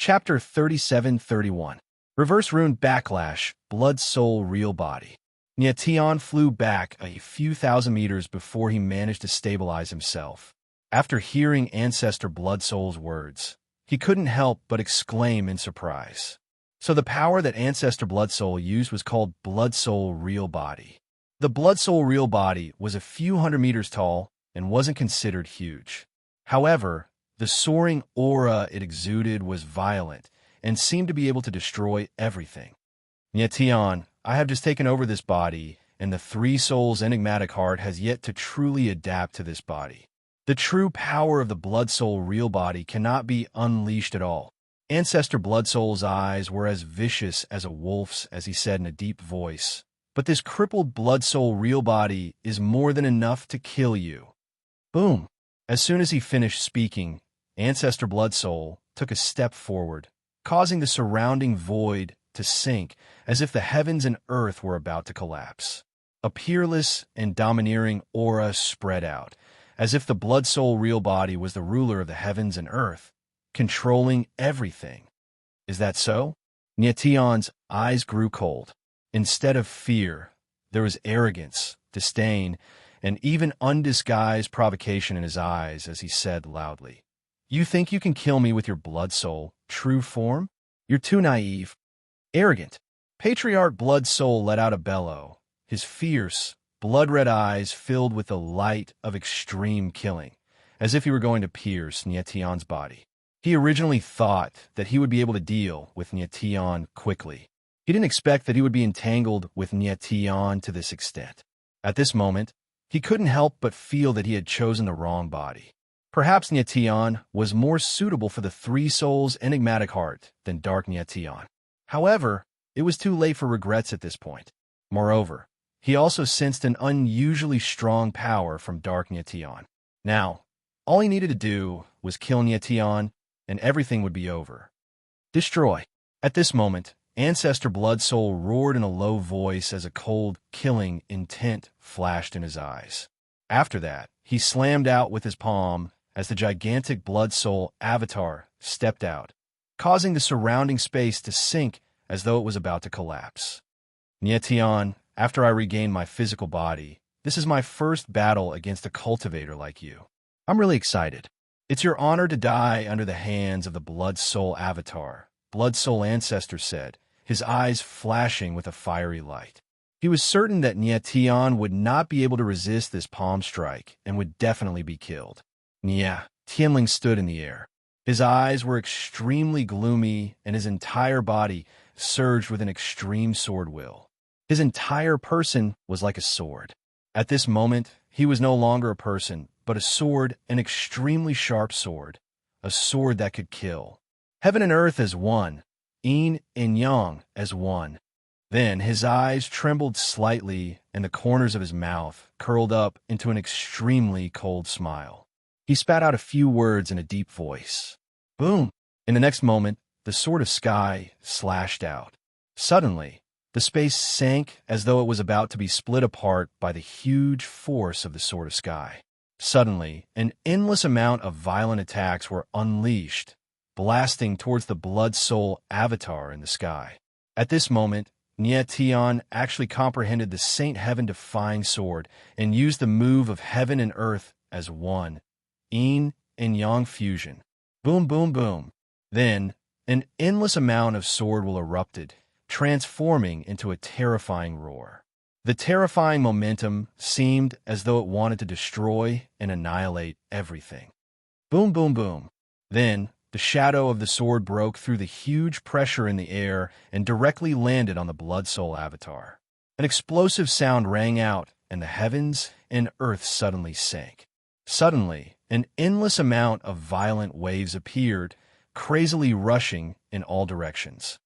Chapter 37-31. Reverse Rune Backlash, Blood Soul Real Body. Nyation flew back a few thousand meters before he managed to stabilize himself. After hearing Ancestor Blood Soul's words, he couldn't help but exclaim in surprise. So the power that Ancestor Blood Soul used was called Blood Soul Real Body. The Blood Soul Real Body was a few hundred meters tall and wasn't considered huge. However, the soaring aura it exuded was violent and seemed to be able to destroy everything. Nyation, I have just taken over this body, and the Three Souls' enigmatic heart has yet to truly adapt to this body. The true power of the Blood Soul Real Body cannot be unleashed at all. Ancestor Blood Soul's eyes were as vicious as a wolf's as he said in a deep voice, "But this crippled Blood Soul Real Body is more than enough to kill you." Boom! As soon as he finished speaking, Ancestor Blood Soul took a step forward, causing the surrounding void to sink as if the heavens and earth were about to collapse. A peerless and domineering aura spread out, as if the Blood Soul Real Body was the ruler of the heavens and earth, controlling everything. Is that so? Nyation's eyes grew cold. Instead of fear, there was arrogance, disdain, and even undisguised provocation in his eyes as he said loudly, "You think you can kill me with your Blood Soul, true form? You're too naive." Arrogant. Patriarch Blood Soul let out a bellow, his fierce, blood-red eyes filled with the light of extreme killing, as if he were going to pierce Nyation's body. He originally thought that he would be able to deal with Nyation quickly. He didn't expect that he would be entangled with Nyation to this extent. At this moment, he couldn't help but feel that he had chosen the wrong body. Perhaps Nyation was more suitable for the Three Souls' enigmatic heart than Dark Nyation. However, it was too late for regrets at this point. Moreover, he also sensed an unusually strong power from Dark Nyation. Now, all he needed to do was kill Nyation, and everything would be over. Destroy. At this moment, Ancestor Blood Soul roared in a low voice as a cold, killing intent flashed in his eyes. After that, he slammed out with his palm as the gigantic Blood Soul avatar stepped out, causing the surrounding space to sink as though it was about to collapse. Nyation, after I regain my physical body, this is my first battle against a cultivator like you. I'm really excited. It's your honor to die under the hands of the Blood Soul avatar, Blood Soul Ancestor said, his eyes flashing with a fiery light. He was certain that Nyation would not be able to resist this palm strike and would definitely be killed. Tianling stood in the air. His eyes were extremely gloomy, and his entire body surged with an extreme sword will. His entire person was like a sword. At this moment, he was no longer a person, but a sword, an extremely sharp sword, a sword that could kill. Heaven and earth as one, yin and yang as one. Then his eyes trembled slightly, and the corners of his mouth curled up into an extremely cold smile. He spat out a few words in a deep voice. Boom! In the next moment, the sword of sky slashed out. Suddenly, the space sank as though it was about to be split apart by the huge force of the sword of sky. Suddenly, an endless amount of violent attacks were unleashed, blasting towards the Blood Soul avatar in the sky. At this moment, Nyation actually comprehended the Saint Heaven-defying sword and used the move of heaven and earth as one, yin and yang fusion. Boom, boom, boom. Then, an endless amount of sword will erupted, transforming into a terrifying roar. The terrifying momentum seemed as though it wanted to destroy and annihilate everything. Boom, boom, boom. Then, the shadow of the sword broke through the huge pressure in the air and directly landed on the Blood Soul avatar. An explosive sound rang out, and the heavens and earth suddenly sank. Suddenly, an endless amount of violent waves appeared, crazily rushing in all directions.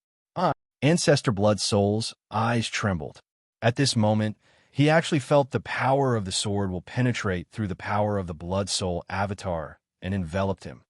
Ancestor Blood Soul's eyes trembled. At this moment, he actually felt the power of the sword will penetrate through the power of the Blood Soul avatar and enveloped him,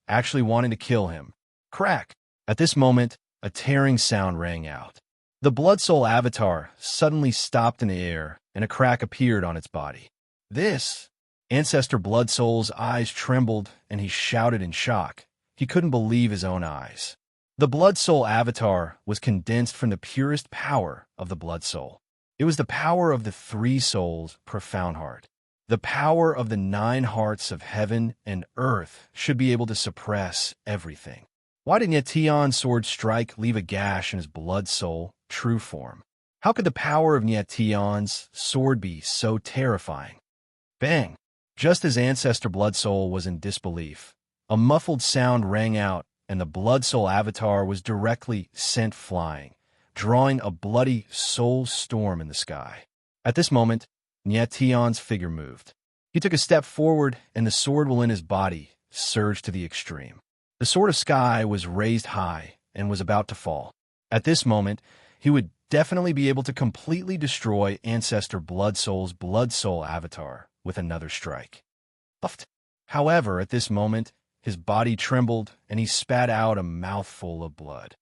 actually wanting to kill him. Crack! At this moment, a tearing sound rang out. The Blood Soul avatar suddenly stopped in the air, and a crack appeared on its body. This! Ancestor Blood Soul's eyes trembled, and he shouted in shock. He couldn't believe his own eyes. The Blood Soul avatar was condensed from the purest power of the Blood Soul. It was the power of the three souls' profound heart. The power of the 9 hearts of heaven and earth should be able to suppress everything. Why did Nyetion's sword strike leave a gash in his Blood Soul true form? How could the power of Nyetion's sword be so terrifying? Bang! Just as Ancestor Blood Soul was in disbelief, a muffled sound rang out, and the Blood Soul avatar was directly sent flying, drawing a bloody soul storm in the sky. At this moment, Nyetion's figure moved. He took a step forward, and the sword within his body surged to the extreme. The sword of sky was raised high and was about to fall. At this moment, he would definitely be able to completely destroy Ancestor Blood Soul's Blood Soul avatar with another strike. However, at this moment, his body trembled, and he spat out a mouthful of blood.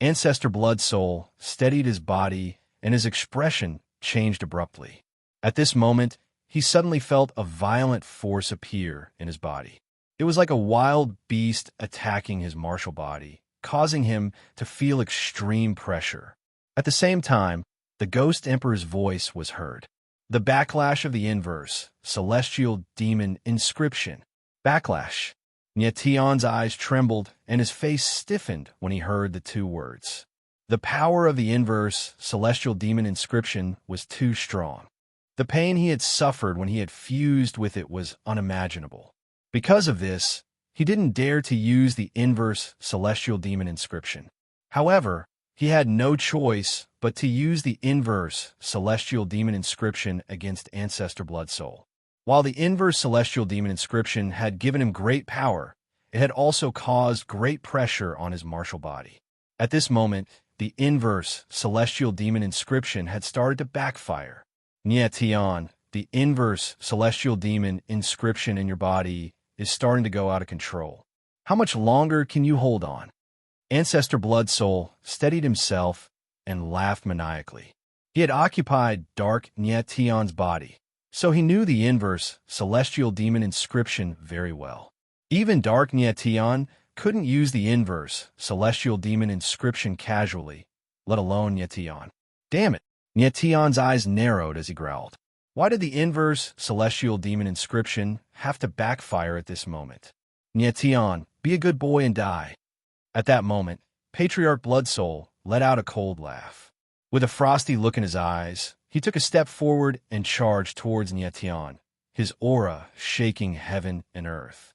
Ancestor Blood Soul steadied his body, and his expression changed abruptly. At this moment, he suddenly felt a violent force appear in his body. It was like a wild beast attacking his martial body, causing him to feel extreme pressure. At the same time, the Ghost Emperor's voice was heard. The backlash of the inverse, celestial demon inscription. Backlash. Nyetion's eyes trembled, and his face stiffened when he heard the 2 words. The power of the inverse, celestial demon inscription was too strong. The pain he had suffered when he had fused with it was unimaginable. Because of this, he didn't dare to use the inverse, celestial demon inscription. However, he had no choice but to use the inverse, celestial demon inscription against Ancestor Blood Soul. While the inverse celestial demon inscription had given him great power, it had also caused great pressure on his martial body. At this moment, the inverse celestial demon inscription had started to backfire. Nyetion, the inverse celestial demon inscription in your body is starting to go out of control. How much longer can you hold on? Ancestor Blood Soul steadied himself and laughed maniacally. He had occupied Dark Nyetion's body, so he knew the inverse celestial demon inscription very well. Even Dark Nyetion couldn't use the inverse celestial demon inscription casually, let alone Nyetion. Damn it! Nyetion's eyes narrowed as he growled. Why did the inverse celestial demon inscription have to backfire at this moment? Nyetion, be a good boy and die. At that moment, Patriarch Blood Soul let out a cold laugh. With a frosty look in his eyes, he took a step forward and charged towards Nyetion, his aura shaking heaven and earth.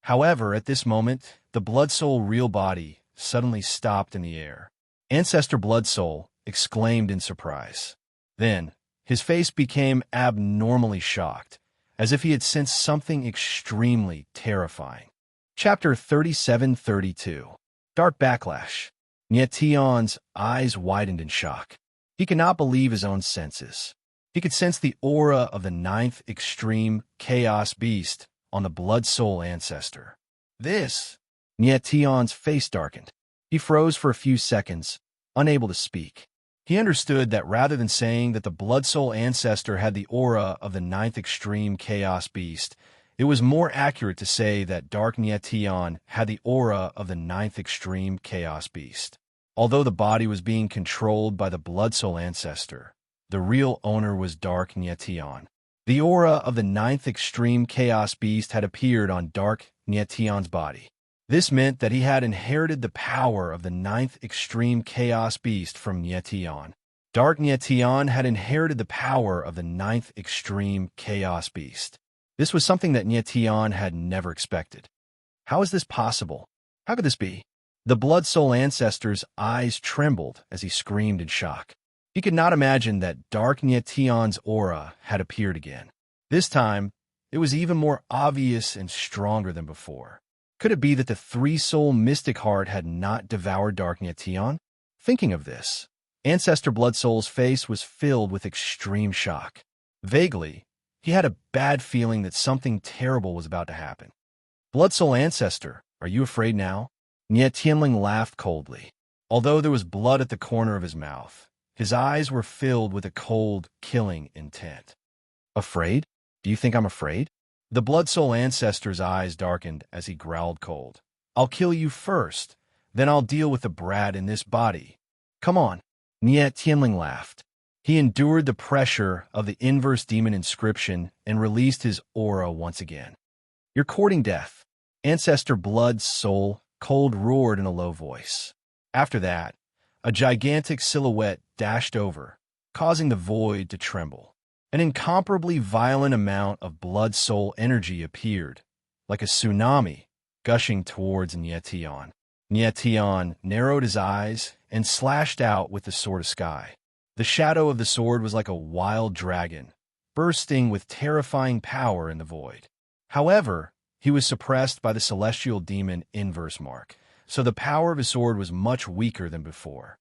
However, at this moment, the Blood Soul real body suddenly stopped in the air. Ancestor Blood Soul exclaimed in surprise. Then, his face became abnormally shocked, as if he had sensed something extremely terrifying. Chapter 37-32. Dark Backlash. Nyetion's eyes widened in shock. He could not believe his own senses. He could sense the aura of the 9th extreme chaos beast on the Blood Soul ancestor. Nyetion's face darkened. He froze for a few seconds, unable to speak. He understood that rather than saying that the Blood Soul ancestor had the aura of the 9th extreme chaos beast, it was more accurate to say that Dark Nyetion had the aura of the 9th extreme chaos beast. Although the body was being controlled by the Blood Soul ancestor, the real owner was Dark Nyetion. The aura of the 9th extreme chaos beast had appeared on Dark Nyetion's body. This meant that he had inherited the power of the 9th extreme chaos beast from Nyetion. Dark Nyetion had inherited the power of the 9th extreme chaos beast. This was something that Nyetion had never expected. How is this possible? How could this be? The Blood Soul ancestor's eyes trembled as he screamed in shock. He could not imagine that Dark Nyetion's aura had appeared again. This time, it was even more obvious and stronger than before. Could it be that the three-soul mystic heart had not devoured Dark Nyetion? Thinking of this, Ancestor Blood Soul's face was filled with extreme shock. Vaguely, he had a bad feeling that something terrible was about to happen. Blood Soul Ancestor, are you afraid now? Nyetionling laughed coldly. Although there was blood at the corner of his mouth, his eyes were filled with a cold, killing intent. Afraid? Do you think I'm afraid? The Blood Soul ancestor's eyes darkened as he growled cold. I'll kill you first, then I'll deal with the brat in this body. Come on. Niet Tianling laughed. He endured the pressure of the inverse demon inscription and released his aura once again. You're courting death. Ancestor Blood's soul cold roared in a low voice. After that, a gigantic silhouette dashed over, causing the void to tremble. An incomparably violent amount of blood soul energy appeared, like a tsunami, gushing towards Nietion. Nietion narrowed his eyes and slashed out with the sword of sky. The shadow of the sword was like a wild dragon, bursting with terrifying power in the void. However, he was suppressed by the celestial demon inverse mark, so the power of his sword was much weaker than before.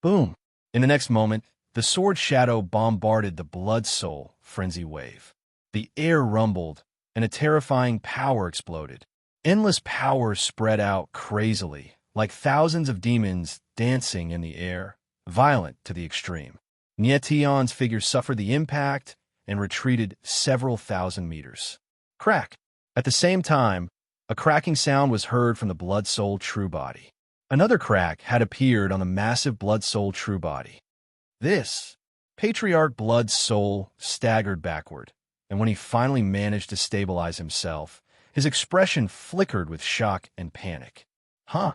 Boom! In the next moment, the sword shadow bombarded the blood soul frenzy wave. The air rumbled, and a terrifying power exploded. Endless power spread out crazily, like thousands of demons dancing in the air, violent to the extreme. Nietion's figure suffered the impact and retreated several thousand meters. Crack! At the same time, a cracking sound was heard from the blood soul true body. Another crack had appeared on the massive blood soul true body. This Patriarch Blood's soul staggered backward, and when he finally managed to stabilize himself, his expression flickered with shock and panic. Huh?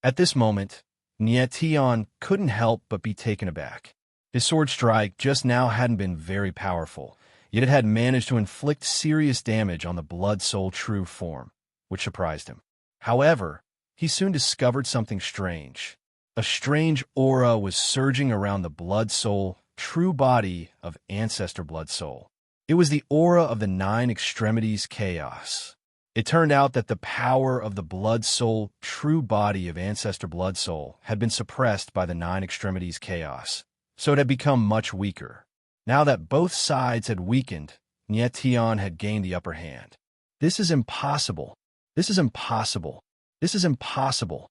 At this moment, Nietion couldn't help but be taken aback. His sword strike just now hadn't been very powerful, yet it had managed to inflict serious damage on the blood soul true form, which surprised him. However, he soon discovered something strange. A strange aura was surging around the blood soul true body of Ancestor Blood Soul. It was the aura of the 9 extremities chaos. It turned out that the power of the blood soul true body of Ancestor Blood Soul had been suppressed by the 9 extremities chaos, so it had become much weaker. Now that both sides had weakened, Nietion had gained the upper hand. This is impossible. This is impossible. This is impossible.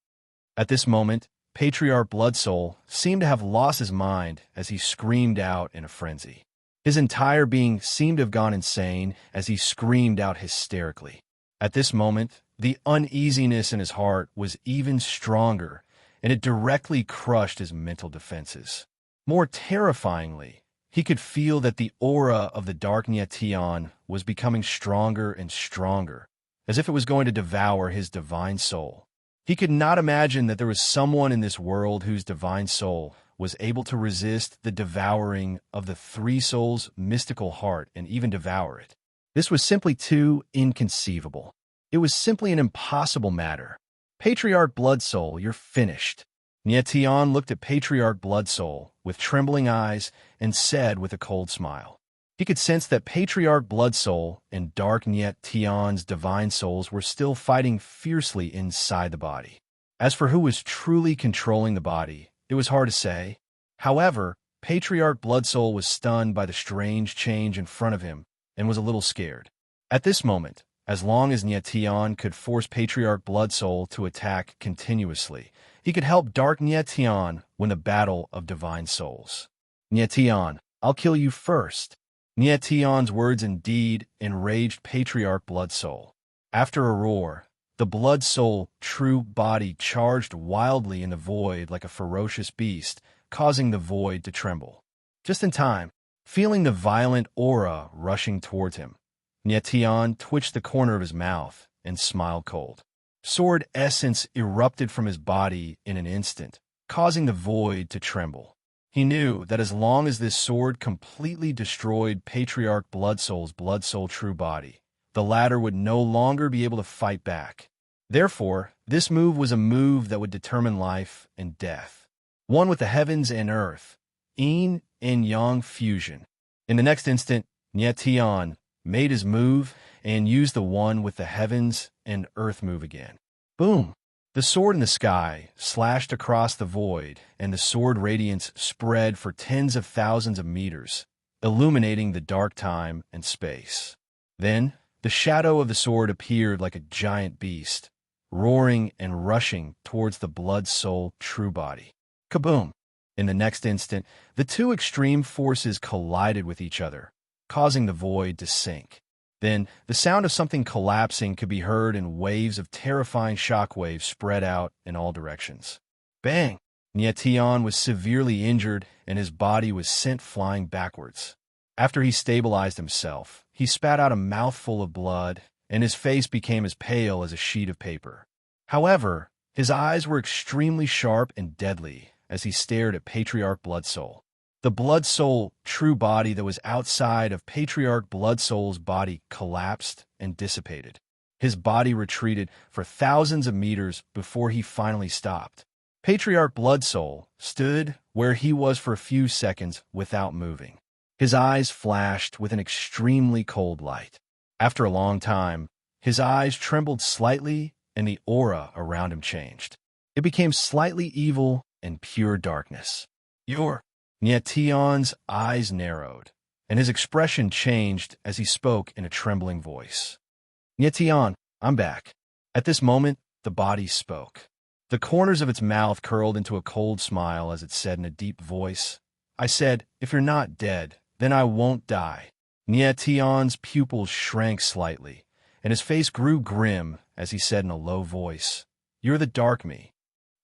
At this moment, Patriarch Blood Soul seemed to have lost his mind as he screamed out in a frenzy. His entire being seemed to have gone insane as he screamed out hysterically. At this moment, the uneasiness in his heart was even stronger, and it directly crushed his mental defenses. More terrifyingly, he could feel that the aura of the dark Nietion was becoming stronger and stronger, as if it was going to devour his divine soul. He could not imagine that there was someone in this world whose divine soul was able to resist the devouring of the Three Souls' mystical heart and even devour it. This was simply too inconceivable. It was simply an impossible matter. Patriarch Blood Soul, you're finished. Nietion looked at Patriarch Blood Soul with trembling eyes and said with a cold smile. He could sense that Patriarch Blood Soul and Dark Nietion's divine souls were still fighting fiercely inside the body. As for who was truly controlling the body, it was hard to say. However, Patriarch Blood Soul was stunned by the strange change in front of him and was a little scared. At this moment, as long as Nietion could force Patriarch Blood Soul to attack continuously, he could help Dark Nietion win the battle of divine souls. Nietion, I'll kill you first. Nietion's words indeed enraged Patriarch Blood Soul. After a roar, the Blood Soul true body charged wildly in the void like a ferocious beast, causing the void to tremble. Just in time, feeling the violent aura rushing towards him, Nietion twitched the corner of his mouth and smiled cold. Sword essence erupted from his body in an instant, causing the void to tremble. He knew that as long as this sword completely destroyed Patriarch Blood Soul's Blood Soul true body, the latter would no longer be able to fight back. Therefore, this move was a move that would determine life and death. One with the heavens and earth, yin and yang fusion. In the next instant, Nietion made his move and used the one with the heavens and earth move again. Boom! The sword in the sky slashed across the void, and the sword radiance spread for tens of thousands of meters, illuminating the dark time and space. Then, the shadow of the sword appeared like a giant beast, roaring and rushing towards the blood soul true body. Kaboom! In the next instant, the two extreme forces collided with each other, causing the void to sink. Then, the sound of something collapsing could be heard in waves of terrifying shockwaves spread out in all directions. Bang! Nietion was severely injured, and his body was sent flying backwards. After he stabilized himself, he spat out a mouthful of blood, and his face became as pale as a sheet of paper. However, his eyes were extremely sharp and deadly as he stared at Patriarch Bloodsoul. The Bloodsoul, true body that was outside of Patriarch Bloodsoul's body, collapsed and dissipated. His body retreated for thousands of meters before he finally stopped. Patriarch Bloodsoul stood where he was for a few seconds without moving. His eyes flashed with an extremely cold light. After a long time, his eyes trembled slightly and the aura around him changed. It became slightly evil and pure darkness. Nietion's eyes narrowed, and his expression changed as he spoke in a trembling voice. Nietion, I'm back. At this moment, the body spoke. The corners of its mouth curled into a cold smile as it said in a deep voice, I said, if you're not dead, then I won't die. Nietion's pupils shrank slightly, and his face grew grim as he said in a low voice, You're the dark me.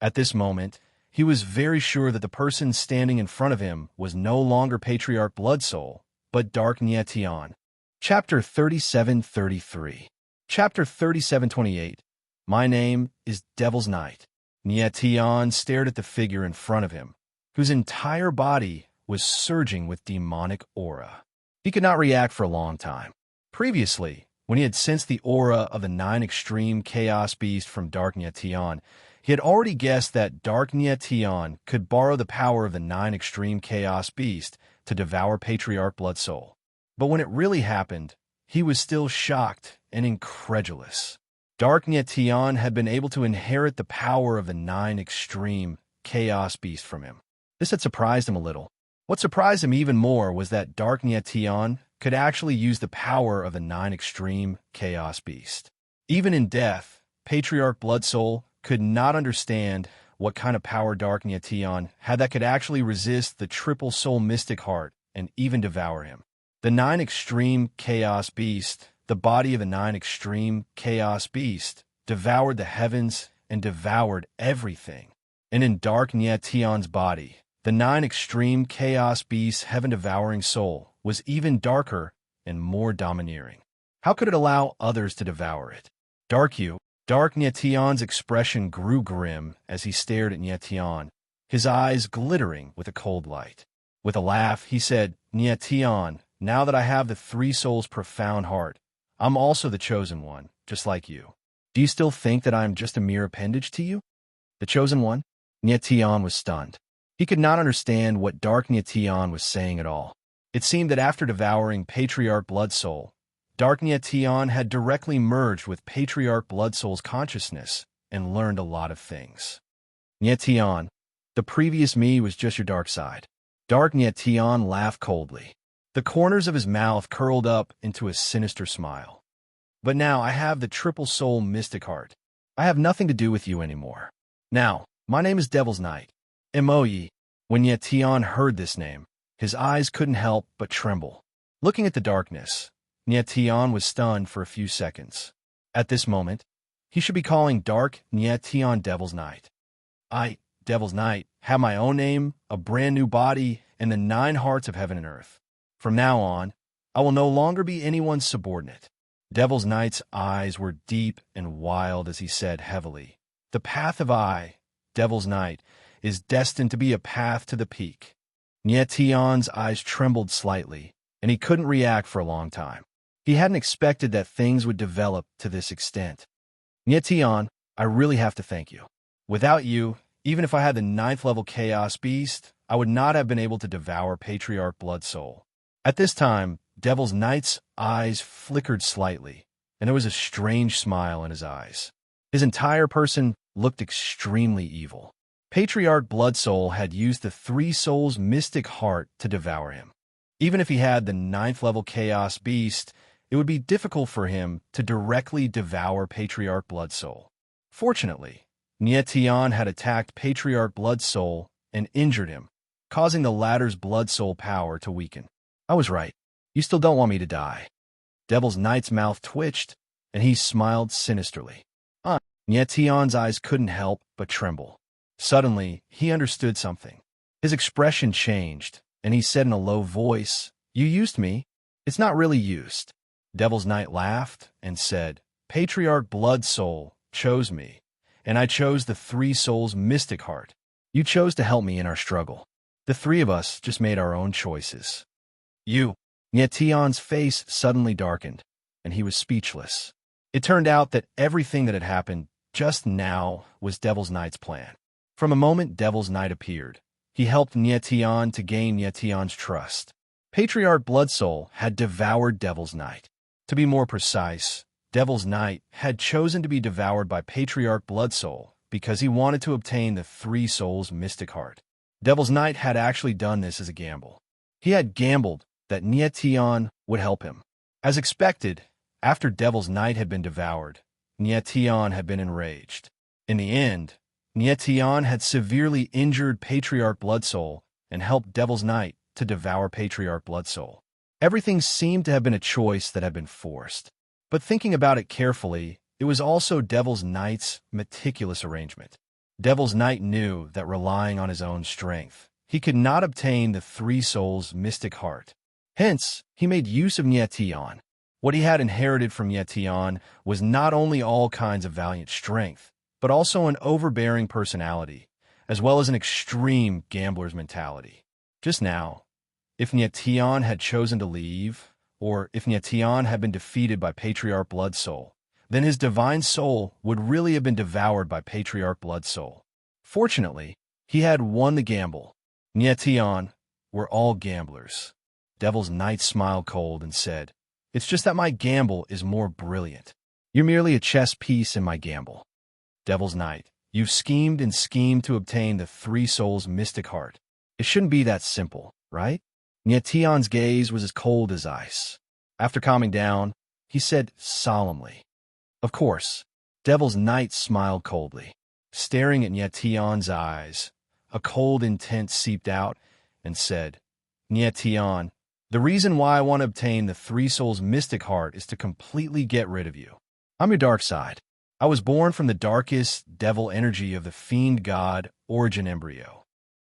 At this moment, he was very sure that the person standing in front of him was no longer Patriarch Bloodsoul, but Dark Nietion. Chapter 37:33. Chapter 37:28. My name is Devil's Night. Nietion stared at the figure in front of him, whose entire body was surging with demonic aura. He could not react for a long time. Previously, when he had sensed the aura of the 9 extreme chaos beast from Dark Nietion, he had already guessed that Dark Nietion could borrow the power of the 9 extreme chaos beast to devour Patriarch Bloodsoul. But when it really happened, he was still shocked and incredulous. Dark Nietion had been able to inherit the power of the 9 extreme chaos beast from him. This had surprised him a little. What surprised him even more was that Dark Nietion could actually use the power of the 9 extreme chaos beast. Even in death, Patriarch Bloodsoul could not understand what kind of power Dark Nietion had that could actually resist the triple soul mystic heart and even devour him. The 9 extreme chaos beast, the body of the 9 extreme chaos beast, devoured the heavens and devoured everything. And in Dark Nietion's body, the 9 extreme chaos beast's heaven-devouring soul was even darker and more domineering. How could it allow others to devour it? Dark Nietion's expression grew grim as he stared at Nietion, his eyes glittering with a cold light. With a laugh, he said, Nietion, now that I have the 3 souls' profound heart, I'm also the chosen one, just like you. Do you still think that I am just a mere appendage to you? The chosen one? Nietion was stunned. He could not understand what Dark Nietion was saying at all. It seemed that after devouring Patriarch Bloodsoul, Dark Nietion had directly merged with Patriarch Bloodsoul's consciousness and learned a lot of things. Nietion, the previous me was just your dark side. Dark Nietion laughed coldly. The corners of his mouth curled up into a sinister smile. But now I have the triple soul mystic heart. I have nothing to do with you anymore. Now, my name is Devil's Night. Moe. When Nietion heard this name, his eyes couldn't help but tremble. Looking at the darkness, Nietion was stunned for a few seconds. At this moment, he should be calling Dark Nietion Devil's Night. I, Devil's Night, have my own name, a brand new body, and the 9 hearts of heaven and earth. From now on, I will no longer be anyone's subordinate. Devil's Night's eyes were deep and wild as he said heavily, The path of I, Devil's Night, is destined to be a path to the peak. Nietion's eyes trembled slightly, and he couldn't react for a long time. He hadn't expected that things would develop to this extent. Nietion, I really have to thank you. Without you, even if I had the 9th level Chaos Beast, I would not have been able to devour Patriarch Bloodsoul. At this time, Devil's Knight's eyes flickered slightly, and there was a strange smile in his eyes. His entire person looked extremely evil. Patriarch Bloodsoul had used the 3 souls' mystic heart to devour him. Even if he had the 9th level Chaos Beast, it would be difficult for him to directly devour Patriarch Bloodsoul. Fortunately, Nietion had attacked Patriarch Bloodsoul and injured him, causing the latter's Bloodsoul power to weaken. I was right. You still don't want me to die. Devil's Knight's mouth twitched, and he smiled sinisterly. Nietion's eyes couldn't help but tremble. Suddenly, he understood something. His expression changed, and he said in a low voice, "You used me. It's not really used." Devil's Knight laughed and said, "Patriarch Blood Soul chose me, and I chose the Three Souls Mystic Heart. You chose to help me in our struggle. The three of us just made our own choices." "You." Nietion's face suddenly darkened, and he was speechless. It turned out that everything that had happened just now was Devil's Knight's plan. From the moment Devil's Knight appeared, he helped Nietion to gain Nietion's trust. Patriarch Blood Soul had devoured Devil's Knight. To be more precise, Devil's Knight had chosen to be devoured by Patriarch Blood Soul because he wanted to obtain the Three Souls Mystic Heart. Devil's Knight had actually done this as a gamble. He had gambled that Nietion would help him. As expected, after Devil's Knight had been devoured, Nietion had been enraged. In the end, Nietion had severely injured Patriarch Blood Soul and helped Devil's Knight to devour Patriarch Blood Soul. Everything seemed to have been a choice that had been forced. But thinking about it carefully, it was also Devil's Knight's meticulous arrangement. Devil's Knight knew that relying on his own strength, he could not obtain the Three Souls Mystic Heart. Hence, he made use of Nietion. What he had inherited from Nietion was not only all kinds of valiant strength, but also an overbearing personality, as well as an extreme gambler's mentality. Just now, if Nietion had chosen to leave, or if Nietion had been defeated by Patriarch Blood Soul, then his divine soul would really have been devoured by Patriarch Blood Soul. Fortunately, he had won the gamble. Nietion were all gamblers. Devil's Knight smiled cold and said, "It's just that my gamble is more brilliant. You're merely a chess piece in my gamble." Devil's Knight, you've schemed and schemed to obtain the Three Souls Mystic Heart. It shouldn't be that simple, right? Nietion's gaze was as cold as ice. After calming down, he said solemnly, "Of course." Devil's Knight smiled coldly. Staring at Nietion's eyes, a cold intent seeped out and said, "Nietion, the reason why I want to obtain the Three Souls Mystic Heart is to completely get rid of you. I'm your dark side. I was born from the darkest devil energy of the fiend god origin embryo.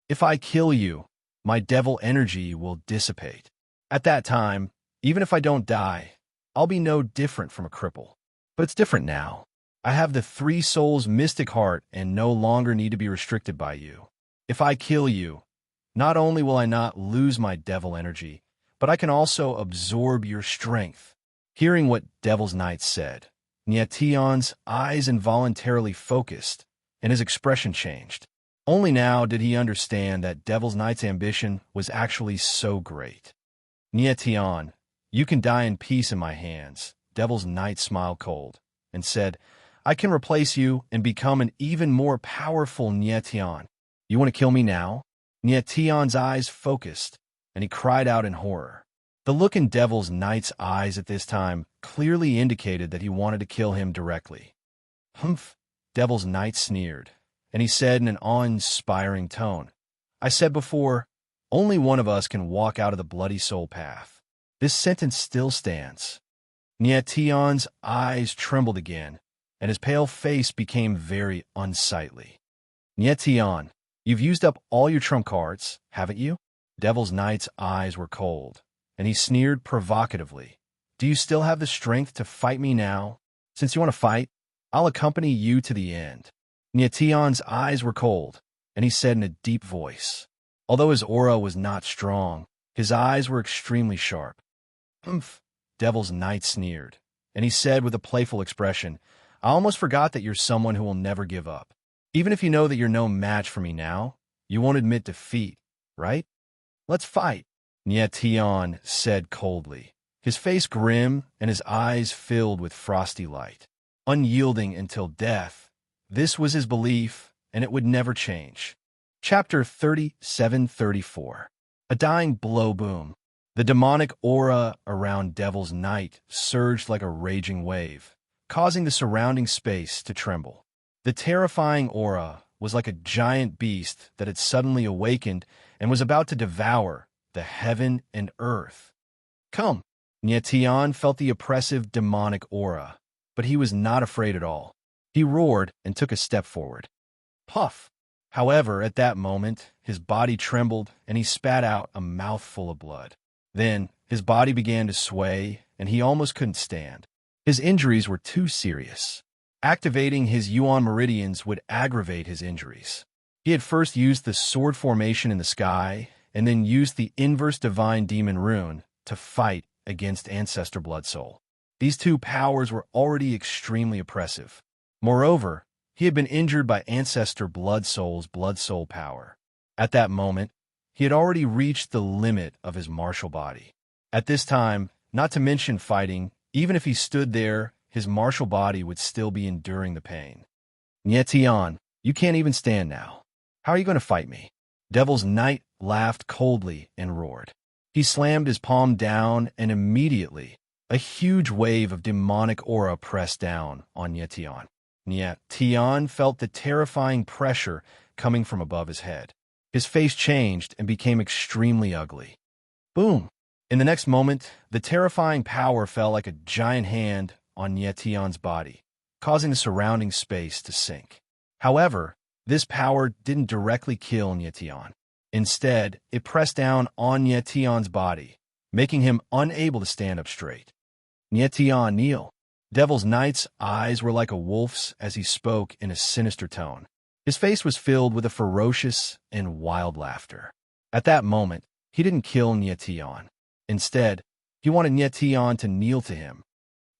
If I kill you, my devil energy will dissipate. At that time, even if I don't die, I'll be no different from a cripple. But it's different now. I have the Three Souls Mystic Heart and no longer need to be restricted by you. If I kill you, not only will I not lose my devil energy, but I can also absorb your strength." Hearing what Devil's Knight said, Nietion's eyes involuntarily focused, and his expression changed. Only now did he understand that Devil's Knight's ambition was actually so great. "Nietion, you can die in peace in my hands." Devil's Knight smiled cold and said, "I can replace you and become an even more powerful Nietion. You want to kill me now?" Nietion's eyes focused, and he cried out in horror. The look in Devil's Knight's eyes at this time clearly indicated that he wanted to kill him directly. "Humph," Devil's Knight sneered, and he said in an awe-inspiring tone, "I said before, only one of us can walk out of the bloody soul path. This sentence still stands." Nietion's eyes trembled again, and his pale face became very unsightly. "Nietion, you've used up all your trump cards, haven't you?" Devil's Knight's eyes were cold, and he sneered provocatively. "Do you still have the strength to fight me now? Since you want to fight, I'll accompany you to the end." Nietion's eyes were cold, and he said in a deep voice. Although his aura was not strong, his eyes were extremely sharp. "Humph," Devil's Knight sneered, and he said with a playful expression, "I almost forgot that you're someone who will never give up. Even if you know that you're no match for me now, you won't admit defeat, right? Let's fight," Nietion said coldly, his face grim and his eyes filled with frosty light. Unyielding until death, this was his belief, and it would never change. Chapter 37-34. A dying blow boom. The demonic aura around Devil's Knight surged like a raging wave, causing the surrounding space to tremble. The terrifying aura was like a giant beast that had suddenly awakened and was about to devour the heaven and earth. "Come," Nyetian felt the oppressive demonic aura, but he was not afraid at all. He roared and took a step forward. Puff! However, at that moment, his body trembled and he spat out a mouthful of blood. Then, his body began to sway and he almost couldn't stand. His injuries were too serious. Activating his Yuan meridians would aggravate his injuries. He had first used the sword formation in the sky and then used the inverse divine demon rune to fight against Ancestor Blood Soul. These two powers were already extremely oppressive. Moreover, he had been injured by Ancestor Blood Soul's Blood Soul power. At that moment, he had already reached the limit of his martial body. At this time, not to mention fighting, even if he stood there, his martial body would still be enduring the pain. Nyetian, you can't even stand now. How are you going to fight me? Devil's Knight laughed coldly and roared. He slammed his palm down, and immediately, a huge wave of demonic aura pressed down on Nyetian. Nyetian felt the terrifying pressure coming from above his head. His face changed and became extremely ugly. Boom! In the next moment, the terrifying power fell like a giant hand on Nyetian's body, causing the surrounding space to sink. However, this power didn't directly kill Nyetian. Instead, it pressed down on Nyetian's body, making him unable to stand up straight. Nyetian, kneel. Devil's Knight's eyes were like a wolf's as he spoke in a sinister tone. His face was filled with a ferocious and wild laughter. At that moment, he didn't kill Nyetian. Instead, he wanted Nyetian to kneel to him.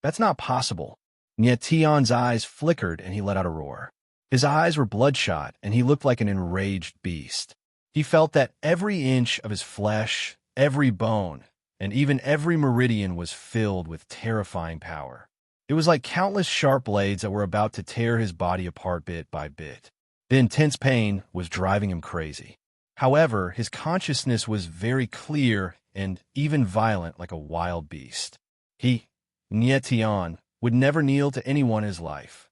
That's not possible. Nyetian's eyes flickered and he let out a roar. His eyes were bloodshot and he looked like an enraged beast. He felt that every inch of his flesh, every bone, and even every meridian was filled with terrifying power. It was like countless sharp blades that were about to tear his body apart bit by bit. The intense pain was driving him crazy. However, his consciousness was very clear and even violent like a wild beast. He, Nyetian, would never kneel to anyone in his life.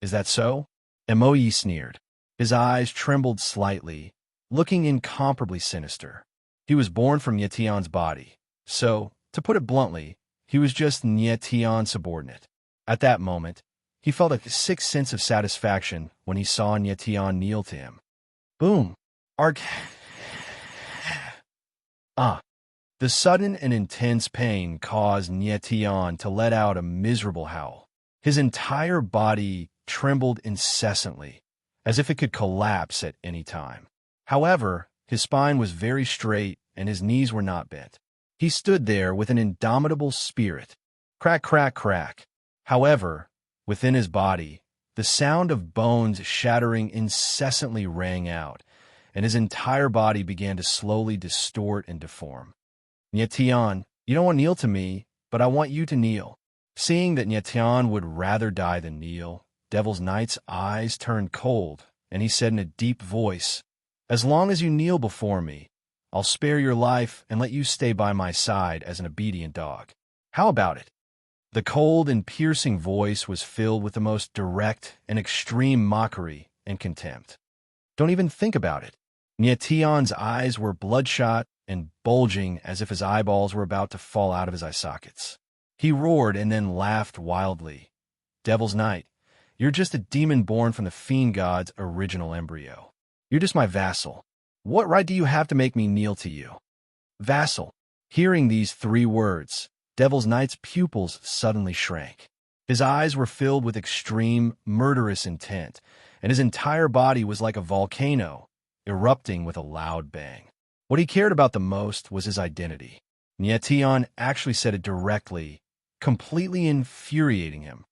Is that so? Emoyi sneered. His eyes trembled slightly, looking incomparably sinister. He was born from Nyetian's body, so, to put it bluntly, he was just Nyetian's subordinate. At that moment, he felt a sick sense of satisfaction when he saw Nyetian kneel to him. Boom! The sudden and intense pain caused Nyetian to let out a miserable howl. His entire body trembled incessantly, as if it could collapse at any time. However, his spine was very straight and his knees were not bent. He stood there with an indomitable spirit. Crack, crack, crack. However, within his body, the sound of bones shattering incessantly rang out, and his entire body began to slowly distort and deform. Nyetian, you don't want to kneel to me, but I want you to kneel. Seeing that Nyetian would rather die than kneel, Devil's Knight's eyes turned cold, and he said in a deep voice, As long as you kneel before me, I'll spare your life and let you stay by my side as an obedient dog. How about it? The cold and piercing voice was filled with the most direct and extreme mockery and contempt. Don't even think about it. Nyetian's eyes were bloodshot and bulging as if his eyeballs were about to fall out of his eye sockets. He roared and then laughed wildly. Devil's Knight, you're just a demon born from the fiend god's original embryo. You're just my vassal. What right do you have to make me kneel to you? Vassal. Hearing these 3 words, Devil's Knight's pupils suddenly shrank. His eyes were filled with extreme, murderous intent, and his entire body was like a volcano, erupting with a loud bang. What he cared about the most was his identity. Nyetian actually said it directly, completely infuriating him.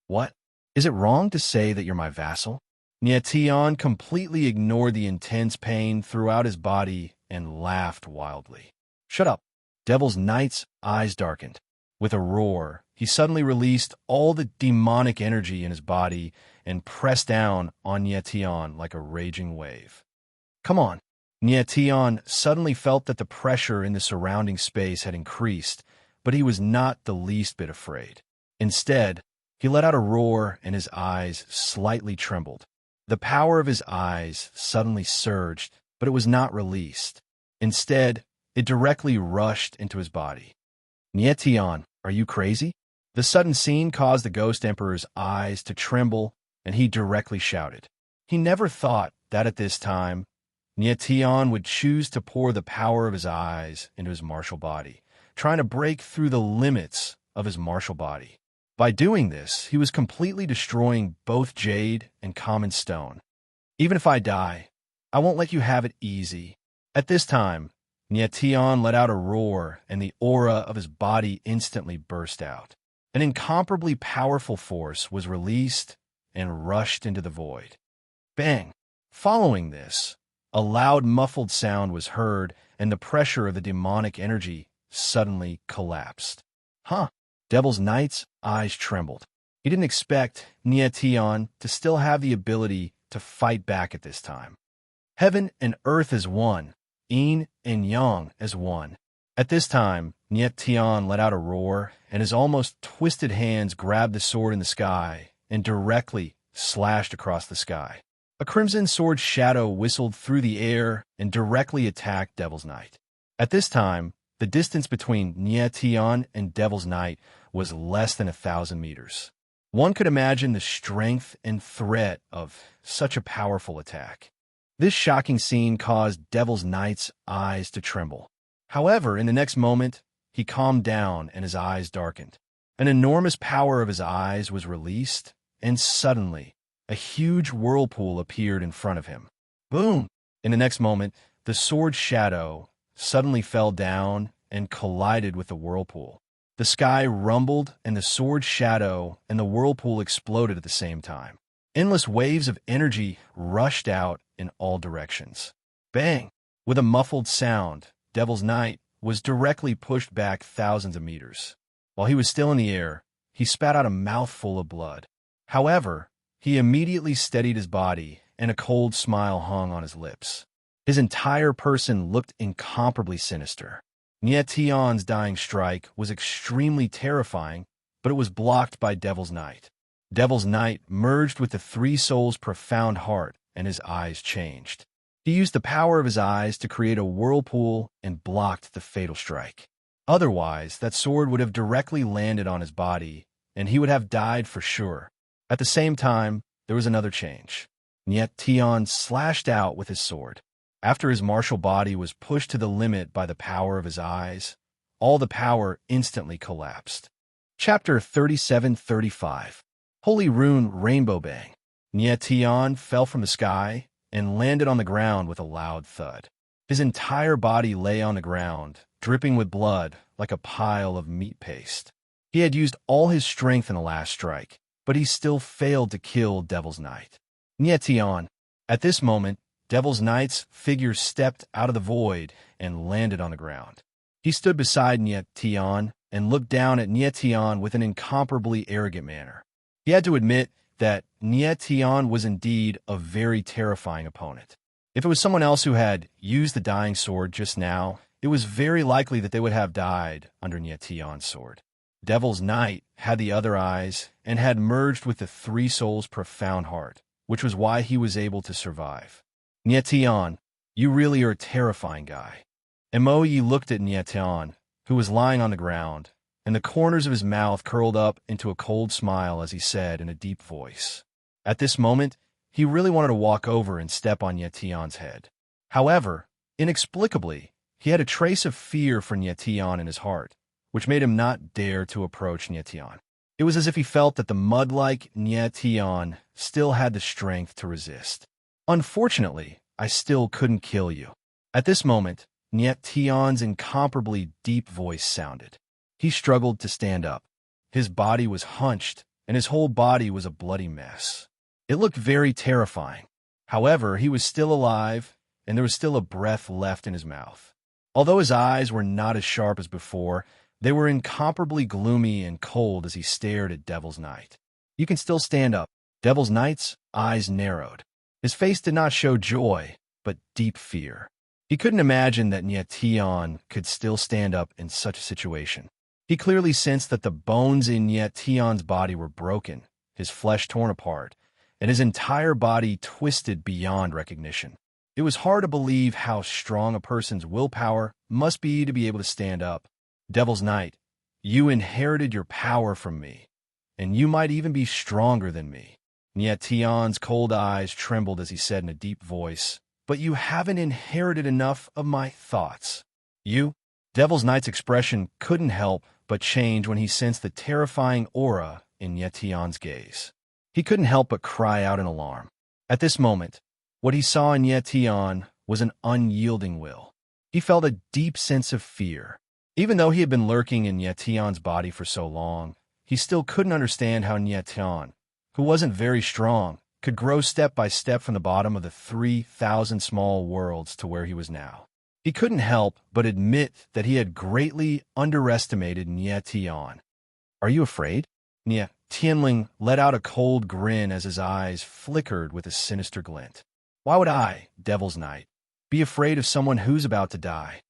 What? Is it wrong to say that you're my vassal? Nyetian completely ignored the intense pain throughout his body and laughed wildly. Shut up. Devil's Knight's eyes darkened. With a roar, he suddenly released all the demonic energy in his body and pressed down on Nyetian like a raging wave. Come on. Nyetian suddenly felt that the pressure in the surrounding space had increased, but he was not the least bit afraid. Instead, he let out a roar and his eyes slightly trembled. The power of his eyes suddenly surged, but it was not released. Instead, it directly rushed into his body. Nietion, are you crazy? The sudden scene caused the Ghost Emperor's eyes to tremble, and he directly shouted. He never thought that at this time, Nietion would choose to pour the power of his eyes into his martial body, trying to break through the limits of his martial body. By doing this, he was completely destroying both jade and common stone. Even if I die, I won't let you have it easy. At this time, Nietion let out a roar, and the aura of his body instantly burst out. An incomparably powerful force was released and rushed into the void. Bang! Following this, a loud muffled sound was heard, and the pressure of the demonic energy suddenly collapsed. Huh! Devil's Knight's eyes trembled. He didn't expect Nietion to still have the ability to fight back at this time. Heaven and earth as one, yin and yang as one. At this time, Nietion let out a roar, and his almost twisted hands grabbed the sword in the sky and directly slashed across the sky. A crimson sword shadow whistled through the air and directly attacked Devil's Knight. At this time, the distance between Nietion and Devil's Knight was less than 1,000 meters. One could imagine the strength and threat of such a powerful attack. This shocking scene caused Devil's Knight's eyes to tremble. However, in the next moment, he calmed down and his eyes darkened. An enormous power of his eyes was released, and suddenly, a huge whirlpool appeared in front of him. Boom! In the next moment, the sword shadow suddenly fell down and collided with the whirlpool. The sky rumbled, and the sword shadow and the whirlpool exploded at the same time. Endless waves of energy rushed out in all directions. Bang! With a muffled sound, Devil's Knight was directly pushed back thousands of meters. While he was still in the air, he spat out a mouthful of blood. However, he immediately steadied his body, and a cold smile hung on his lips. His entire person looked incomparably sinister. Nietion's dying strike was extremely terrifying, but it was blocked by Devil's Knight. Devil's Knight merged with the Three Souls' profound heart, and his eyes changed. He used the power of his eyes to create a whirlpool and blocked the fatal strike. Otherwise, that sword would have directly landed on his body, and he would have died for sure. At the same time, there was another change. Nietion slashed out with his sword. After his martial body was pushed to the limit by the power of his eyes, all the power instantly collapsed. Chapter 37-35 Holy Rune Rainbow Bang. Nietion fell from the sky and landed on the ground with a loud thud. His entire body lay on the ground, dripping with blood like a pile of meat paste. He had used all his strength in the last strike, but he still failed to kill Devil's Knight. Nietion. At this moment, Devil's Knight's figure stepped out of the void and landed on the ground. He stood beside Nietion and looked down at Nietion with an incomparably arrogant manner. He had to admit that Nietion was indeed a very terrifying opponent. If it was someone else who had used the dying sword just now, it was very likely that they would have died under Nietion's sword. Devil's Knight had the other eyes and had merged with the Three Souls' profound heart, which was why he was able to survive. Nietion, you really are a terrifying guy. Emoyi looked at Nietion, who was lying on the ground, and the corners of his mouth curled up into a cold smile as he said in a deep voice. At this moment, he really wanted to walk over and step on Nietion's head. However, inexplicably, he had a trace of fear for Nietion in his heart, which made him not dare to approach Nietion. It was as if he felt that the mud-like Nietion still had the strength to resist. Unfortunately, I still couldn't kill you. At this moment, Nietion's incomparably deep voice sounded. He struggled to stand up. His body was hunched, and his whole body was a bloody mess. It looked very terrifying. However, he was still alive, and there was still a breath left in his mouth. Although his eyes were not as sharp as before, they were incomparably gloomy and cold as he stared at Devil's Knight. You can still stand up. Devil's Knight's eyes narrowed. His face did not show joy, but deep fear. He couldn't imagine that Nietion could still stand up in such a situation. He clearly sensed that the bones in Nietion's body were broken, his flesh torn apart, and his entire body twisted beyond recognition. It was hard to believe how strong a person's willpower must be to able to stand up. Devil's Knight, You inherited your power from me, and you might even be stronger than me. Nietion's cold eyes trembled as he said in a deep voice, but you haven't inherited enough of my thoughts. You? Devil's Knight's expression couldn't help but change when he sensed the terrifying aura in Nietion's gaze. He couldn't help but cry out in alarm. At this moment, what he saw in Nietion was an unyielding will. He felt a deep sense of fear. Even though he had been lurking in Nietion's body for so long, he still couldn't understand how Nietion, who wasn't very strong, could grow step by step from the bottom of the 3,000 small worlds to where he was now. He couldn't help but admit that he had greatly underestimated Nietion. Are you afraid? Tianling let out a cold grin as his eyes flickered with a sinister glint. Why would I, Devil's Knight, be afraid of someone who's about to die?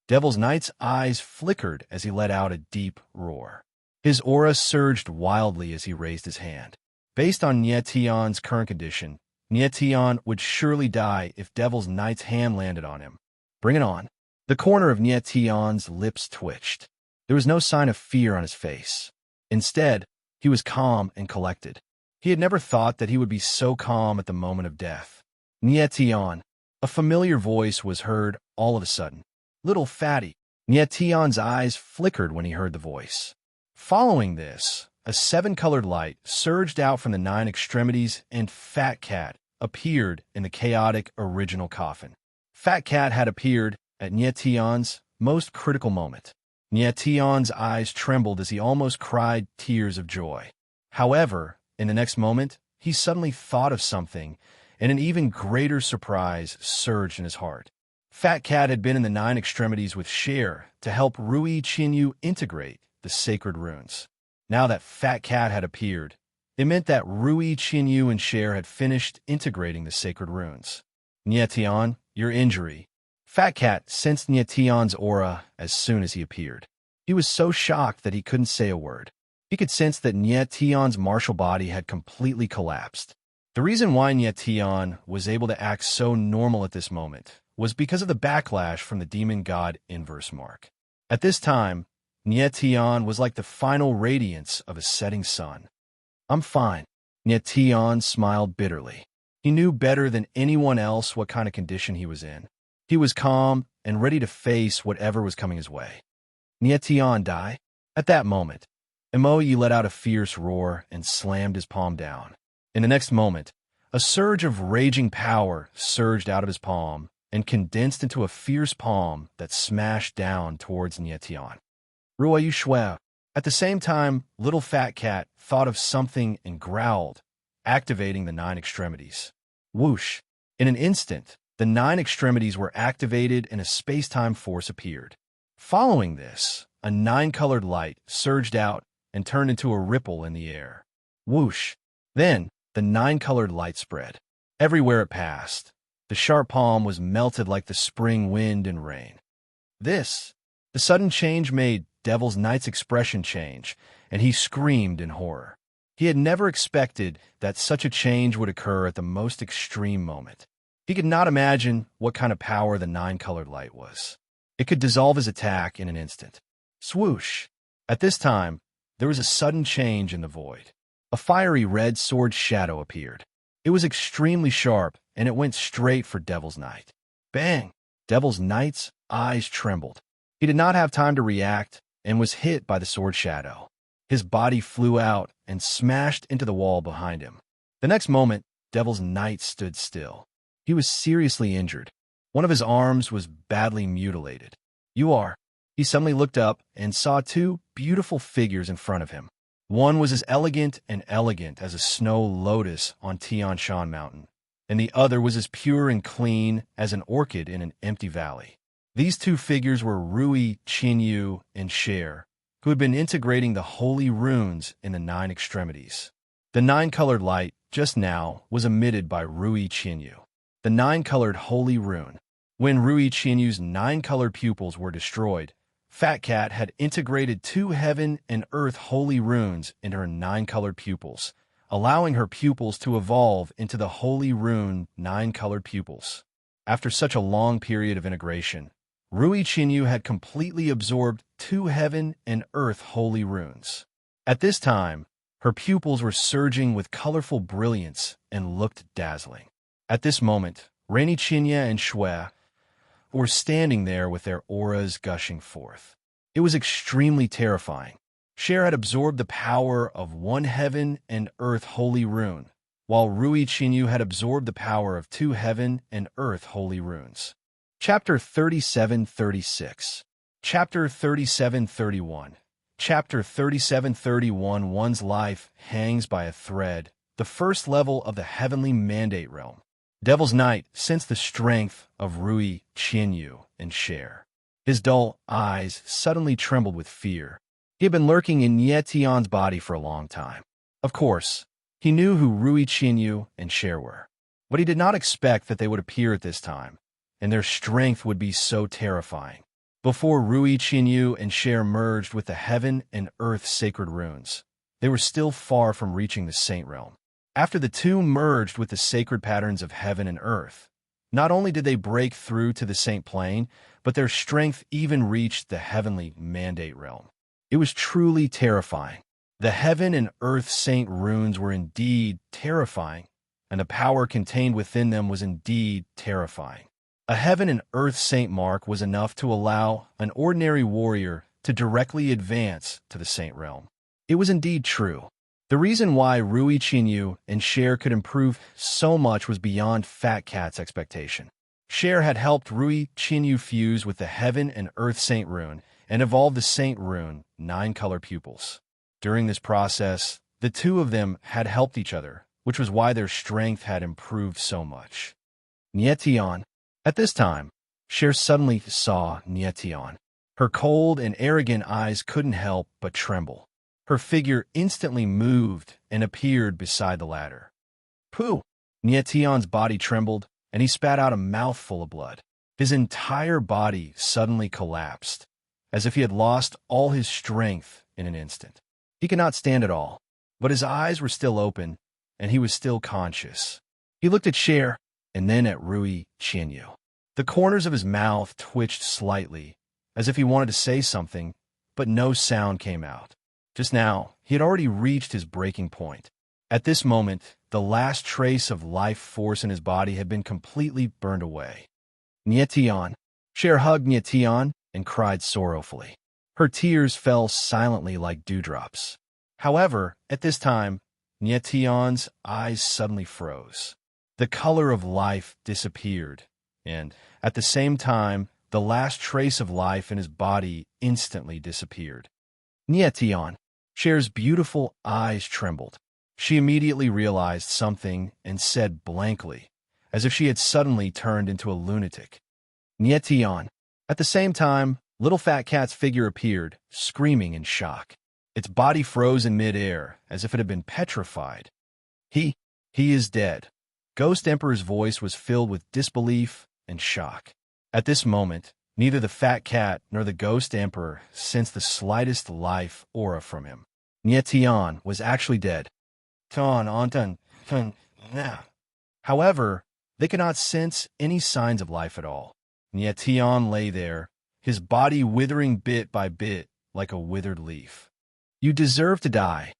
Devil's Knight's eyes flickered as he let out a deep roar. His aura surged wildly as he raised his hand. Based on Nietion's current condition, Nietion would surely die if Devil's Knight's hand landed on him. Bring it on. The corner of Nietion's lips twitched. There was no sign of fear on his face. Instead, he was calm and collected. He had never thought that he would be so calm at the moment of death. Nietion. A familiar voice was heard all of a sudden. Little fatty. Nietion's eyes flickered when he heard the voice. Following this, a 7-colored light surged out from the 9 extremities and Fat Cat appeared in the chaotic original coffin. Fat Cat had appeared at Nietion's most critical moment. Nietion's eyes trembled as he almost cried tears of joy. However, in the next moment, he suddenly thought of something, and an even greater surprise surged in his heart. Fat Cat had been in the 9 extremities with Cher to help Rui Qinyu integrate the sacred runes. Now that Fat Cat had appeared, it meant that Rui Qinyu and Cher had finished integrating the sacred runes. Nietion, your injury. Fat Cat sensed Nietion's aura as soon as he appeared. He was so shocked that he couldn't say a word. He could sense that Nietion's martial body had completely collapsed. The reason why Nietion was able to act so normal at this moment was because of the backlash from the demon god Inverse Mark. At this time, Nietion was like the final radiance of a setting sun. I'm fine. Nietion smiled bitterly. He knew better than anyone else what kind of condition he was in. He was calm and ready to face whatever was coming his way. Nietion die? At that moment, Emoyi let out a fierce roar and slammed his palm down. In the next moment, a surge of raging power surged out of his palm and condensed into a fierce palm that smashed down towards Nietion. Ruoyu Shui. At the same time, Little Fat Cat thought of something and growled, activating the 9 extremities. Whoosh! In an instant, the 9 extremities were activated and a space-time force appeared. Following this, a 9-colored light surged out and turned into a ripple in the air. Whoosh! Then, the 9-colored light spread. Everywhere it passed, the sharp palm was melted like the spring wind and rain. The sudden change made Devil's Knight's expression change, and he screamed in horror. He had never expected that such a change would occur at the most extreme moment. He could not imagine what kind of power the 9-colored light was. It could dissolve his attack in an instant. Swoosh! At this time, there was a sudden change in the void. A fiery red sword shadow appeared. It was extremely sharp, and it went straight for Devil's Knight. Bang! Devil's Knight's eyes trembled. He did not have time to react and was hit by the sword shadow. His body flew out and smashed into the wall behind him. The next moment, Devil's Knight stood still. He was seriously injured. One of his arms was badly mutilated. You are. He suddenly looked up and saw 2 beautiful figures in front of him. One was as elegant as a snow lotus on Tian Shan Mountain, and the other was as pure and clean as an orchid in an empty valley. These 2 figures were Rui Qinyu and Cher, who had been integrating the holy runes in the 9 extremities. The 9-colored light, just now, was emitted by Rui Qinyu. The 9-colored holy rune. When Rui Qinyu's 9-colored pupils were destroyed, Fat Cat had integrated 2 heaven and earth holy runes into her 9-colored pupils, allowing her pupils to evolve into the holy rune 9-colored pupils. After such a long period of integration, Rui Qinyu had completely absorbed 2 heaven and earth holy runes. At this time, her pupils were surging with colorful brilliance and looked dazzling. At this moment, Rainy Qinya and Shui were standing there with their auras gushing forth. It was extremely terrifying. Cher had absorbed the power of 1 heaven and earth holy rune, while Rui Qinyu had absorbed the power of 2 heaven and earth holy runes. Chapter 37-36. Chapter 37-31. Chapter 37-31. One's life hangs by a thread, the first level of the heavenly mandate realm. Devil's Knight sensed the strength of Rui Qinyu and Cher. His dull eyes suddenly trembled with fear. He had been lurking in Nie Tian's body for a long time. Of course, he knew who Rui Qinyu and Cher were, but he did not expect that they would appear at this time, and their strength would be so terrifying. Before Rui Qinyu and Cher merged with the heaven and earth sacred runes, they were still far from reaching the saint realm. After the two merged with the sacred patterns of heaven and earth, not only did they break through to the saint plane, but their strength even reached the heavenly mandate realm. It was truly terrifying. The heaven and earth saint runes were indeed terrifying, and the power contained within them was indeed terrifying. A heaven and earth saint mark was enough to allow an ordinary warrior to directly advance to the saint realm. It was indeed true. The reason why Rui Qinyu and Cher could improve so much was beyond Fat Cat's expectation. Cher had helped Rui Qinyu fuse with the heaven and earth saint rune and evolve the saint rune 9-color pupils. During this process, the two of them had helped each other, which was why their strength had improved so much. Nie Tian. At this time, Cher suddenly saw Nie Tian. Her cold and arrogant eyes couldn't help but tremble. Her figure instantly moved and appeared beside the ladder. Pooh! Nie Tian's body trembled, and he spat out a mouthful of blood. His entire body suddenly collapsed, as if he had lost all his strength in an instant. He could not stand at all, but his eyes were still open, and he was still conscious. He looked at Cher, and then at Rui Qinyu. The corners of his mouth twitched slightly, as if he wanted to say something, but no sound came out. Just now, he had already reached his breaking point. At this moment, the last trace of life force in his body had been completely burned away. Nie Tian. Cher hugged Nie Tian and cried sorrowfully. Her tears fell silently like dewdrops. However, at this time, Nie Tian's eyes suddenly froze. The color of life disappeared, and, at the same time, the last trace of life in his body instantly disappeared. Nie Tian. Cher's beautiful eyes trembled. She immediately realized something and said blankly, as if she had suddenly turned into a lunatic. Nie Tian. At the same time, Little Fat Cat's figure appeared, screaming in shock. Its body froze in midair, as if it had been petrified. He is dead. Ghost Emperor's voice was filled with disbelief and shock. At this moment, neither the Fat Cat nor the Ghost Emperor sensed the slightest life aura from him. Nie Tian was actually dead. However, they could not sense any signs of life at all. Nie Tian lay there, his body withering bit by bit like a withered leaf. You deserve to die.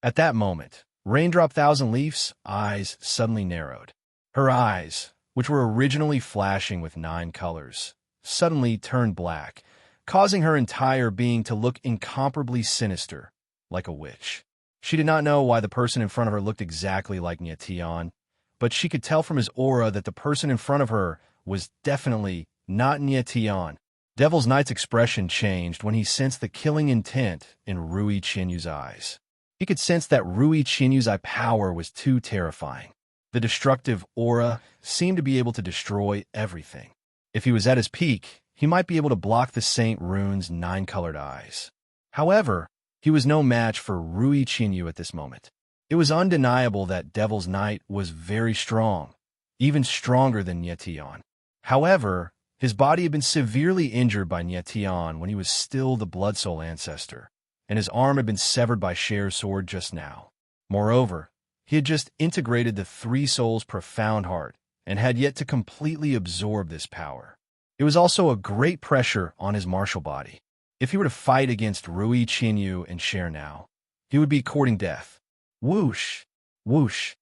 At that moment, Raindrop Thousand Leaf's eyes suddenly narrowed. Her eyes, which were originally flashing with 9 colors, suddenly turned black, causing her entire being to look incomparably sinister, like a witch. She did not know why the person in front of her looked exactly like Nie Tian, but she could tell from his aura that the person in front of her was definitely not Nie Tian. Devil's Knight's expression changed when he sensed the killing intent in Rui Qinyu's eyes. He could sense that Rui Qinyu's eye power was too terrifying. The destructive aura seemed to be able to destroy everything. If he was at his peak, he might be able to block the Saint Rune's 9-colored eyes. However, he was no match for Rui Qinyu at this moment. It was undeniable that Devil's Knight was very strong, even stronger than Nie Tian. However, his body had been severely injured by Nie Tian when he was still the Blood Soul ancestor, and his arm had been severed by Cher's sword just now. Moreover, he had just integrated the 3 souls' profound heart and had yet to completely absorb this power. It was also a great pressure on his martial body. If he were to fight against Rui Qinyu and Cher now, he would be courting death. Whoosh! Whoosh!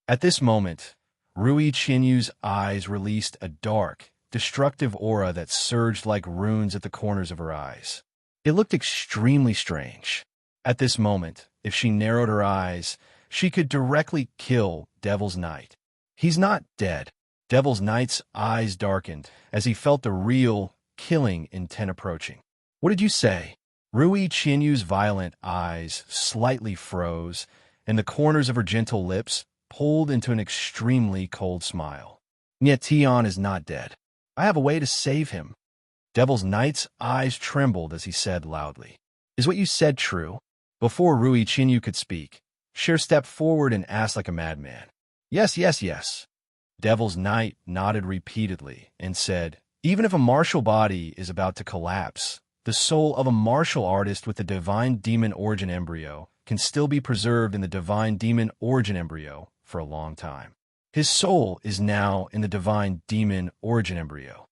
At this moment, Rui Qinyu's eyes released a dark, destructive aura that surged like runes at the corners of her eyes. It looked extremely strange. At this moment, if she narrowed her eyes, she could directly kill Devil's Knight. He's not dead. Devil's Knight's eyes darkened as he felt the real, killing intent approaching. What did you say? Rui Qinyu's violent eyes slightly froze, and the corners of her gentle lips pulled into an extremely cold smile. Tian is not dead. I have a way to save him. Devil's Knight's eyes trembled as he said loudly. Is what you said true? Before Rui Qinyu could speak, Cher stepped forward and asked like a madman. Yes, yes, yes. Devil's Knight nodded repeatedly and said, even if a martial body is about to collapse, the soul of a martial artist with the divine demon origin embryo can still be preserved in the divine demon origin embryo for a long time. His soul is now in the divine demon origin embryo.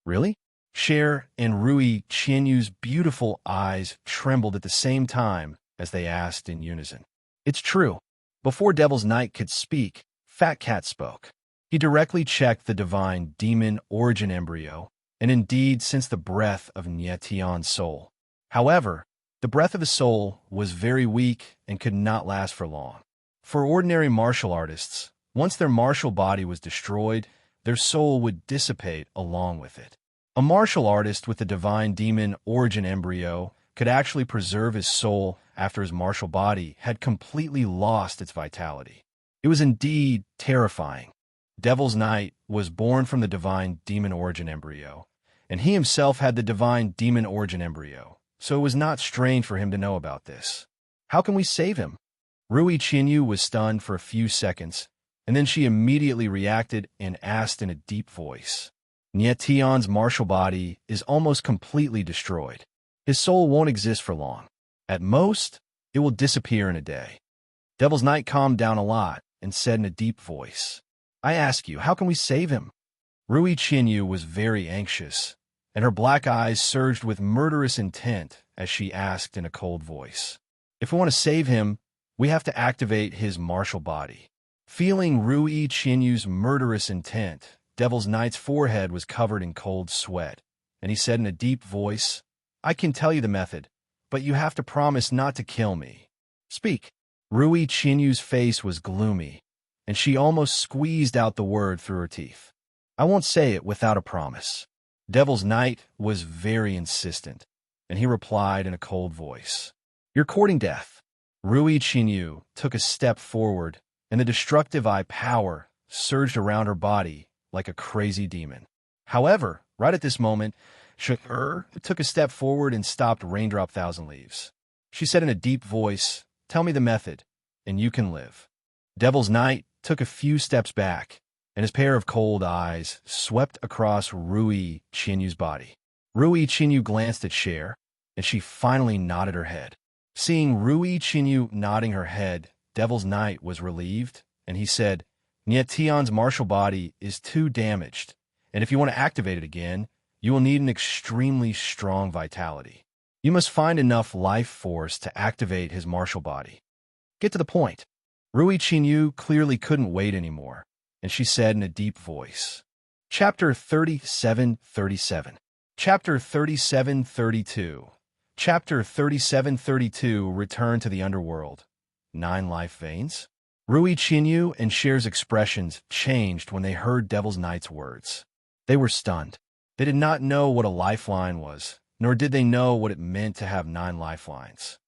Really? Cher and Rui Qinyu's beautiful eyes trembled at the same time as they asked in unison. It's true. Before Devil's Knight could speak, Fat Cat spoke. He directly checked the divine demon origin embryo, and indeed sensed the breath of Tian's soul. However, the breath of his soul was very weak and could not last for long. For ordinary martial artists, once their martial body was destroyed, their soul would dissipate along with it. A martial artist with the divine demon origin embryo could actually preserve his soul after his martial body had completely lost its vitality. It was indeed terrifying. Devil's Knight was born from the divine demon origin embryo, and he himself had the divine demon origin embryo, so it was not strange for him to know about this. How can we save him? Rui Qinyu was stunned for a few seconds, and then she immediately reacted and asked in a deep voice. Tian's martial body is almost completely destroyed. His soul won't exist for long. At most, it will disappear in a day. Devil's Knight calmed down a lot and said in a deep voice, I ask you, how can we save him? Rui Qinyu was very anxious, and her black eyes surged with murderous intent as she asked in a cold voice. If we want to save him, we have to activate his martial body. Feeling Rui Qinyu's murderous intent, Devil's Knight's forehead was covered in cold sweat, and he said in a deep voice, I can tell you the method, but you have to promise not to kill me. Speak. Rui Qinyu's face was gloomy, and she almost squeezed out the word through her teeth. I won't say it without a promise. Devil's Knight was very insistent, and he replied in a cold voice. You're courting death. Rui Qinyu took a step forward, and the destructive eye power surged around her body like a crazy demon. However, right at this moment, Cher took a step forward and stopped Raindrop Thousand Leaves. She said in a deep voice, Tell me the method, and you can live. Devil's Knight took a few steps back, and his pair of cold eyes swept across Rui Qinyu's body. Rui Qinyu glanced at Cher, and she finally nodded her head. Seeing Rui Qinyu nodding her head, Devil's Knight was relieved, and he said, Tian's martial body is too damaged, and if you want to activate it again, you will need an extremely strong vitality. You must find enough life force to activate his martial body. Get to the point. Rui Qinyu clearly couldn't wait anymore, and she said in a deep voice. Chapter 37:37. Chapter 37:32. Chapter 37:32. Return to the underworld. 9 life veins. Rui Qinyu and Cher's expressions changed when they heard Devil's Knight's words. They were stunned. They did not know what a lifeline was, nor did they know what it meant to have 9 lifelines.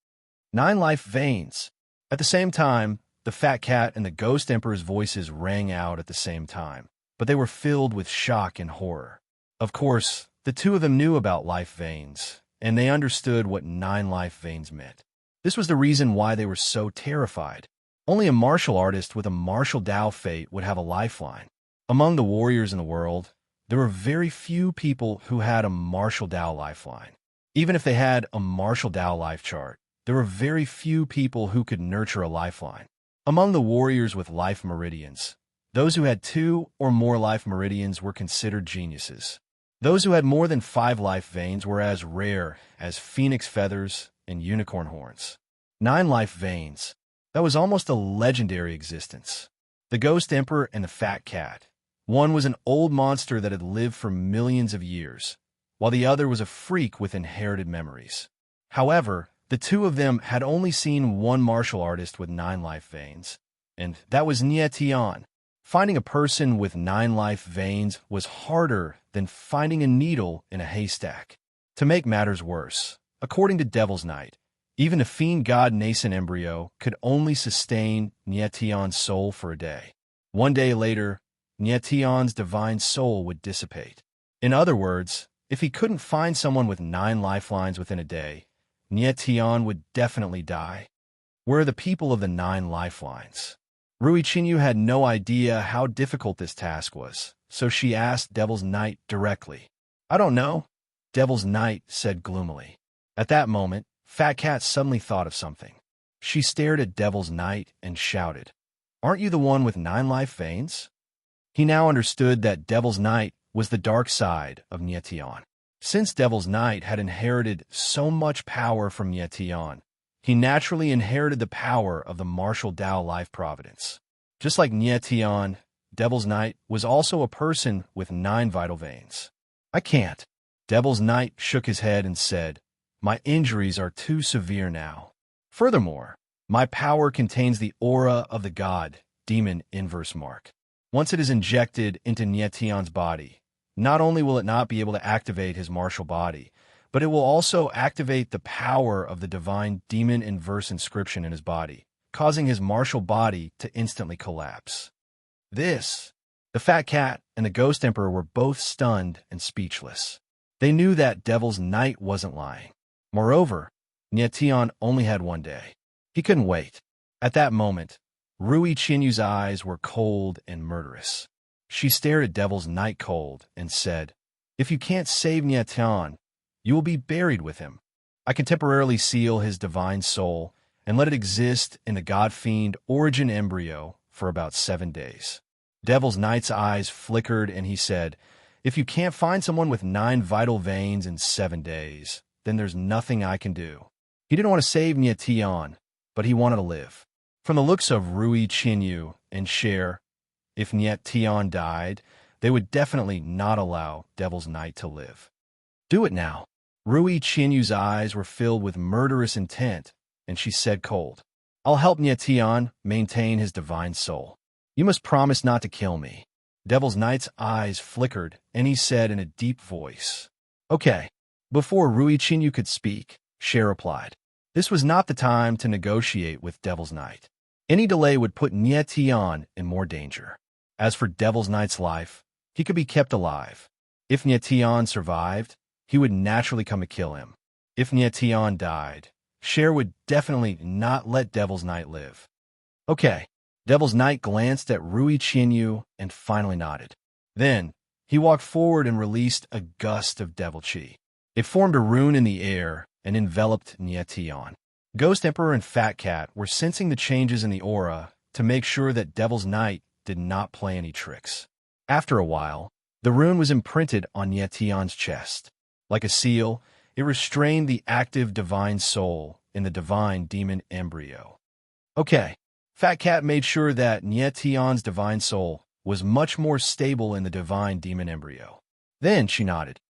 9 life veins. At the same time, the Fat Cat and the Ghost Emperor's voices rang out at the same time, but they were filled with shock and horror. Of course, the two of them knew about life veins, and they understood what 9 life veins meant. This was the reason why they were so terrified. Only a martial artist with a martial Dao fate would have a lifeline. Among the warriors in the world, there were very few people who had a martial Dao lifeline. Even if they had a martial Dao life chart, there were very few people who could nurture a lifeline. Among the warriors with life meridians, those who had 2 or more life meridians were considered geniuses. Those who had more than 5 life veins were as rare as phoenix feathers and unicorn horns. 9 life veins. That was almost a legendary existence. The Ghost Emperor and the Fat Cat. One was an old monster that had lived for millions of years, while the other was a freak with inherited memories. However, the two of them had only seen one martial artist with 9 life veins, and that was Tian. Finding a person with 9 life veins was harder than finding a needle in a haystack. To make matters worse, according to Devil's Night, even a fiend god nascent embryo could only sustain Tian's soul for a day. One day later, Tian's divine soul would dissipate. In other words, if he couldn't find someone with 9 lifelines within a day, Tian would definitely die. Where are the people of the 9 lifelines? Rui Qinyu had no idea how difficult this task was, so she asked Devil's Night directly. I don't know, Devil's Night said gloomily. At that moment, Fat Cat suddenly thought of something. She stared at Devil's Night and shouted, Aren't you the one with 9 life veins? He now understood that Devil's Night was the dark side of Tian. Since Devil's Night had inherited so much power from Tian, he naturally inherited the power of the martial Dao life providence. Just like Tian, Devil's Night was also a person with 9 vital veins. I can't. Devil's Night shook his head and said, My injuries are too severe now. Furthermore, my power contains the aura of the god, demon inverse mark. Once it is injected into Tian's body, not only will it not be able to activate his martial body, but it will also activate the power of the divine demon inverse inscription in his body, causing his martial body to instantly collapse. The Fat Cat and the Ghost Emperor were both stunned and speechless. They knew that Devil's Night wasn't lying. Moreover, Tian only had one day. He couldn't wait. At that moment, Rui Qinyu's eyes were cold and murderous. She stared at Devil's Night cold and said, If you can't save Tian, you will be buried with him. I can temporarily seal his divine soul and let it exist in the god-fiend origin embryo for about 7 days. Devil's Night's eyes flickered and he said, If you can't find someone with 9 vital veins in 7 days, then there's nothing I can do. He didn't want to save Tian, but he wanted to live. From the looks of Rui Qinyu and Cher, if Tian died, they would definitely not allow Devil's Night to live. Do it now. Rui Qinyu's eyes were filled with murderous intent, and she said cold, I'll help Tian maintain his divine soul. You must promise not to kill me. Devil's Night's eyes flickered, and he said in a deep voice, Okay. Before Rui Qinyu could speak, Cher replied, This was not the time to negotiate with Devil's Night. Any delay would put Tian in more danger. As for Devil's Night's life, he could be kept alive. If Tian survived, he would naturally come to kill him. If Tian died, Cher would definitely not let Devil's Night live. Okay. Devil's Night glanced at Rui Qinyu and finally nodded. Then, he walked forward and released a gust of devil chi. It formed a rune in the air and enveloped Tian. Ghost Emperor and Fat Cat were sensing the changes in the aura to make sure that Devil's Night did not play any tricks. After a while, the rune was imprinted on Tian's chest. Like a seal, it restrained the active divine soul in the divine demon embryo. Okay, Fat Cat made sure that Tian's divine soul was much more stable in the divine demon embryo. Then she nodded.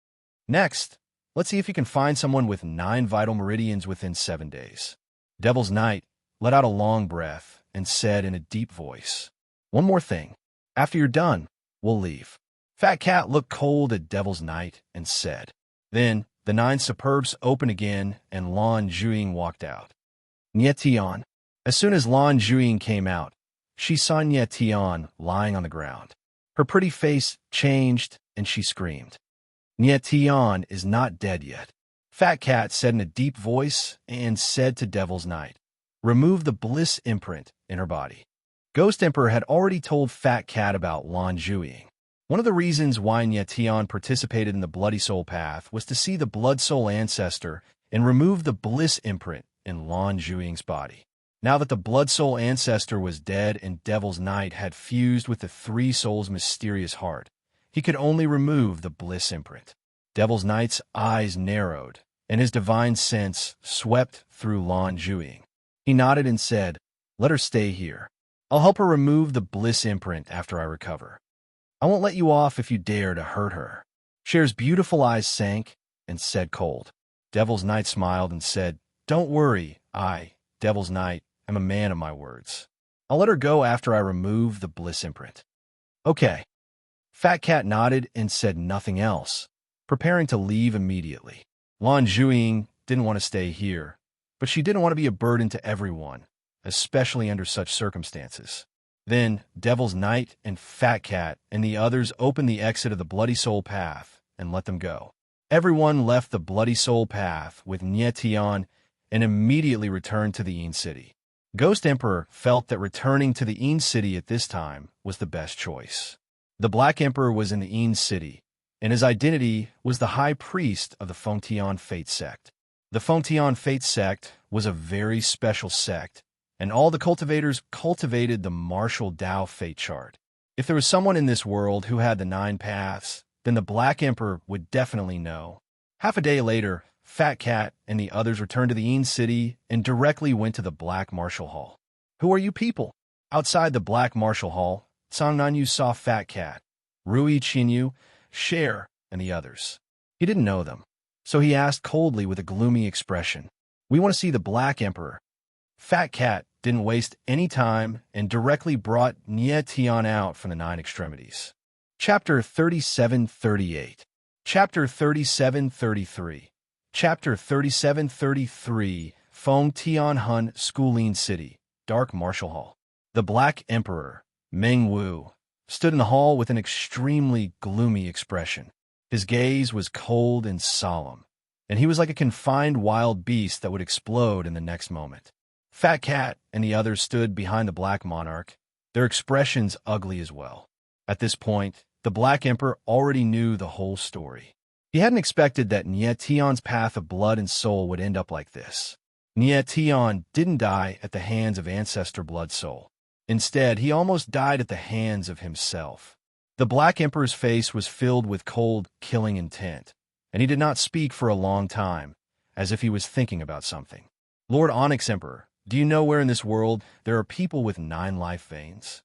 Next, let's see if you can find someone with 9 vital meridians within 7 days. Devil's Night let out a long breath and said in a deep voice, One more thing. After you're done, we'll leave. Fat Cat looked cold at Devil's Night and said. Then, the 9 superbs opened again and Lan Zhuying walked out. Tian. As soon as Lan Zhuying came out, she saw Tian lying on the ground. Her pretty face changed and she screamed. Tian is not dead yet. Fat Cat said in a deep voice and said to Devil's Night, Remove the bliss imprint in her body. Ghost Emperor had already told Fat Cat about Lan Zhuying. One of the reasons why Tian participated in the Bloody Soul Path was to see the Blood Soul Ancestor and remove the bliss imprint in Lan Zhuiying's body. Now that the Blood Soul Ancestor was dead and Devil's Night had fused with the 3 Souls' mysterious heart, he could only remove the bliss imprint. Devil's Knight's eyes narrowed, and his divine sense swept through Lan Zhuing. He nodded and said, "Let her stay here. I'll help her remove the bliss imprint after I recover. I won't let you off if you dare to hurt her." Cher's beautiful eyes sank and said cold. Devil's Knight smiled and said, "Don't worry, I, Devil's Knight, am a man of my words. I'll let her go after I remove the bliss imprint." "Okay." Fat Cat nodded and said nothing else, preparing to leave immediately. Lan Zhuing didn't want to stay here, but she didn't want to be a burden to everyone, especially under such circumstances. Then Devil's Knight and Fat Cat and the others opened the exit of the Bloody Soul Path and let them go. Everyone left the Bloody Soul Path with Nie Tian and immediately returned to the Yin City. Ghost Emperor felt that returning to the Yin City at this time was the best choice. The Black Emperor was in the Yin City, and his identity was the High Priest of the Fengtian Fate Sect. The Fengtian Fate Sect was a very special sect, and all the cultivators cultivated the martial Dao fate chart. If there was someone in this world who had the 9 paths, then the Black Emperor would definitely know. Half a day later, Fat Cat and the others returned to the Yin City and directly went to the Black Martial Hall. "Who are you people?" Outside the Black Martial Hall, Cang Nanyu saw Fat Cat, Rui Qinyu, Cher, and the others. He didn't know them, so he asked coldly with a gloomy expression, "We want to see the Black Emperor." Fat Cat didn't waste any time and directly brought Nie Tian out from the 9 extremities. Chapter 37-38. Chapter 37-33. Chapter 37-33. Feng Tianhun Schooling City, Dark Martial Hall. The Black Emperor, Meng Wu, stood in the hall with an extremely gloomy expression. His gaze was cold and solemn, and he was like a confined wild beast that would explode in the next moment. Fat Cat and the others stood behind the Black Monarch, their expressions ugly as well. At this point, the Black Emperor already knew the whole story. He hadn't expected that Nie Tian's path of blood and soul would end up like this. Nie Tian didn't die at the hands of Ancestor Blood Soul. Instead, he almost died at the hands of himself. The Black Emperor's face was filled with cold, killing intent, and he did not speak for a long time, as if he was thinking about something. "Lord Onyx Emperor, do you know where in this world there are people with 9 life veins?"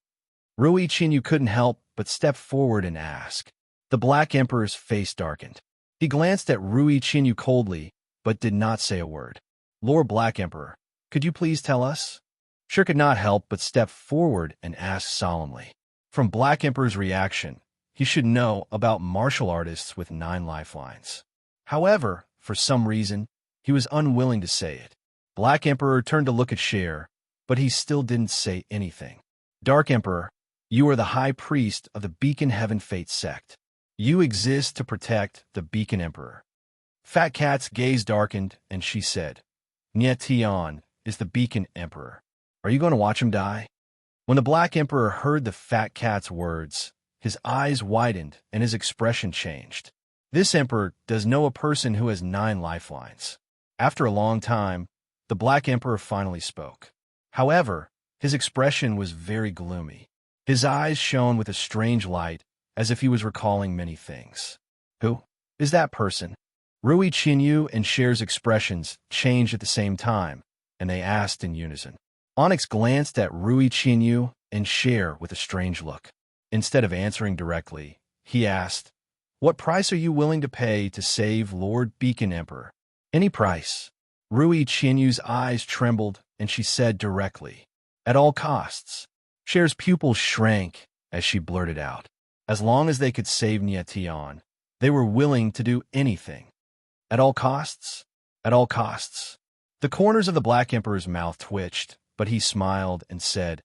Rui Qinyu couldn't help but step forward and ask. The Black Emperor's face darkened. He glanced at Rui Qinyu coldly, but did not say a word. "Lord Black Emperor, could you please tell us?" Cher could not help but step forward and ask solemnly. From Black Emperor's reaction, he should know about martial artists with 9 lifelines. However, for some reason, he was unwilling to say it. Black Emperor turned to look at Cher, but he still didn't say anything. "Dark Emperor, you are the High Priest of the Beacon Heaven Fate Sect. You exist to protect the Beacon Emperor." Fat Cat's gaze darkened, and she said, "Nie Tian is the Beacon Emperor. Are you going to watch him die?" When the Black Emperor heard the Fat Cat's words, his eyes widened and his expression changed. This emperor does know a person who has 9 lifelines. After a long time, the Black Emperor finally spoke. However, his expression was very gloomy. His eyes shone with a strange light, as if he was recalling many things. "Who is that person?" Rui Qinyu and Cher's expressions changed at the same time, and they asked in unison. Onyx glanced at Rui Qinyu and Cher with a strange look. Instead of answering directly, he asked, "What price are you willing to pay to save Lord Beacon Emperor?" "Any price." Rui Qinyu's eyes trembled, and she said directly, "At all costs." Cher's pupils shrank as she blurted out, as long as they could save Nie Tian, they were willing to do anything. "At all costs? At all costs." The corners of the Black Emperor's mouth twitched, but he smiled and said,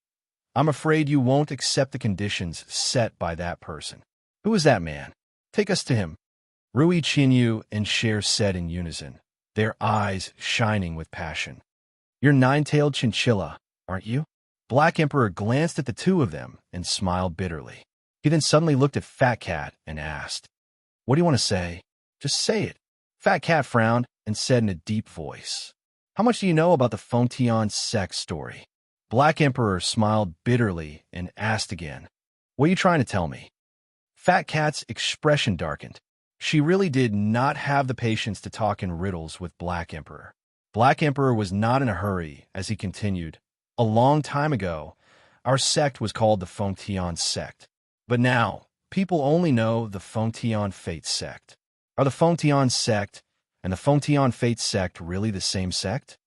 "I'm afraid you won't accept the conditions set by that person." "Who is that man? Take us to him." Rui Qinyu and Cher said in unison, their eyes shining with passion. "You're 9-tailed chinchilla, aren't you?" Black Emperor glanced at the two of them and smiled bitterly. He then suddenly looked at Fat Cat and asked, "What do you want to say? Just say it." Fat Cat frowned and said in a deep voice, "How much do you know about the Fengtian sect story?" Black Emperor smiled bitterly and asked again, "What are you trying to tell me?" Fat Cat's expression darkened. She really did not have the patience to talk in riddles with Black Emperor. Black Emperor was not in a hurry as he continued. A long time ago, our sect was called the Fengtian sect. But now, people only know the Fengtian Fate sect. Are the Fengtian sect and the Fengtian Fate sect really the same sect?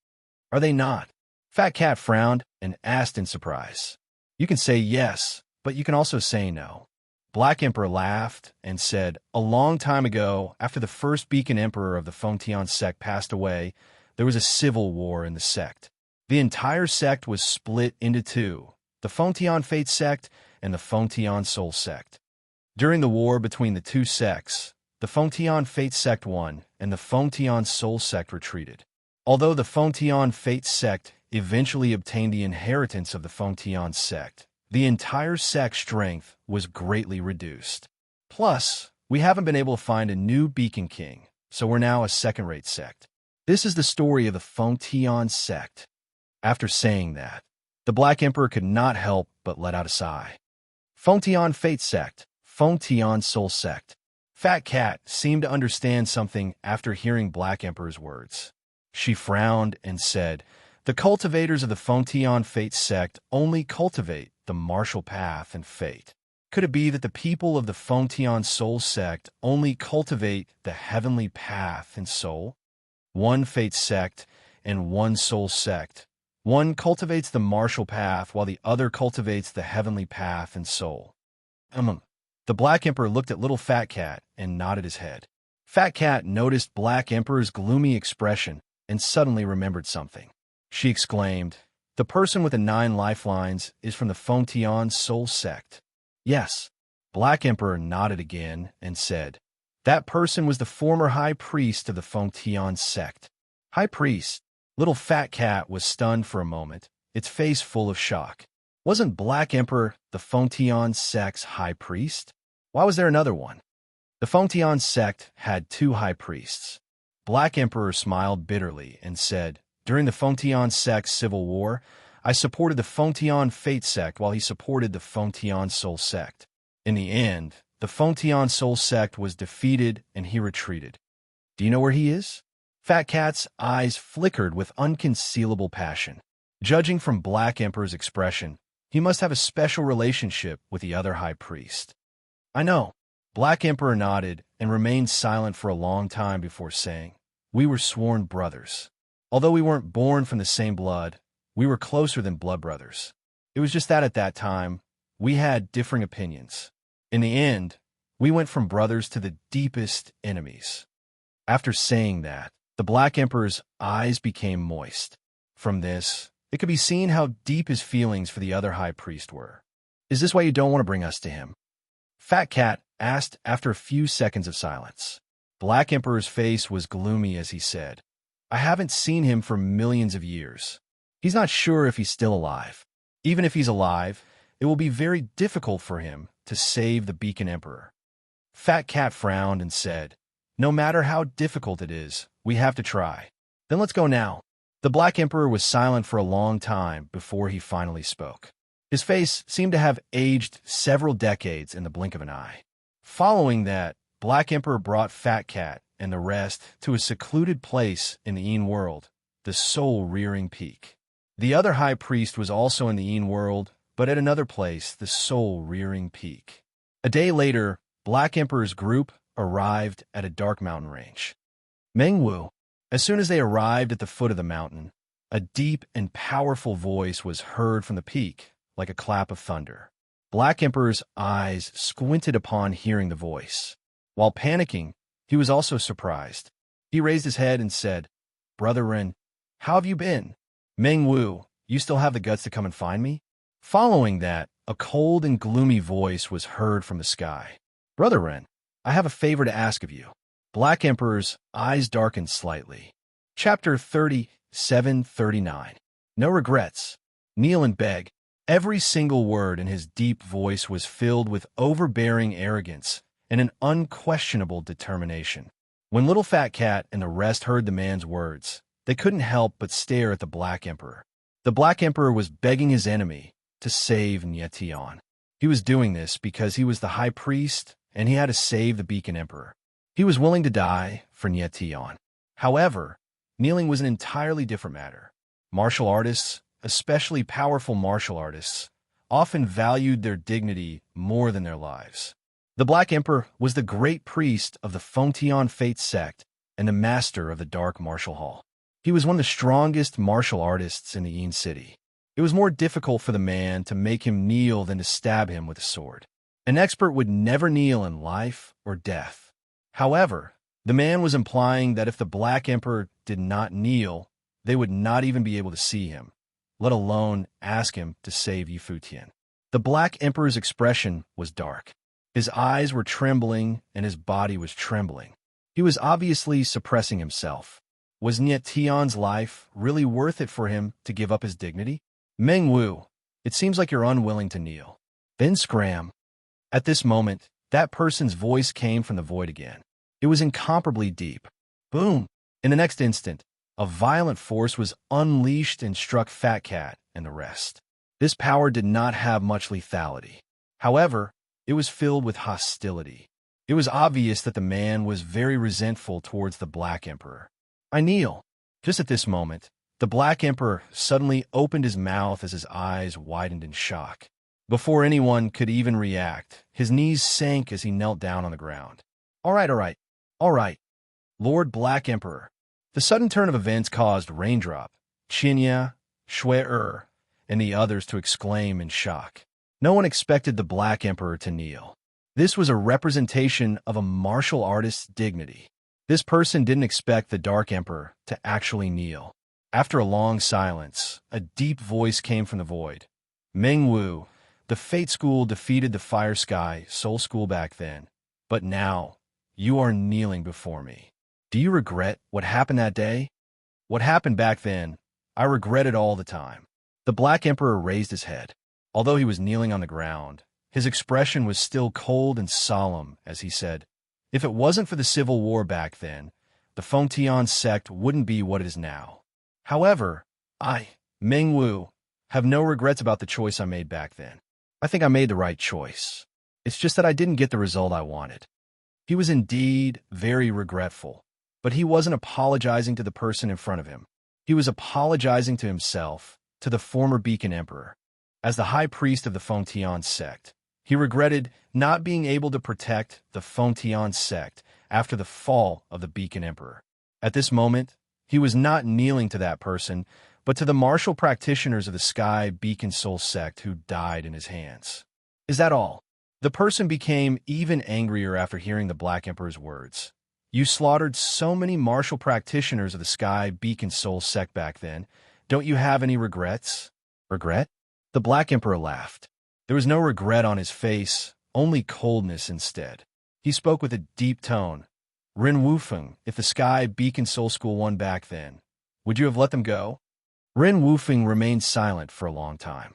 Are they not? Fat Cat frowned and asked in surprise. You can say yes, but you can also say no. Black Emperor laughed and said, a long time ago, after the first beacon emperor of the Fengtian sect passed away, there was a civil war in the sect. The entire sect was split into two, the Fengtian Fate sect and the Fengtian Soul sect. During the war between the two sects, the Fengtian Fate sect won and the Fengtian Soul sect retreated. Although the Fengtian Fate sect eventually obtained the inheritance of the Fengtian sect, the entire sect's strength was greatly reduced. Plus, we haven't been able to find a new Beacon King, so we're now a second-rate sect. This is the story of the Fengtian sect. After saying that, the Black Emperor could not help but let out a sigh. Fengtian Fate sect, Fengtian Soul sect. Fat Cat seemed to understand something after hearing Black Emperor's words. She frowned and said, the cultivators of the Fengtian Fate sect only cultivate the martial path and fate. Could it be that the people of the Fengtian Soul sect only cultivate the heavenly path and soul? One fate sect and one soul sect. One cultivates the martial path while the other cultivates the heavenly path and soul. The Black Emperor looked at little Fat Cat and nodded his head. Fat Cat noticed Black Emperor's gloomy expression and suddenly remembered something. She exclaimed, the person with the 9 lifelines is from the Fengtian Soul sect. Yes. Black Emperor nodded again and said, that person was the former high priest of the Fengtian sect. High priest? Little Fat Cat was stunned for a moment, its face full of shock. Wasn't Black Emperor the Fengtian sect's high priest? Why was there another one? The Fengtian sect had 2 high priests. Black Emperor smiled bitterly and said, during the Fengtian sect's civil war, I supported the Fengtian Fate sect while he supported the Fengtian Soul sect. In the end, the Fengtian Soul sect was defeated and he retreated. Do you know where he is? Fat Cat's eyes flickered with unconcealable passion. Judging from Black Emperor's expression, he must have a special relationship with the other high priest. I know. Black Emperor nodded and remained silent for a long time before saying, we were sworn brothers. Although we weren't born from the same blood, we were closer than blood brothers. It was just that at that time, we had differing opinions. In the end, we went from brothers to the deepest enemies. After saying that, the Black Emperor's eyes became moist. From this, it could be seen how deep his feelings for the other high priest were. Is this why you don't want to bring us to him? Fat Cat asked after a few seconds of silence. Black Emperor's face was gloomy as he said, I haven't seen him for millions of years. He's not sure if he's still alive. Even if he's alive, it will be very difficult for him to save the Beacon Emperor. Fat Cat frowned and said, no matter how difficult it is, we have to try. Then let's go now. The Black Emperor was silent for a long time before he finally spoke. His face seemed to have aged several decades in the blink of an eye. Following that, Black Emperor brought Fat Cat and the rest to a secluded place in the Een world, the soul-rearing peak. The other high priest was also in the Een world, but at another place, the soul-rearing peak. A day later, Black Emperor's group arrived at a dark mountain range. Mengwu. As soon as they arrived at the foot of the mountain, a deep and powerful voice was heard from the peak, like a clap of thunder. Black Emperor's eyes squinted upon hearing the voice. While panicking, he was also surprised. He raised his head and said, Brother Ren, how have you been? Mengwu, you still have the guts to come and find me? Following that, a cold and gloomy voice was heard from the sky. Brother Ren, I have a favor to ask of you. Black Emperor's eyes darkened slightly. Chapter 37-39. No regrets. Kneel and beg. Every single word in his deep voice was filled with overbearing arrogance and an unquestionable determination. When Little Fat Cat and the rest heard the man's words, they couldn't help but stare at the Black Emperor. The Black Emperor was begging his enemy to save Nyetian. He was doing this because he was the high priest and he had to save the Beacon Emperor. He was willing to die for Nietian. However, kneeling was an entirely different matter. Martial artists, especially powerful martial artists, often valued their dignity more than their lives. The Black Emperor was the great priest of the Fengtian Fate sect and the master of the Dark Martial Hall. He was one of the strongest martial artists in the Yin City. It was more difficult for the man to make him kneel than to stab him with a sword. An expert would never kneel in life or death. However, the man was implying that if the Black Emperor did not kneel, they would not even be able to see him, let alone ask him to save Yifu Tian. The Black Emperor's expression was dark. His eyes were trembling and his body was trembling. He was obviously suppressing himself. Was Nietian's life really worth it for him to give up his dignity? Meng Wu, it seems like you're unwilling to kneel. Then scram. At this moment, that person's voice came from the void again. It was incomparably deep. Boom! In the next instant, a violent force was unleashed and struck Fat Cat and the rest. This power did not have much lethality. However, it was filled with hostility. It was obvious that the man was very resentful towards the Black Emperor. I kneel. Just at this moment, the Black Emperor suddenly opened his mouth as his eyes widened in shock. Before anyone could even react, his knees sank as he knelt down on the ground. All right. Lord Black Emperor. The sudden turn of events caused Raindrop, Qinya, Shui and the others to exclaim in shock. No one expected the Black Emperor to kneel. This was a representation of a martial artist's dignity. This person didn't expect the Dark Emperor to actually kneel. After a long silence, a deep voice came from the void. Meng Wu, the Fate School defeated the Fire Sky Soul School back then, but now you are kneeling before me. Do you regret what happened that day? What happened back then, I regret it all the time. The Black Emperor raised his head. Although he was kneeling on the ground, his expression was still cold and solemn as he said, if it wasn't for the civil war back then, the Fengtian sect wouldn't be what it is now. However, I, Meng Wu, have no regrets about the choice I made back then. I think I made the right choice. It's just that I didn't get the result I wanted. He was indeed very regretful, but he wasn't apologizing to the person in front of him. He was apologizing to himself, to the former Beacon Emperor. As the high priest of the Fengtian sect, he regretted not being able to protect the Fengtian sect after the fall of the Beacon Emperor. At this moment, he was not kneeling to that person, but to the martial practitioners of the Sky Beacon Soul sect who died in his hands. Is that all? The person became even angrier after hearing the Black Emperor's words. You slaughtered so many martial practitioners of the Sky Beacon Soul sect back then. Don't you have any regrets? Regret? The Black Emperor laughed. There was no regret on his face, only coldness instead. He spoke with a deep tone. Ren Wufeng, if the Sky Beacon Soul School won back then, would you have let them go? Ren Wufeng remained silent for a long time.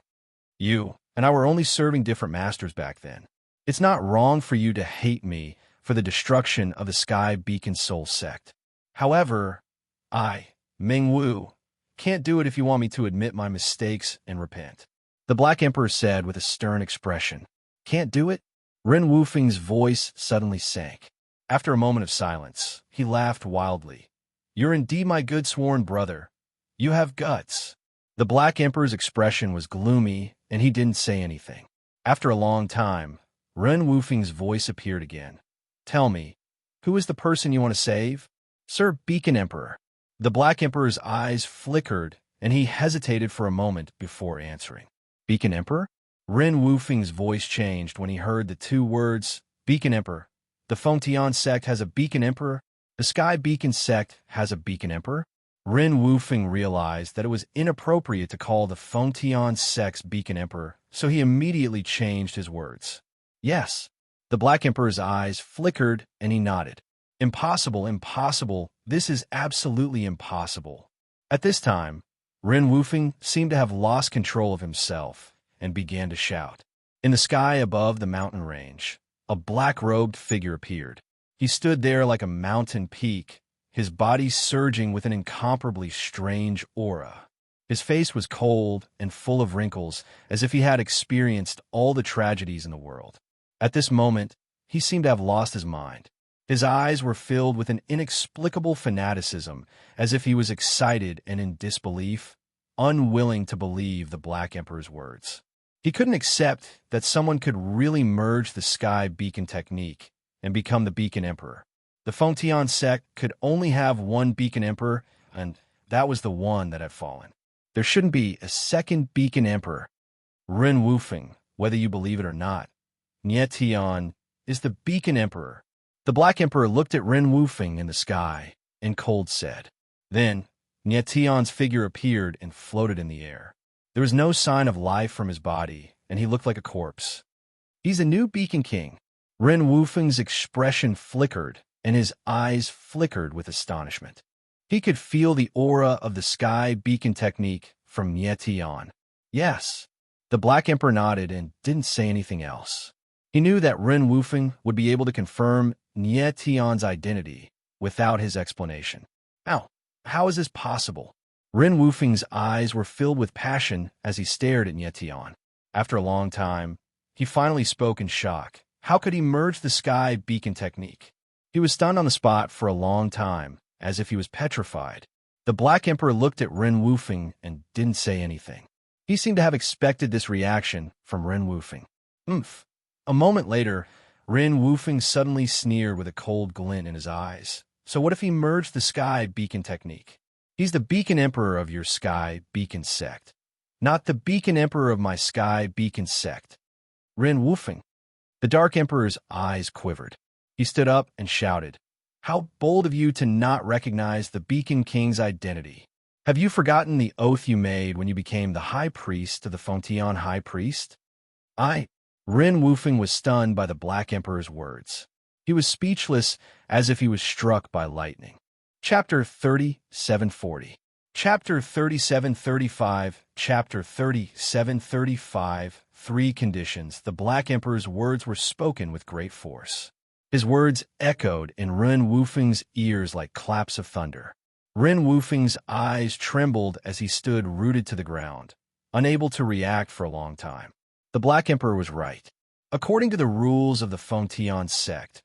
You and I were only serving different masters back then. It's not wrong for you to hate me for the destruction of the Sky Beacon Soul sect. However, I, Meng Wu, can't do it if you want me to admit my mistakes and repent. The Black Emperor said with a stern expression. Can't do it? Ren Wufeng's voice suddenly sank. After a moment of silence, he laughed wildly. You're indeed my good sworn brother. You have guts. The Black Emperor's expression was gloomy, and he didn't say anything. After a long time, Ren Wufeng's voice appeared again. Tell me, who is the person you want to save? Sir Beacon Emperor. The Black Emperor's eyes flickered, and he hesitated for a moment before answering. Beacon Emperor? Ren Wufeng's voice changed when he heard the two words, Beacon Emperor. The Fengtian sect has a Beacon Emperor. The Sky Beacon sect has a Beacon Emperor. Ren Wufeng realized that it was inappropriate to call the Fengtian sect's Beacon Emperor, so he immediately changed his words. Yes. The Black Emperor's eyes flickered and he nodded. Impossible, impossible. This is absolutely impossible. At this time, Ren Wufeng seemed to have lost control of himself and began to shout. In the sky above the mountain range, a black-robed figure appeared. He stood there like a mountain peak, his body surging with an incomparably strange aura. His face was cold and full of wrinkles, as if he had experienced all the tragedies in the world. At this moment, he seemed to have lost his mind. His eyes were filled with an inexplicable fanaticism, as if he was excited and in disbelief, unwilling to believe the Black Emperor's words. He couldn't accept that someone could really merge the sky beacon technique and become the Beacon Emperor. The Fontian sect could only have one Beacon Emperor, and that was the one that had fallen. There shouldn't be a second Beacon Emperor. Ren Wufeng, whether you believe it or not, Nie Tian is the Beacon Emperor. The Black Emperor looked at Ren Wufeng in the sky and cold said. Then, Nie Tian's figure appeared and floated in the air. There was no sign of life from his body, and he looked like a corpse. He's the new Beacon King. Ren Wufeng's expression flickered, and his eyes flickered with astonishment. He could feel the aura of the sky beacon technique from Nie Tian. Yes. The Black Emperor nodded and didn't say anything else. He knew that Ren Wufeng would be able to confirm Nie Tian's identity without his explanation. How is this possible? Ren Wufeng's eyes were filled with passion as he stared at Nie Tian. After a long time, he finally spoke in shock. How could he merge the sky beacon technique? He was stunned on the spot for a long time, as if he was petrified. The Black Emperor looked at Ren Wufeng and didn't say anything. He seemed to have expected this reaction from Ren Wufeng. A moment later, Ren Wufeng suddenly sneered with a cold glint in his eyes. So what if he merged the sky beacon technique? He's the Beacon Emperor of your sky beacon sect, not the Beacon Emperor of my sky beacon sect. Ren Wufeng. The Dark Emperor's eyes quivered. He stood up and shouted, How bold of you to not recognize the Beacon King's identity. Have you forgotten the oath you made when you became the High Priest of the Fontian High Priest? Ren Wufeng was stunned by the Black Emperor's words. He was speechless as if he was struck by lightning. Chapter 37:40. Chapter 37:35. Chapter 37:35. 3 conditions. The Black Emperor's words were spoken with great force. His words echoed in Ren Wufeng's ears like claps of thunder. Ren Wufeng's eyes trembled as he stood rooted to the ground, unable to react for a long time. The Black Emperor was right. According to the rules of the Fontian sect,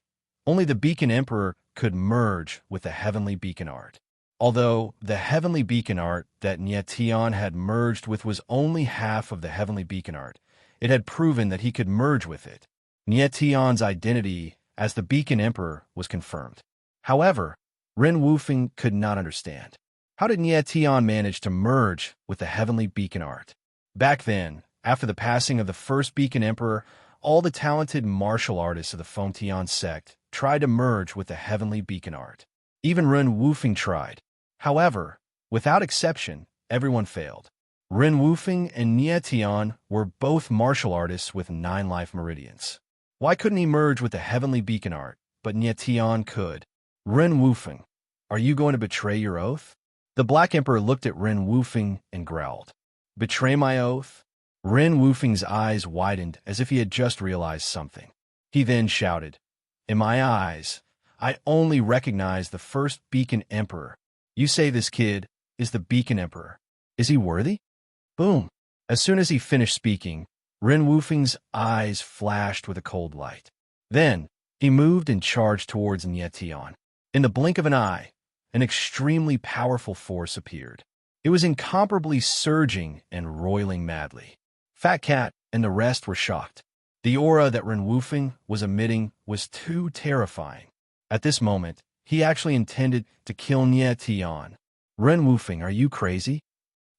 only the Beacon Emperor could merge with the Heavenly Beacon Art. Although the Heavenly Beacon Art that Nie Tian had merged with was only half of the Heavenly Beacon Art, it had proven that he could merge with it. Nie Tian's identity as the Beacon Emperor was confirmed. However, Ren Wufeng could not understand. How did Nie Tian manage to merge with the Heavenly Beacon Art? Back then, after the passing of the first Beacon Emperor, all the talented martial artists of the Fontian sect tried to merge with the Heavenly Beacon Art. Even Ren Wufeng tried. However, without exception, everyone failed. Ren Wufeng and Nie Tian were both martial artists with 9 life meridians. Why couldn't he merge with the Heavenly Beacon Art, but Nie Tian could? Ren Wufeng, are you going to betray your oath? The Black Emperor looked at Ren Wufeng and growled. Betray my oath? Ren Wufeng's eyes widened as if he had just realized something. He then shouted, In my eyes, I only recognize the first Beacon Emperor. You say this kid is the Beacon Emperor. Is he worthy? Boom. As soon as he finished speaking, Ren Wufeng's eyes flashed with a cold light. Then, he moved and charged towards Nie Tian. In the blink of an eye, an extremely powerful force appeared. It was incomparably surging and roiling madly. Fat Cat and the rest were shocked. The aura that Ren Wufeng was emitting was too terrifying. At this moment, he actually intended to kill Nie Tian. Ren Wufeng, are you crazy?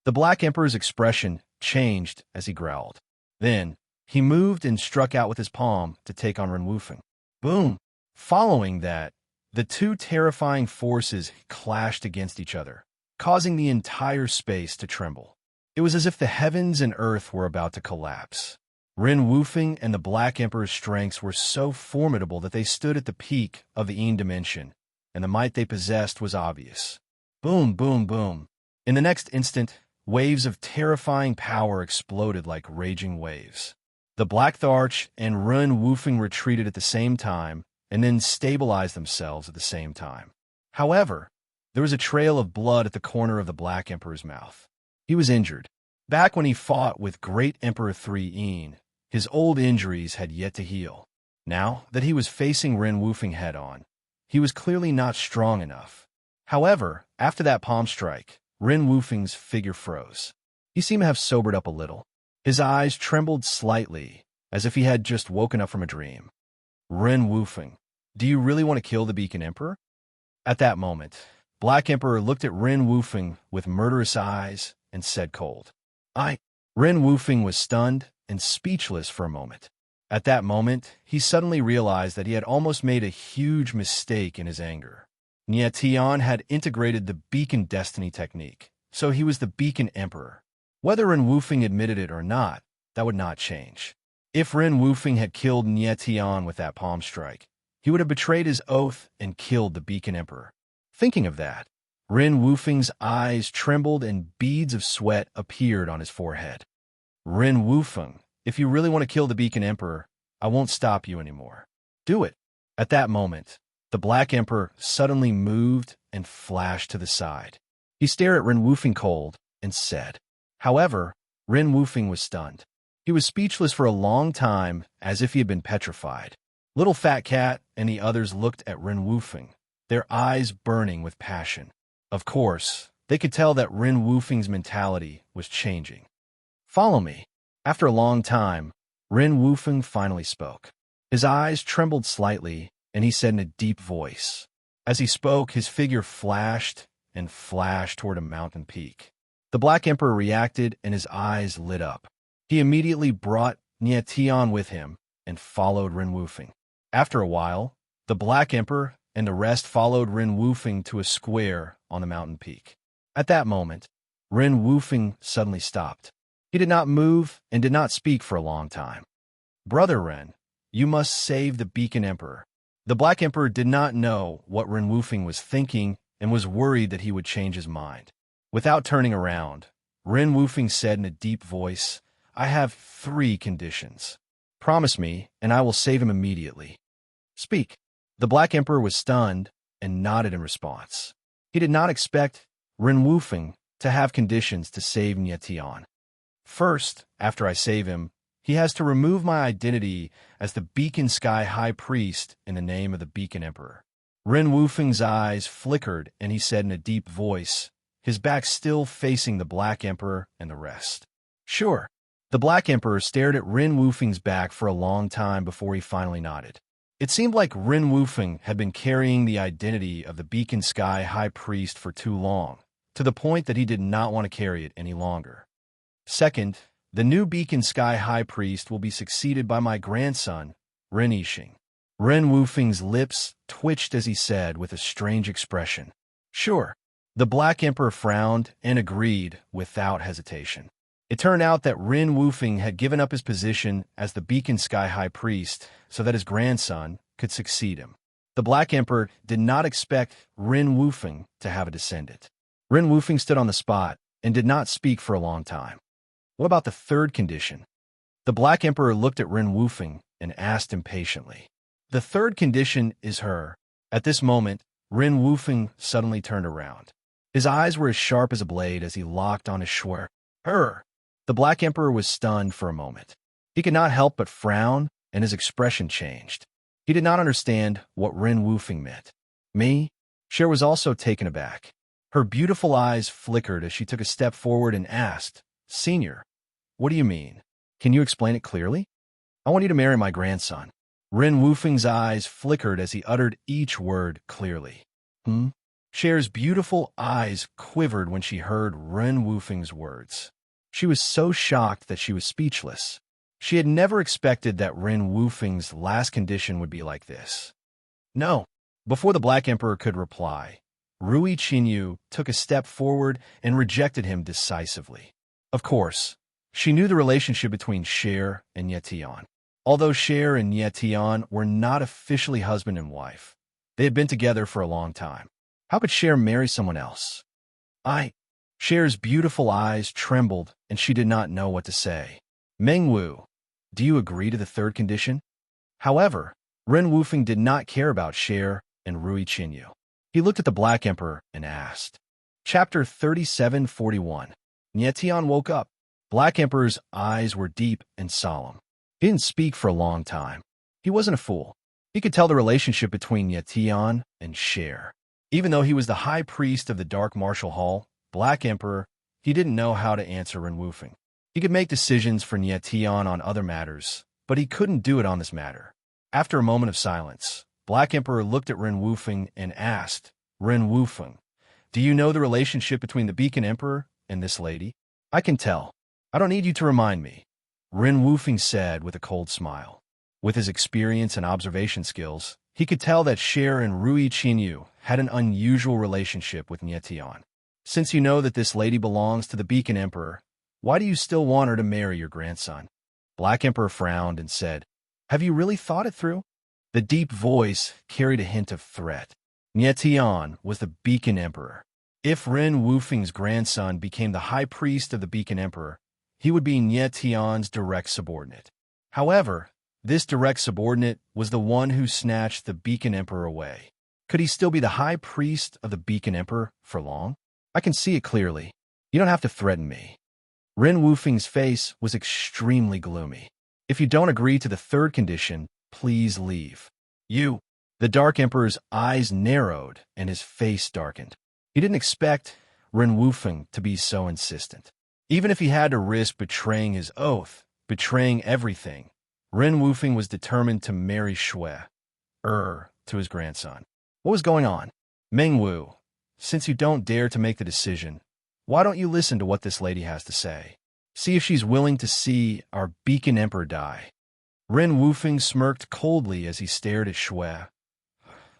The Black Emperor's expression changed as he growled. Then, he moved and struck out with his palm to take on Ren Wufeng. Boom! Following that, the two terrifying forces clashed against each other, causing the entire space to tremble. It was as if the heavens and earth were about to collapse. Ren Wufeng and the Black Emperor's strengths were so formidable that they stood at the peak of the Yin dimension, and the might they possessed was obvious. Boom, boom, boom. In the next instant, waves of terrifying power exploded like raging waves. The Black Tharch and Ren Wufeng retreated at the same time, and then stabilized themselves at the same time. However, there was a trail of blood at the corner of the Black Emperor's mouth. He was injured. Back when he fought with Great Emperor 3 Yin, his old injuries had yet to heal. Now that he was facing Ren Wufeng head-on, he was clearly not strong enough. However, after that palm strike, Ren Wufeng's figure froze. He seemed to have sobered up a little. His eyes trembled slightly, as if he had just woken up from a dream. Ren Wufeng, do you really want to kill the Beacon Emperor? At that moment, Black Emperor looked at Ren Wufeng with murderous eyes and said cold. Ren Wufeng was stunned and speechless for a moment. At that moment, he suddenly realized that he had almost made a huge mistake in his anger. Nie Tian had integrated the Beacon Destiny technique, so he was the Beacon Emperor. Whether Ren Wufeng admitted it or not, that would not change. If Ren Wufeng had killed Nie Tian with that palm strike, he would have betrayed his oath and killed the Beacon Emperor. Thinking of that, Ren Wufeng's eyes trembled and beads of sweat appeared on his forehead. Ren Wufeng, if you really want to kill the Beacon Emperor, I won't stop you anymore. Do it. At that moment, the Black Emperor suddenly moved and flashed to the side. He stared at Ren Wufeng cold and said. However, Ren Wufeng was stunned. He was speechless for a long time, as if he had been petrified. Little Fat Cat and the others looked at Ren Wufeng, their eyes burning with passion. Of course, they could tell that Ren Wufeng's mentality was changing. Follow me. After a long time, Ren Wufeng finally spoke. His eyes trembled slightly, and he said in a deep voice. As he spoke, his figure flashed and flashed toward a mountain peak. The Black Emperor reacted, and his eyes lit up. He immediately brought Nie Tian with him and followed Ren Wufeng. After a while, the Black Emperor and the rest followed Ren Wufeng to a square on the mountain peak. At that moment, Ren Wufeng suddenly stopped. He did not move and did not speak for a long time. Brother Ren, you must save the Beacon Emperor. The Black Emperor did not know what Ren Wufeng was thinking and was worried that he would change his mind. Without turning around, Ren Wufeng said in a deep voice, I have 3 conditions. Promise me, and I will save him immediately. Speak. The Black Emperor was stunned and nodded in response. He did not expect Ren Wufeng to have conditions to save Nie Tian. First, after I save him, he has to remove my identity as the Beacon Sky High Priest in the name of the Beacon Emperor. Ren Wufeng's eyes flickered and he said in a deep voice, his back still facing the Black Emperor and the rest. Sure. The Black Emperor stared at Ren Wufeng's back for a long time before he finally nodded. It seemed like Ren Wufeng had been carrying the identity of the Beacon Sky High Priest for too long, to the point that he did not want to carry it any longer. Second, the new Beacon Sky High Priest will be succeeded by my grandson, Ren Yixing. Ren Wufeng's lips twitched as he said with a strange expression. Sure. The Black Emperor frowned and agreed without hesitation. It turned out that Ren Wufeng had given up his position as the Beacon Sky High Priest so that his grandson could succeed him. The Black Emperor did not expect Ren Wufeng to have a descendant. Ren Wufeng stood on the spot and did not speak for a long time. What about the 3rd condition? The Black Emperor looked at Ren Wufeng and asked impatiently. The 3rd condition is her. At this moment, Ren Wufeng suddenly turned around. His eyes were as sharp as a blade as he locked on his schwer. Her. The Black Emperor was stunned for a moment. He could not help but frown, and his expression changed. He did not understand what Ren Wufeng meant. Me? Cher was also taken aback. Her beautiful eyes flickered as she took a step forward and asked, Senior, what do you mean? Can you explain it clearly? I want you to marry my grandson. Ren Wufeng's eyes flickered as he uttered each word clearly. Cher's beautiful eyes quivered when she heard Ren Wufeng's words. She was so shocked that she was speechless. She had never expected that Ren Wufeng's last condition would be like this. No. Before the Black Emperor could reply, Rui Qinyu took a step forward and rejected him decisively. Of course, she knew the relationship between Cher and Nie Tian. Although Cher and Nie Tian were not officially husband and wife, they had been together for a long time. How could Cher marry someone else? Cher's beautiful eyes trembled and she did not know what to say. Mengwu, do you agree to the 3rd condition? However, Ren Wufeng did not care about Cher and Rui Qinyu. He looked at the Black Emperor and asked. Chapter 3741. Nie Tian woke up. Black Emperor's eyes were deep and solemn. He didn't speak for a long time. He wasn't a fool. He could tell the relationship between Tian and Cher. Even though he was the high priest of the Dark Martial Hall, Black Emperor, he didn't know how to answer Ren Wufeng. He could make decisions for Tian on other matters, but he couldn't do it on this matter. After a moment of silence, Black Emperor looked at Ren Wufeng and asked, Ren Wufeng, do you know the relationship between the Beacon Emperor and this lady? I can tell. I don't need you to remind me, Ren Wufeng said with a cold smile. With his experience and observation skills, he could tell that Cher and Rui Qinyu had an unusual relationship with Tian. Since you know that this lady belongs to the Beacon Emperor, why do you still want her to marry your grandson? Black Emperor frowned and said, have you really thought it through? The deep voice carried a hint of threat. Tian was the Beacon Emperor. If Ren Wufeng's grandson became the high priest of the Beacon Emperor, he would be Tian's direct subordinate. However, this direct subordinate was the one who snatched the Beacon Emperor away. Could he still be the high priest of the Beacon Emperor for long? I can see it clearly. You don't have to threaten me. Ren Wufeng's face was extremely gloomy. If you don't agree to the third condition, please leave. The Dark Emperor's eyes narrowed and his face darkened. He didn't expect Ren Wufeng to be so insistent. Even if he had to risk betraying his oath, betraying everything, Ren Wufeng was determined to marry Shui, to his grandson. What was going on? Mengwu, since you don't dare to make the decision, why don't you listen to what this lady has to say? See if she's willing to see our Beacon Emperor die. Ren Wufeng smirked coldly as he stared at Shui,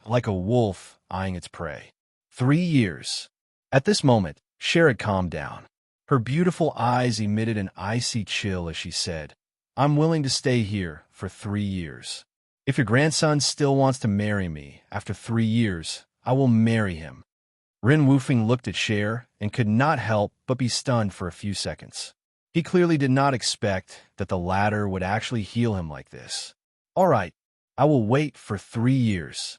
like a wolf eyeing its prey. 3 years. At this moment, Cher had calmed down. Her beautiful eyes emitted an icy chill as she said, I'm willing to stay here for 3 years. If your grandson still wants to marry me after 3 years, I will marry him. Ren Wufeng looked at Cher and could not help but be stunned for a few seconds. He clearly did not expect that the latter would actually heal him like this. All right, I will wait for 3 years.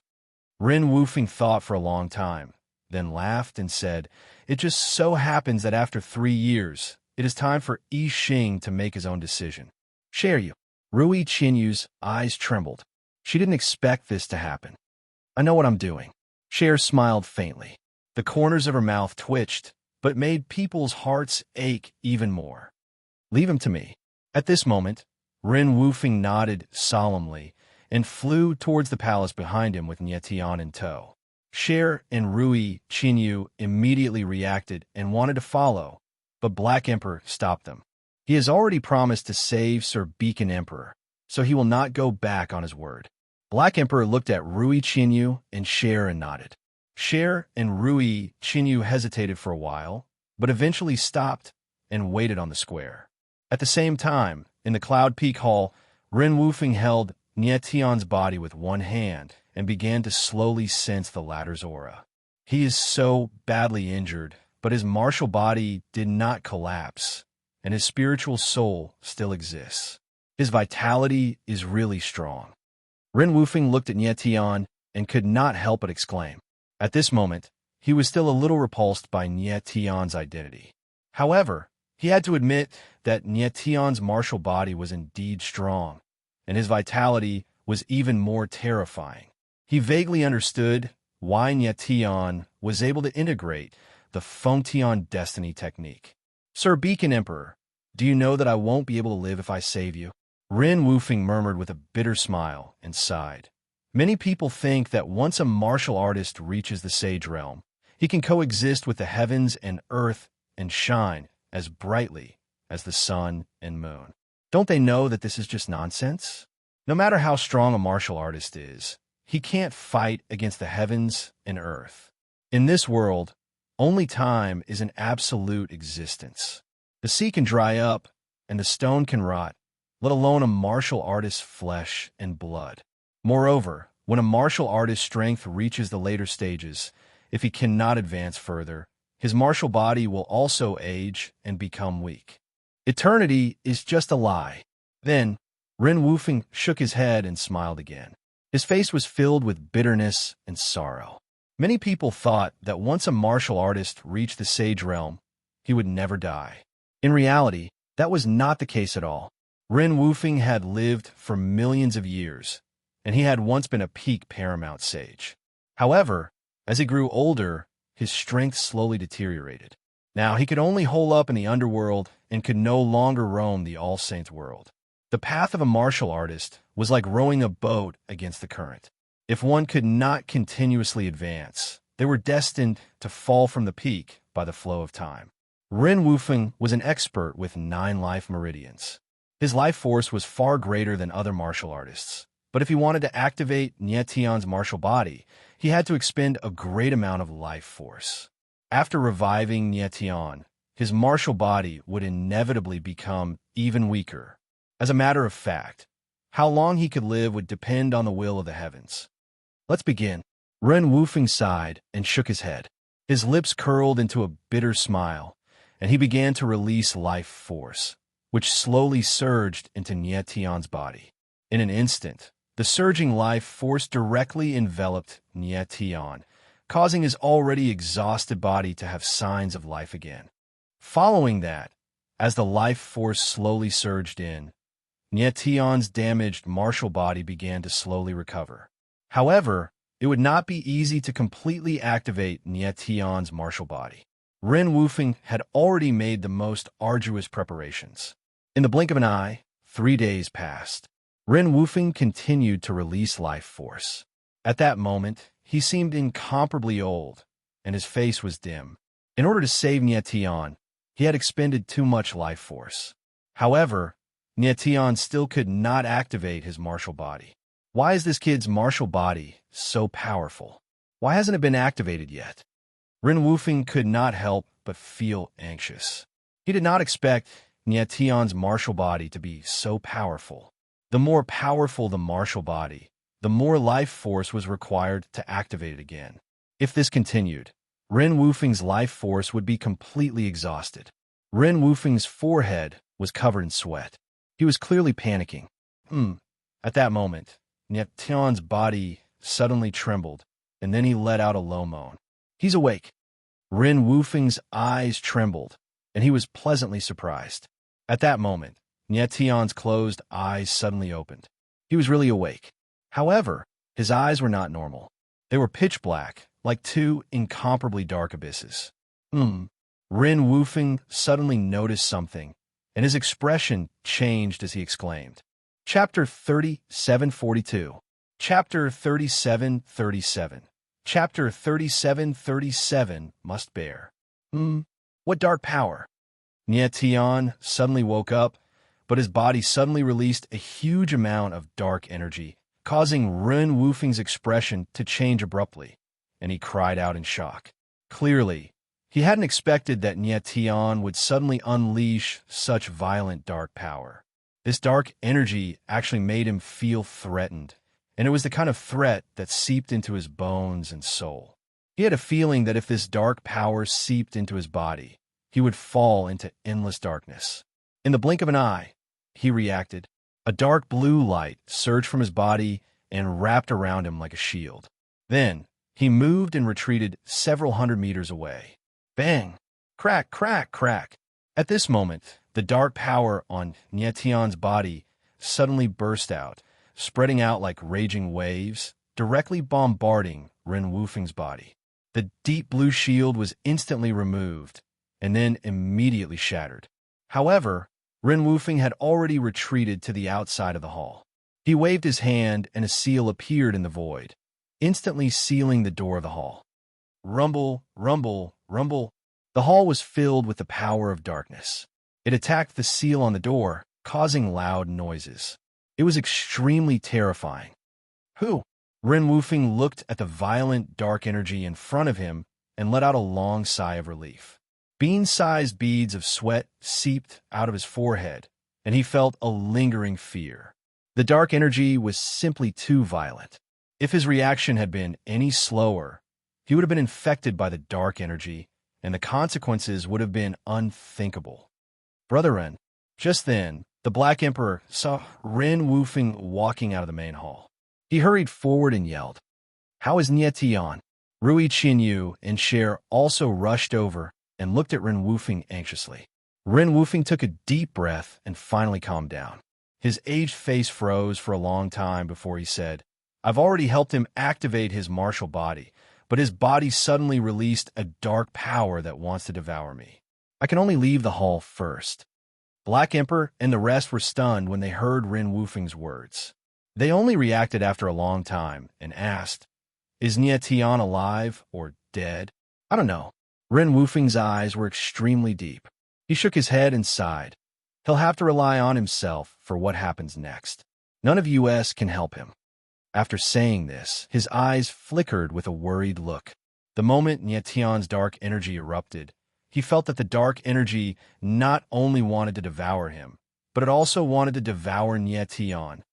Ren Wufeng thought for a long time, then laughed and said, it just so happens that after 3 years, it is time for Yi Xing to make his own decision. Share you. Rui Qinyu's eyes trembled. She didn't expect this to happen. I know what I'm doing. Cher smiled faintly. The corners of her mouth twitched, but made people's hearts ache even more. Leave him to me. At this moment, Ren Wufeng nodded solemnly and flew towards the palace behind him with Tian in tow. Cher and Rui Qinyu immediately reacted and wanted to follow, but Black Emperor stopped them. He has already promised to save Sir Beacon Emperor, so he will not go back on his word. Black Emperor looked at Rui Qinyu and Cher and nodded. Cher and Rui Qinyu hesitated for a while, but eventually stopped and waited on the square. At the same time, in the Cloud Peak Hall, Ren Wufeng held Tian's body with one hand and began to slowly sense the latter's aura. He is so badly injured, but his martial body did not collapse, and his spiritual soul still exists. His vitality is really strong. Ren Wufeng looked at Tian and could not help but exclaim. At this moment, he was still a little repulsed by Tian's identity. However, he had to admit that Tian's martial body was indeed strong, and his vitality was even more terrifying. He vaguely understood why Tian was able to integrate the Fengtian destiny technique. Sir Beacon Emperor, do you know that I won't be able to live if I save you? Ren Wufeng murmured with a bitter smile and sighed. Many people think that once a martial artist reaches the Sage Realm, he can coexist with the heavens and earth and shine as brightly as the sun and moon. Don't they know that this is just nonsense? No matter how strong a martial artist is, he can't fight against the heavens and earth. In this world, only time is an absolute existence. The sea can dry up, and the stone can rot, let alone a martial artist's flesh and blood. Moreover, when a martial artist's strength reaches the later stages, if he cannot advance further, his martial body will also age and become weak. Eternity is just a lie. Then, Ren Wufeng shook his head and smiled again. His face was filled with bitterness and sorrow. Many people thought that once a martial artist reached the Sage Realm, he would never die. In reality, that was not the case at all. Ren Wufeng had lived for millions of years, and he had once been a peak paramount sage. However, as he grew older, his strength slowly deteriorated. Now he could only hole up in the underworld and could no longer roam the All Saints world. The path of a martial artist was like rowing a boat against the current. If one could not continuously advance, they were destined to fall from the peak by the flow of time. Ren Wufeng was an expert with 9 life meridians. His life force was far greater than other martial artists, but if he wanted to activate Nie Tian's martial body, he had to expend a great amount of life force. After reviving Nie Tian, his martial body would inevitably become even weaker. As a matter of fact, how long he could live would depend on the will of the heavens. Let's begin. Ren Wufeng sighed and shook his head. His lips curled into a bitter smile, and he began to release life force, which slowly surged into Nie Tian's body. In an instant, the surging life force directly enveloped Nie Tian, causing his already exhausted body to have signs of life again. Following that, as the life force slowly surged in, Nie Tian's damaged martial body began to slowly recover. However, it would not be easy to completely activate Nie Tian's martial body. Ren Wufeng had already made the most arduous preparations. In the blink of an eye, 3 days passed. Ren Wufeng continued to release life force. At that moment, he seemed incomparably old, and his face was dim. In order to save Nie Tian, he had expended too much life force. However, Nie Tian still could not activate his martial body. Why is this kid's martial body so powerful? Why hasn't it been activated yet? Ren Wufeng could not help but feel anxious. He did not expect Nie Tian's martial body to be so powerful. The more powerful the martial body, the more life force was required to activate it again. If this continued, Ren Wufeng's life force would be completely exhausted. Ren Wufeng's forehead was covered in sweat. He was clearly panicking. At that moment, Nie Tian's body suddenly trembled, and then he let out a low moan. He's awake. Ren Wufeng's eyes trembled, and he was pleasantly surprised. At that moment, Nie Tian's closed eyes suddenly opened. He was really awake. However, his eyes were not normal. They were pitch black, like 2 incomparably dark abysses. Ren Wufeng suddenly noticed something, and his expression changed as he exclaimed. Chapter 3742. Chapter 3737. Chapter 3737 must bear. What dark power? Nie Tian suddenly woke up, but his body suddenly released a huge amount of dark energy, causing Ren Wufeng's expression to change abruptly, and he cried out in shock. Clearly, he hadn't expected that Nie Tian would suddenly unleash such violent dark power. This dark energy actually made him feel threatened, and it was the kind of threat that seeped into his bones and soul. He had a feeling that if this dark power seeped into his body, he would fall into endless darkness. In the blink of an eye, he reacted. A dark blue light surged from his body and wrapped around him like a shield. Then, he moved and retreated several hundred meters away. Bang! Crack, crack, crack! At this moment, the dark power on Nie Tian's body suddenly burst out, spreading out like raging waves, directly bombarding Ren Wufeng's body. The deep blue shield was instantly removed, and then immediately shattered. However, Ren Wufeng had already retreated to the outside of the hall. He waved his hand, and a seal appeared in the void, instantly sealing the door of the hall. Rumble, rumble, rumble. The hall was filled with the power of darkness. It attacked the seal on the door, causing loud noises. It was extremely terrifying. Who? Ren Wufeng looked at the violent dark energy in front of him and let out a long sigh of relief. Bean-sized beads of sweat seeped out of his forehead, and he felt a lingering fear. The dark energy was simply too violent. If his reaction had been any slower, he would have been infected by the dark energy, and the consequences would have been unthinkable. Brother Ren. Just then, the Black Emperor saw Ren Wufeng walking out of the main hall. He hurried forward and yelled, "How is Nie Tian?" Rui Qinyu and Cher also rushed over and looked at Ren Wufeng anxiously. Ren Wufeng took a deep breath and finally calmed down. His aged face froze for a long time before he said, I've already helped him activate his martial body, but his body suddenly released a dark power that wants to devour me. I can only leave the hall first. Black Emperor and the rest were stunned when they heard Ren Wufeng's words. They only reacted after a long time and asked, "Is Nie Tian alive or dead?" "I don't know." Ren Wufeng's eyes were extremely deep. He shook his head and sighed. He'll have to rely on himself for what happens next. None of us can help him. After saying this, his eyes flickered with a worried look. The moment Nie Tian's dark energy erupted, he felt that the dark energy not only wanted to devour him, but it also wanted to devour Nie Tian.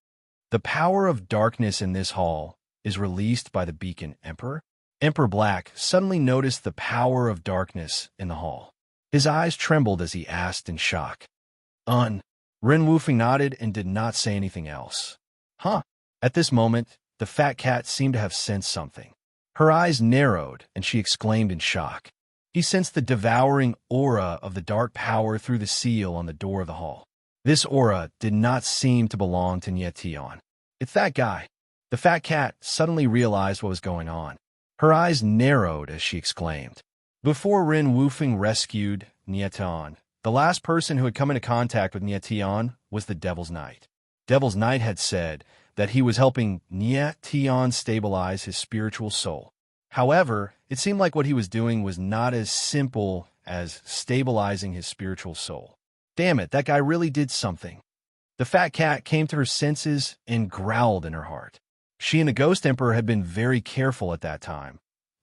The power of darkness in this hall is released by the beacon Emperor. Emperor Black suddenly noticed the power of darkness in the hall. His eyes trembled as he asked in shock. Ren Wufeng nodded and did not say anything else. Huh? At this moment, the fat cat seemed to have sensed something. Her eyes narrowed, and she exclaimed in shock. He sensed the devouring aura of the dark power through the seal on the door of the hall. This aura did not seem to belong to Nie Tian. It's that guy. The fat cat suddenly realized what was going on. Her eyes narrowed as she exclaimed. Before Ren Wufeng rescued Nie Tian, the last person who had come into contact with Nie Tian was the Devil's Knight. Devil's Knight had said that he was helping Nie Tian stabilize his spiritual soul. However, it seemed like what he was doing was not as simple as stabilizing his spiritual soul. Damn it, that guy really did something. The fat cat came to her senses and growled in her heart. She and the Ghost Emperor had been very careful at that time,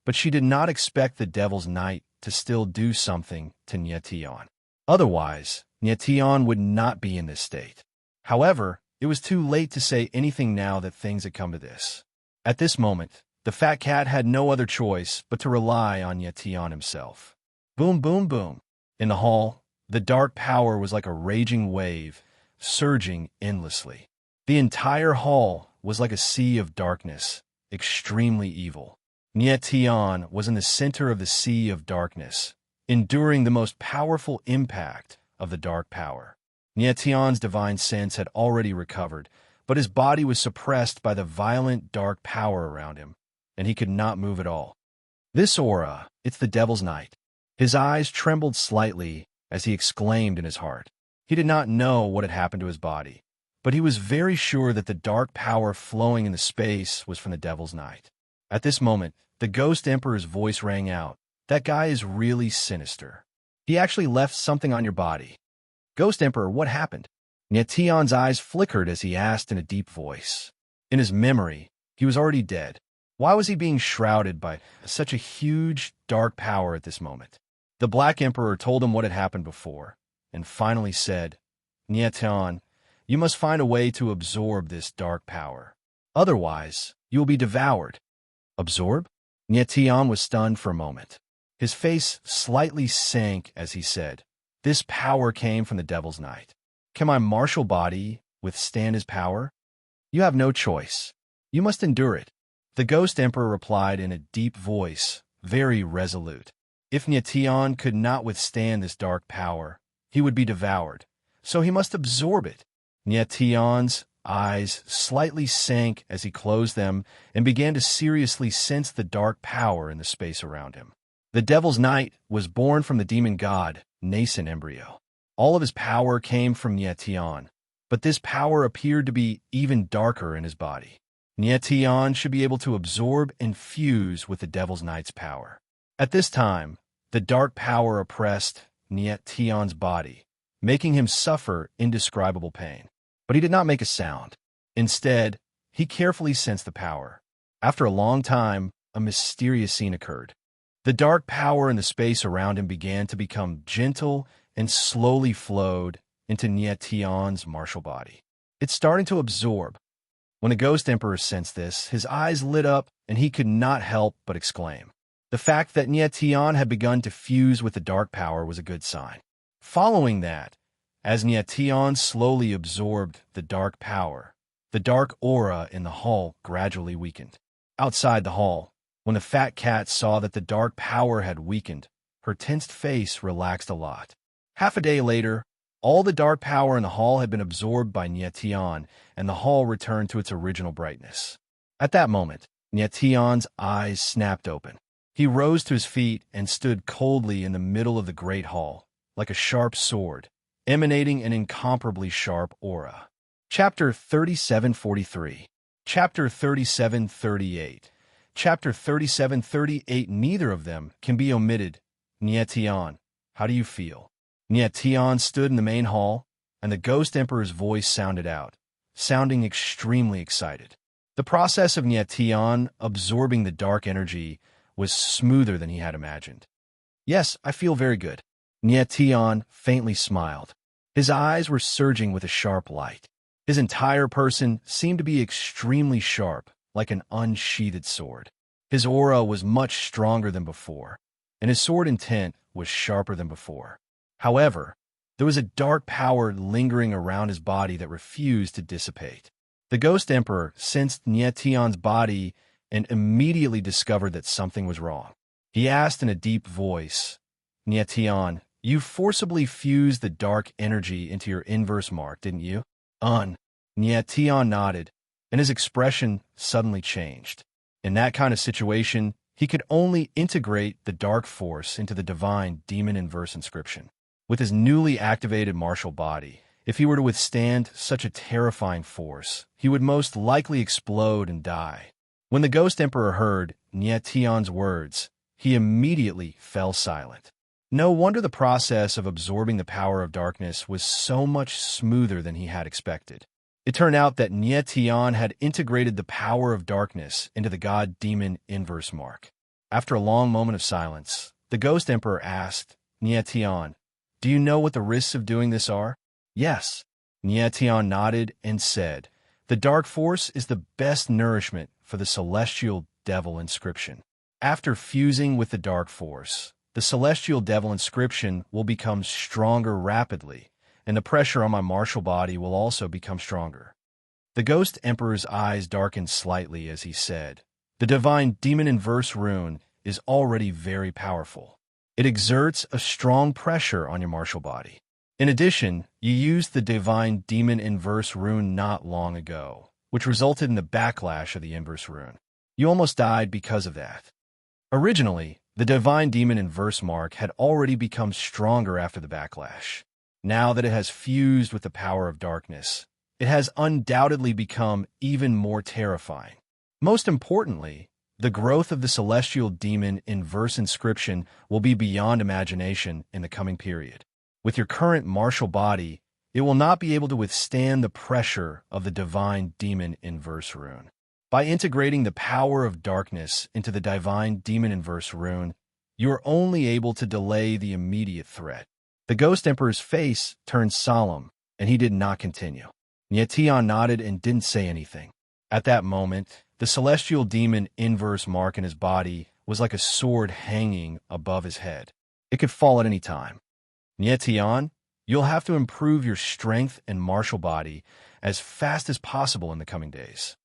but she did not expect the Devil's Knight to still do something to Nie Tian. Otherwise, Nie Tian would not be in this state. However, it was too late to say anything now that things had come to this. At this moment, the fat cat had no other choice but to rely on Nie Tian himself. Boom, boom, boom. In the hall, the dark power was like a raging wave, surging endlessly. The entire hall was like a sea of darkness, extremely evil. Nie Tian was in the center of the sea of darkness, enduring the most powerful impact of the dark power. Nie Tian's divine sense had already recovered, but his body was suppressed by the violent dark power around him, and he could not move at all. This aura, it's the Devil's Knight. His eyes trembled slightly as he exclaimed in his heart. He did not know what had happened to his body, but he was very sure that the dark power flowing in the space was from the Devil's Knight. At this moment, the Ghost Emperor's voice rang out. That guy is really sinister. He actually left something on your body. Ghost Emperor, what happened? Nie Tian's eyes flickered as he asked in a deep voice. In his memory, he was already dead. Why was he being shrouded by such a huge, dark power at this moment? The Black Emperor told him what had happened before, and finally said, Nie Tian, you must find a way to absorb this dark power. Otherwise, you will be devoured. Absorb? Nie Tian was stunned for a moment. His face slightly sank as he said, this power came from the Devil's Knight. Can my martial body withstand his power? You have no choice. You must endure it. The Ghost Emperor replied in a deep voice, very resolute. If Nie Tian could not withstand this dark power, he would be devoured, so he must absorb it. Nie Tian's eyes slightly sank as he closed them and began to seriously sense the dark power in the space around him. The Devil's Knight was born from the demon god, nascent embryo. All of his power came from Nie Tian, but this power appeared to be even darker in his body. Nie Tian should be able to absorb and fuse with the Devil's Knight's power. At this time, the dark power oppressed Nie Tian's body, making him suffer indescribable pain. But he did not make a sound. Instead, he carefully sensed the power. After a long time, a mysterious scene occurred. The dark power in the space around him began to become gentle and slowly flowed into Nie Tian's martial body. It's starting to absorb. When the Ghost Emperor sensed this, his eyes lit up and he could not help but exclaim. The fact that Nie Tian had begun to fuse with the dark power was a good sign. Following that, as Nie Tian slowly absorbed the dark power, the dark aura in the hall gradually weakened. Outside the hall, when the fat cat saw that the dark power had weakened, her tensed face relaxed a lot. Half a day later, all the dark power in the hall had been absorbed by Nie Tian, and the hall returned to its original brightness. At that moment, Tian's eyes snapped open. He rose to his feet and stood coldly in the middle of the great hall, like a sharp sword, emanating an incomparably sharp aura. Chapter 37:43. Chapter 37:38. Chapter 37:38. Neither of them can be omitted. Tian, how do you feel? Tian stood in the main hall, and the Ghost Emperor's voice sounded out, sounding extremely excited. The process of Tian absorbing the dark energy was smoother than he had imagined. Yes, I feel very good. Tian faintly smiled. His eyes were surging with a sharp light. His entire person seemed to be extremely sharp, like an unsheathed sword. His aura was much stronger than before, and his sword intent was sharper than before. However, there was a dark power lingering around his body that refused to dissipate. The Ghost Emperor sensed Tian's body and immediately discovered that something was wrong. He asked in a deep voice, Tian, you forcibly fused the dark energy into your inverse mark, didn't you? Tian nodded, and his expression suddenly changed. In that kind of situation, he could only integrate the dark force into the divine demon inverse inscription. With his newly activated martial body, if he were to withstand such a terrifying force, he would most likely explode and die. When the Ghost Emperor heard Tian's words, he immediately fell silent. No wonder the process of absorbing the power of darkness was so much smoother than he had expected. It turned out that Tian had integrated the power of darkness into the god-demon inverse mark. After a long moment of silence, the Ghost Emperor asked, Tian, do you know what the risks of doing this are? Yes. Tian nodded and said, the dark force is the best nourishment for the celestial devil inscription. After fusing with the dark force, the celestial devil inscription will become stronger rapidly, and the pressure on my martial body will also become stronger. The Ghost Emperor's eyes darkened slightly as he said, the divine demon inverse rune is already very powerful. It exerts a strong pressure on your martial body. In addition, you used the divine demon inverse rune not long ago, which resulted in the backlash of the inverse rune. You almost died because of that. Originally, the divine demon inverse mark had already become stronger after the backlash. Now that it has fused with the power of darkness, it has undoubtedly become even more terrifying. Most importantly, the growth of the celestial demon inverse inscription will be beyond imagination in the coming period. With your current martial body, it will not be able to withstand the pressure of the divine demon inverse rune. By integrating the power of darkness into the divine demon inverse rune, you are only able to delay the immediate threat. The Ghost Emperor's face turned solemn, and he did not continue. Tian nodded and didn't say anything. At that moment, the celestial demon inverse mark in his body was like a sword hanging above his head. It could fall at any time. Tian, you'll have to improve your strength and martial body as fast as possible in the coming days.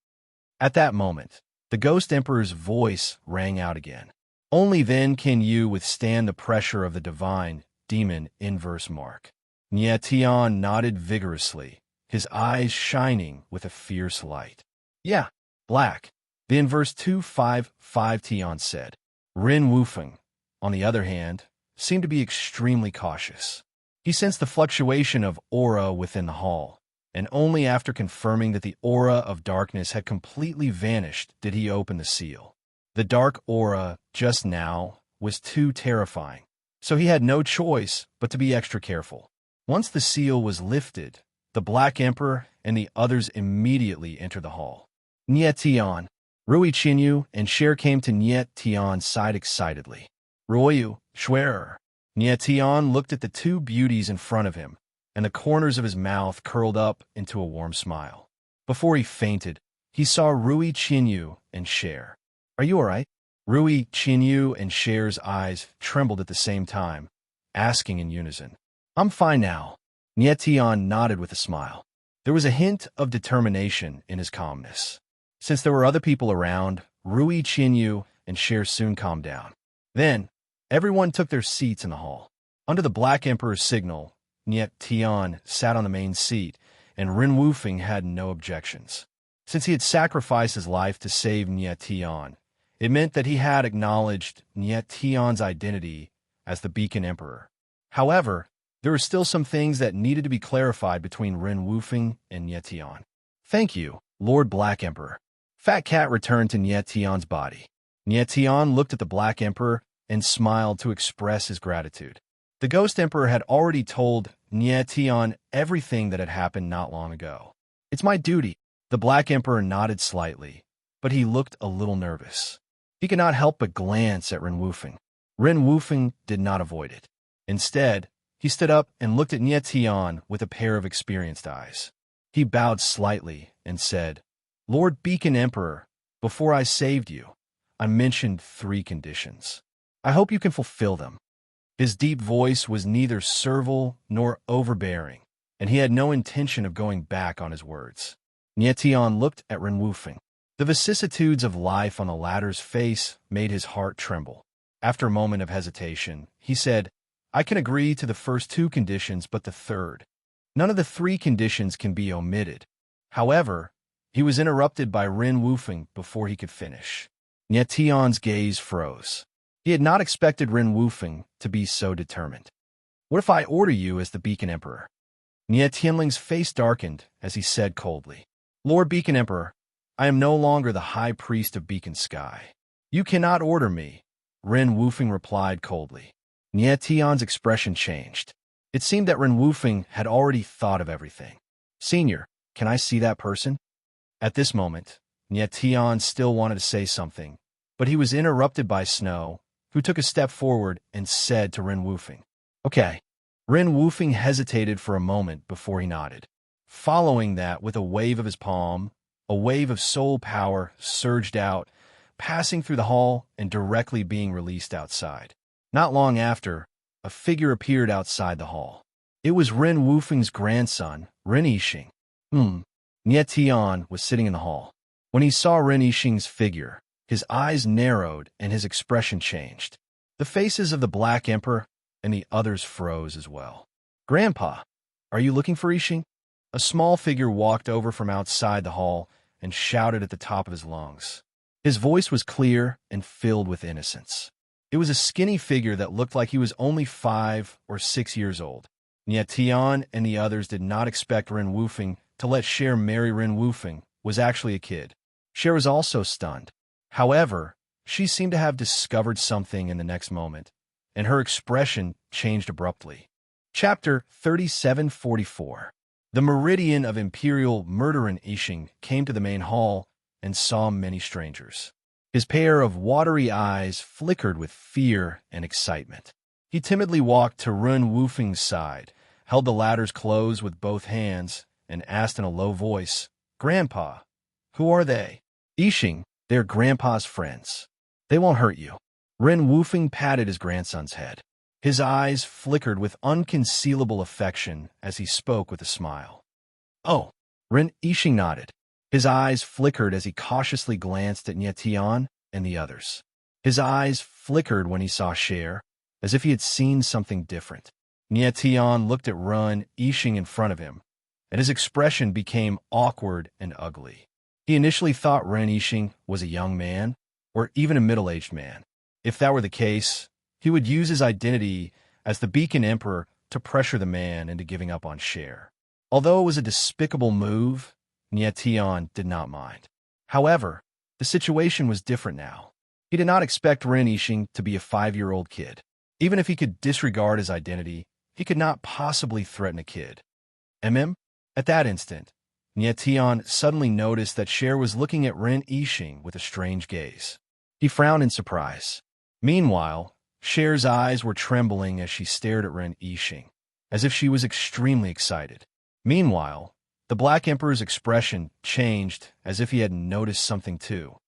At that moment, the Ghost Emperor's voice rang out again. Only then can you withstand the pressure of the divine demon inverse mark. Tian nodded vigorously, his eyes shining with a fierce light. Yeah, black. The inverse 255 Tian said. Rin Wufeng, on the other hand, seemed to be extremely cautious. He sensed the fluctuation of aura within the hall, and only after confirming that the aura of darkness had completely vanished did he open the seal. The dark aura, just now, was too terrifying, so he had no choice but to be extra careful. Once the seal was lifted, the Black Emperor and the others immediately entered the hall. Tian, Rui Qinyu and Cher came to Tian's side excitedly. Ruoyu, Schwerer. Tian looked at the two beauties in front of him, and the corners of his mouth curled up into a warm smile. Before he fainted, he saw Rui Qinyu and Cher. Are you all right? Rui Qinyu and Cher's eyes trembled at the same time, asking in unison. I'm fine now. Tian nodded with a smile. There was a hint of determination in his calmness. Since there were other people around, Rui Qinyu and Cher soon calmed down. Then, everyone took their seats in the hall. Under the Black Emperor's signal, Tian sat on the main seat, and Rin Wufeng had no objections. Since he had sacrificed his life to save Nietian, it meant that he had acknowledged Nietian's identity as the Beacon Emperor. However, there were still some things that needed to be clarified between Ren Wufeng and Nietian. "Thank you, Lord Black Emperor." Fat Cat returned to Nietian's body. Nietian looked at the Black Emperor and smiled to express his gratitude. The Ghost Emperor had already told Nietian everything that had happened not long ago. "It's my duty." The Black Emperor nodded slightly, but he looked a little nervous. He could not help but glance at Ren Wufeng. Ren Wufeng did not avoid it. Instead, he stood up and looked at Nietian with a pair of experienced eyes. He bowed slightly and said, "Lord Beacon Emperor, before I saved you, I mentioned 3 conditions. I hope you can fulfill them." His deep voice was neither servile nor overbearing, and he had no intention of going back on his words. Nietian looked at Ren Wufeng. The vicissitudes of life on the latter's face made his heart tremble. After a moment of hesitation, he said, "I can agree to the first 2 conditions, but the third. None of the 3 conditions can be omitted." However, he was interrupted by Ren Wufeng before he could finish. Nietian's gaze froze. He had not expected Ren Wufeng to be so determined. "What if I order you as the Beacon Emperor?" Nietianling's face darkened as he said coldly, "Lord Beacon Emperor, I am no longer the High Priest of Beacon Sky. You cannot order me," Ren Wufeng replied coldly. Nietian's expression changed. It seemed that Ren Wufeng had already thought of everything. "Senior, can I see that person?" At this moment, Nietian still wanted to say something, but he was interrupted by Snow, who took a step forward and said to Ren Wufeng, "Okay." Ren Wufeng hesitated for a moment before he nodded. Following that, with a wave of his palm, a wave of soul power surged out, passing through the hall and directly being released outside. Not long after, a figure appeared outside the hall. It was Ren Wufeng's grandson, Ren Yixing. Nietian was sitting in the hall. When he saw Ren Yixing's figure, his eyes narrowed and his expression changed. The faces of the Black Emperor and the others froze as well. "Grandpa, are you looking for Yixing?" A small figure walked over from outside the hall and shouted at the top of his lungs. His voice was clear and filled with innocence. It was a skinny figure that looked like he was only 5 or 6 years old. Nietian and the others did not expect Ren Wufeng to let Cher marry Ren Wufeng was actually a kid. Cher was also stunned. However, she seemed to have discovered something in the next moment, and her expression changed abruptly. Chapter 3744. The meridian of Imperial Murderin Yixing came to the main hall and saw many strangers. His pair of watery eyes flickered with fear and excitement. He timidly walked to Ren Wufeng's side, held the latter's clothes with both hands, and asked in a low voice, "Grandpa, who are they?" "Yixing, they're Grandpa's friends. They won't hurt you." Ren Wufeng patted his grandson's head. His eyes flickered with unconcealable affection as he spoke with a smile. "Oh." Ren Yixing nodded. His eyes flickered as he cautiously glanced at Nietian and the others. His eyes flickered when he saw Cher, as if he had seen something different. Nietian looked at Ren Yixing in front of him, and his expression became awkward and ugly. He initially thought Ren Yixing was a young man, or even a middle-aged man. If that were the case, he would use his identity as the Beacon Emperor to pressure the man into giving up on Cher. Although it was a despicable move, Nietian did not mind. However, the situation was different now. He did not expect Ren Yixing to be a 5-year-old kid. Even if he could disregard his identity, he could not possibly threaten a kid. At that instant, Nietian suddenly noticed that Cher was looking at Ren Yixing with a strange gaze. He frowned in surprise. Meanwhile, Cher's eyes were trembling as she stared at Ren Yixing, as if she was extremely excited. Meanwhile, the Black Emperor's expression changed as if he had noticed something too.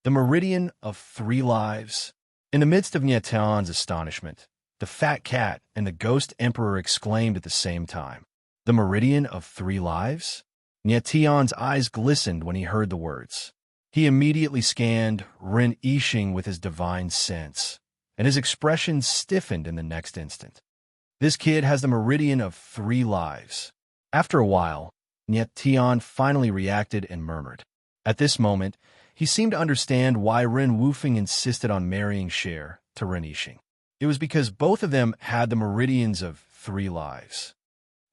The meridian of 3 lives. In the midst of Nietian's astonishment, the Fat Cat and the Ghost Emperor exclaimed at the same time. The meridian of 3 lives? Nietian's eyes glistened when he heard the words. He immediately scanned Ren Yixing with his divine sense, and his expression stiffened in the next instant. This kid has the meridian of 3 lives. After a while, Nietian finally reacted and murmured, At this moment, he seemed to understand why Ren Wufeng insisted on marrying Cher to Ren Yixing. It was because both of them had the meridians of 3 lives.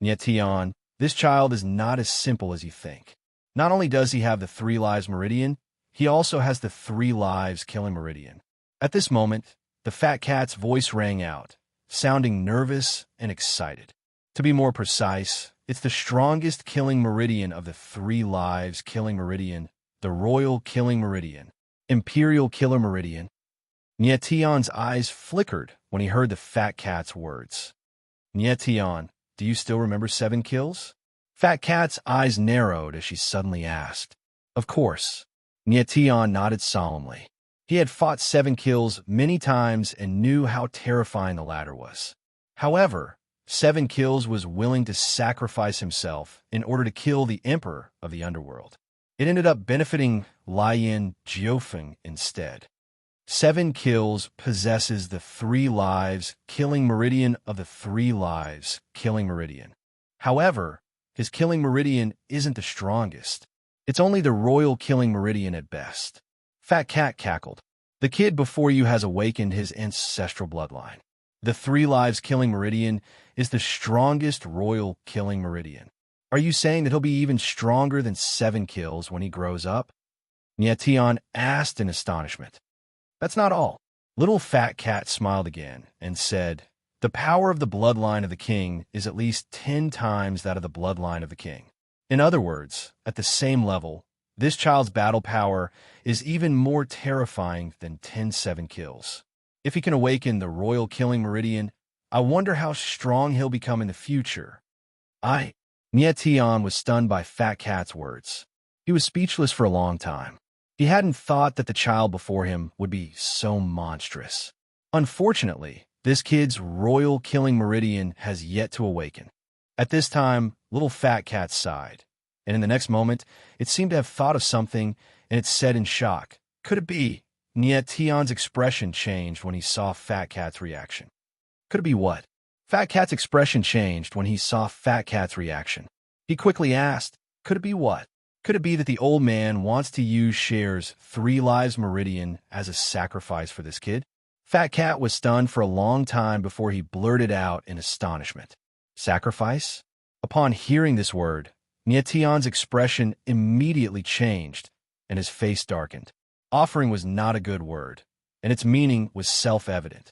Yet Tian, this child is not as simple as you think. Not only does he have the 3 lives meridian, he also has the 3 lives killing meridian. At this moment, the fat cat's voice rang out, sounding nervous and excited. To be more precise, it's the strongest killing meridian of the 3 lives killing meridian, the royal killing meridian, imperial killer meridian. Tian's eyes flickered when he heard the fat cat's words. Tian, do you still remember 7 kills? Fat cat's eyes narrowed as she suddenly asked. Of course. Tian nodded solemnly. He had fought 7 kills many times and knew how terrifying the latter was. However, 7 kills was willing to sacrifice himself in order to kill the emperor of the underworld. It ended up benefiting Lian Jiufeng instead. 7 kills possesses the 3 lives killing meridian of the 3 lives killing meridian. However, his killing meridian isn't the strongest. It's only the royal killing meridian at best. Fat Cat cackled. The kid before you has awakened his ancestral bloodline. The 3 lives killing meridian is the strongest royal killing meridian. Are you saying that he'll be even stronger than 7 kills when he grows up? Tian asked in astonishment. That's not all. Little Fat Cat smiled again and said, the power of the bloodline of the king is at least 10 times that of the bloodline of the king. In other words, at the same level, this child's battle power is even more terrifying than 10-7 kills. If he can awaken the royal killing meridian, I wonder how strong he'll become in the future. Tian was stunned by Fat Cat's words. He was speechless for a long time. He hadn't thought that the child before him would be so monstrous. Unfortunately, this kid's royal killing meridian has yet to awaken. At this time, little Fat Cat sighed, and in the next moment, it seemed to have thought of something, and it said in shock, could it be? Tian's expression changed when he saw Fat Cat's reaction. Could it be what? Fat Cat's expression changed when he saw Fat Cat's reaction. He quickly asked, could it be what? Could it be that the old man wants to use Cher's 3 lives meridian as a sacrifice for this kid? Fat Cat was stunned for a long time before he blurted out in astonishment. Sacrifice? Upon hearing this word, Tian's expression immediately changed, and his face darkened. Offering was not a good word, and its meaning was self-evident.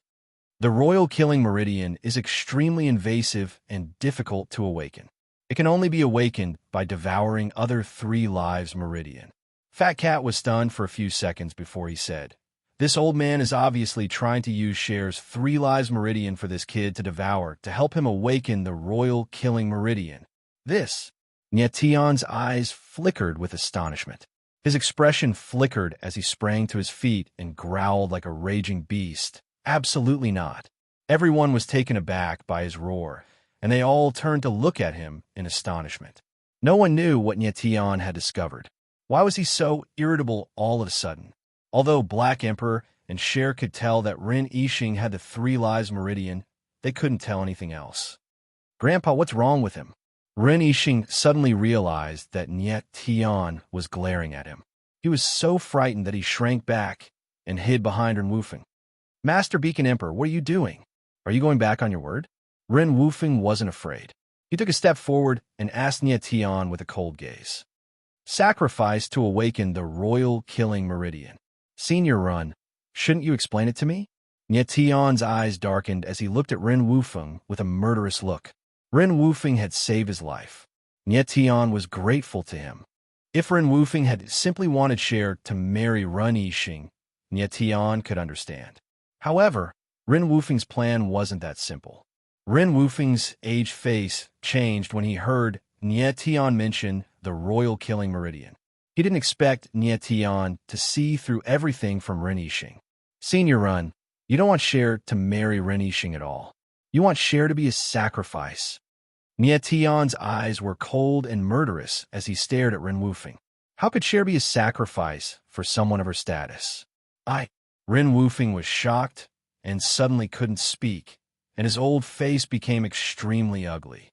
The royal killing meridian is extremely invasive and difficult to awaken. It can only be awakened by devouring other 3 lives meridian. Fat Cat was stunned for a few seconds before he said, this old man is obviously trying to use Cher's 3 lives meridian for this kid to devour to help him awaken the royal killing meridian. This. Tian's eyes flickered with astonishment. His expression flickered as he sprang to his feet and growled like a raging beast. Absolutely not. Everyone was taken aback by his roar, and they all turned to look at him in astonishment. No one knew what Tian had discovered. Why was he so irritable all of a sudden? Although Black Emperor and Cher could tell that Ren Yixing had the 3 lives meridian, they couldn't tell anything else. Grandpa, what's wrong with him? Ren Yixing suddenly realized that Tian was glaring at him. He was so frightened that he shrank back and hid behind Ren Wufeng. Master Beacon Emperor, what are you doing? Are you going back on your word? Ren Wufeng wasn't afraid. He took a step forward and asked Tian with a cold gaze. Sacrifice to awaken the royal killing meridian. Senior Run, shouldn't you explain it to me? Tian's eyes darkened as he looked at Ren Wufeng with a murderous look. Ren Wufeng had saved his life. Tian was grateful to him. If Ren Wufeng had simply wanted Cher to marry Ren Yixing, Tian could understand. However, Ren Wufeng's plan wasn't that simple. Ren Wufeng's aged face changed when he heard Tian mention the royal killing meridian. He didn't expect Tian to see through everything from Ren Yixing. Senior Run, you don't want Cher to marry Ren Yixing at all. You want Cher to be a sacrifice. Tian's eyes were cold and murderous as he stared at Ren Wufeng. How could Cher be a sacrifice for someone of her status? Ren Wufeng was shocked and suddenly couldn't speak, and his old face became extremely ugly.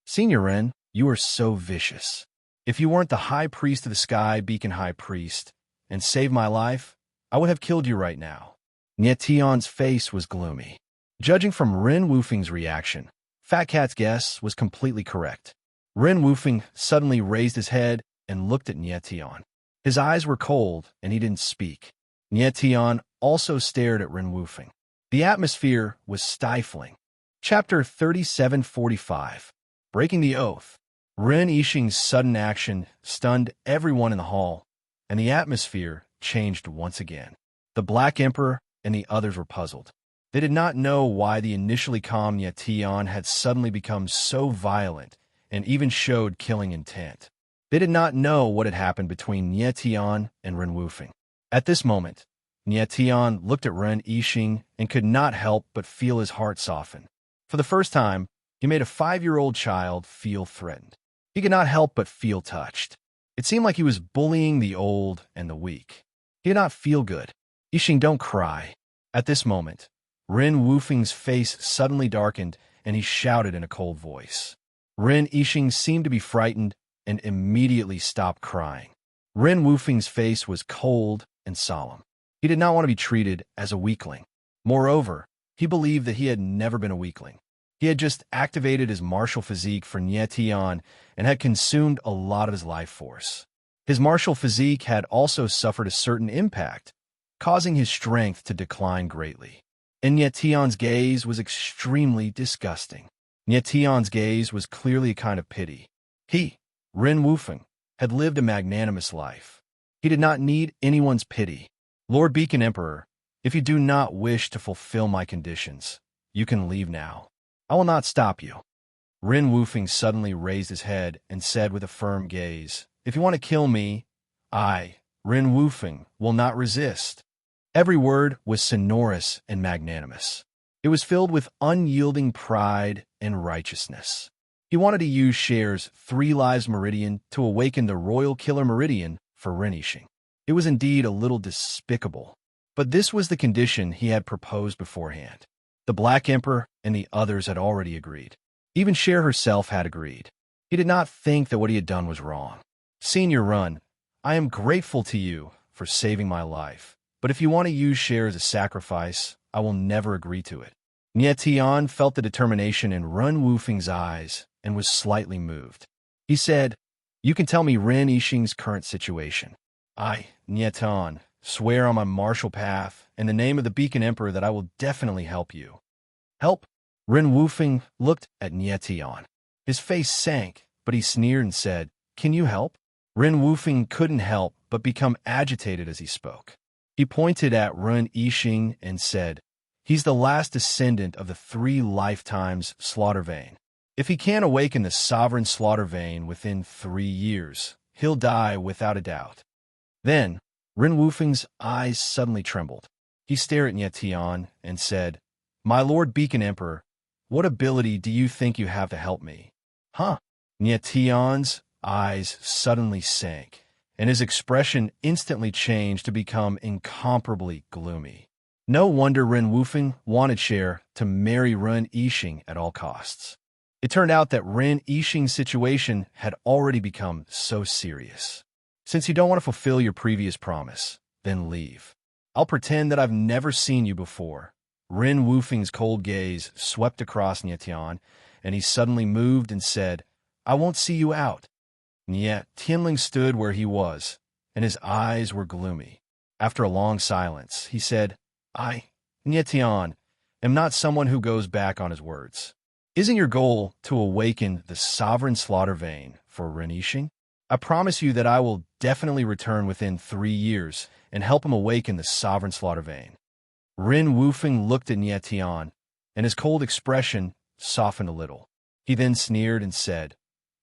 Senior Ren, you are so vicious. If you weren't the High Priest of the Sky, Beacon High Priest, and saved my life, I would have killed you right now." Nietion's face was gloomy. Judging from Ren Wufeng's reaction, Fat Cat's guess was completely correct. Ren Wufeng suddenly raised his head and looked at Nietion. His eyes were cold, and he didn't speak. Nietion also stared at Ren Wufeng. The atmosphere was stifling. Chapter 3745. Breaking the Oath. Ren Yixing's sudden action stunned everyone in the hall, and the atmosphere changed once again. The Black Emperor and the others were puzzled. They did not know why the initially calm Nietion had suddenly become so violent and even showed killing intent. They did not know what had happened between Nietion and Ren Wufeng. At this moment, Nietion looked at Ren Yixing and could not help but feel his heart soften. For the first time, he made a 5-year-old child feel threatened. He could not help but feel touched. It seemed like he was bullying the old and the weak. He did not feel good. "Yixing, don't cry." At this moment, Ren Wufeng's face suddenly darkened, and he shouted in a cold voice. Ren Yixing seemed to be frightened and immediately stopped crying. Ren Wufeng's face was cold and solemn. He did not want to be treated as a weakling. Moreover, he believed that he had never been a weakling. He had just activated his martial physique for Nietion and had consumed a lot of his life force. His martial physique had also suffered a certain impact, causing his strength to decline greatly. And Nietion's gaze was extremely disgusting. Nietion's gaze was clearly a kind of pity. He, Ren Wufeng, had lived a magnanimous life. He did not need anyone's pity. "Lord Beacon Emperor, if you do not wish to fulfill my conditions, you can leave now. I will not stop you." Ren Wufeng suddenly raised his head and said with a firm gaze, "If you want to kill me, I, Ren Wufeng, will not resist." Every word was sonorous and magnanimous. It was filled with unyielding pride and righteousness. He wanted to use Cher's 3 Lives Meridian to awaken the Royal Killer Meridian for Ren Yixing. It was indeed a little despicable, but this was the condition he had proposed beforehand. The Black Emperor and the others had already agreed. Even Cher herself had agreed. He did not think that what he had done was wrong. "Senior Run, I am grateful to you for saving my life, but if you want to use Cher as a sacrifice, I will never agree to it." Nietion felt the determination in Ren Wufeng's eyes and was slightly moved. He said, "You can tell me Ren Yixing's current situation. I, Nietion, swear on my martial path in the name of the Beacon Emperor that I will definitely help you." "Help?" Ren Wufeng looked at Nietion. His face sank, but he sneered and said, "Can you help?" Ren Wufeng couldn't help but become agitated as he spoke. He pointed at Ren Yixing and said, "He's the last descendant of the 3 lifetimes slaughter vein. If he can't awaken the sovereign slaughter vein within 3 years, he'll die without a doubt." Then, Ren Wufeng's eyes suddenly trembled. He stared at Nietion and said, "My Lord Beacon Emperor, what ability do you think you have to help me?" "Huh?" Nietion's eyes suddenly sank, and his expression instantly changed to become incomparably gloomy. No wonder Ren Wufeng wanted Cher to marry Ren Yixing at all costs. It turned out that Ren Yixing's situation had already become so serious. "Since you don't want to fulfill your previous promise, then leave. I'll pretend that I've never seen you before." Ren Wufeng's cold gaze swept across Nietion, and he suddenly moved and said, "I won't see you out." Yet Tianling stood where he was, and his eyes were gloomy. After a long silence, he said, "I, Nietion, am not someone who goes back on his words. Isn't your goal to awaken the sovereign slaughter vein for Ren Yixing? I promise you that I will definitely return within 3 years and help him awaken the sovereign slaughter vein." Ren Wufeng looked at Nietion, and his cold expression softened a little. He then sneered and said,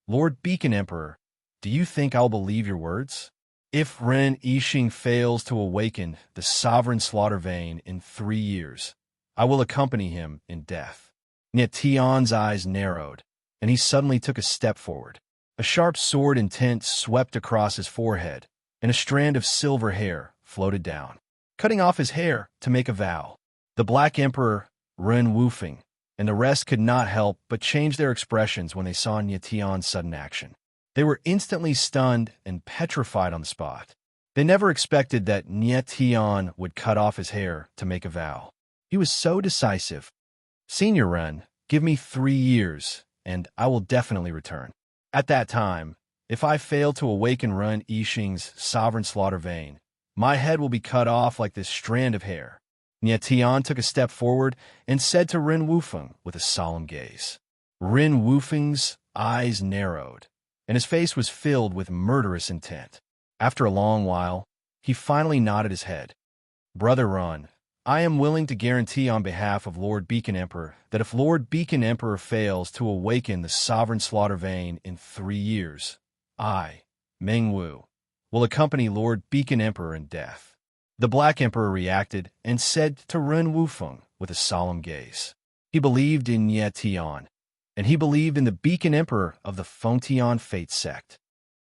"Lord Beacon Emperor, do you think I'll believe your words? If Ren Yixing fails to awaken the sovereign slaughter vein in 3 years, I will accompany him in death." Nietion's eyes narrowed, and he suddenly took a step forward. A sharp sword intent swept across his forehead, and a strand of silver hair floated down, cutting off his hair to make a vow. The Black Emperor, Ren Wufeng, and the rest could not help but change their expressions when they saw Nietion's sudden action. They were instantly stunned and petrified on the spot. They never expected that Nye Tian would cut off his hair to make a vow. He was so decisive. Senior Ren, give me 3 years, and I will definitely return. At that time, if I fail to awaken Ren Yixing's sovereign slaughter vein, my head will be cut off like this strand of hair. Nye Tian took a step forward and said to Ren Wufeng with a solemn gaze. Ren Wufeng's eyes narrowed, and his face was filled with murderous intent. After a long while, he finally nodded his head. Brother Ren, I am willing to guarantee on behalf of Lord Beacon Emperor that if Lord Beacon Emperor fails to awaken the sovereign slaughter vein in 3 years, I, Meng Wu, will accompany Lord Beacon Emperor in death. The Black Emperor reacted and said to Ren Wufeng with a solemn gaze. He believed in Nye Tian, and he believed in the Beacon Emperor of the Fengtian Fate sect.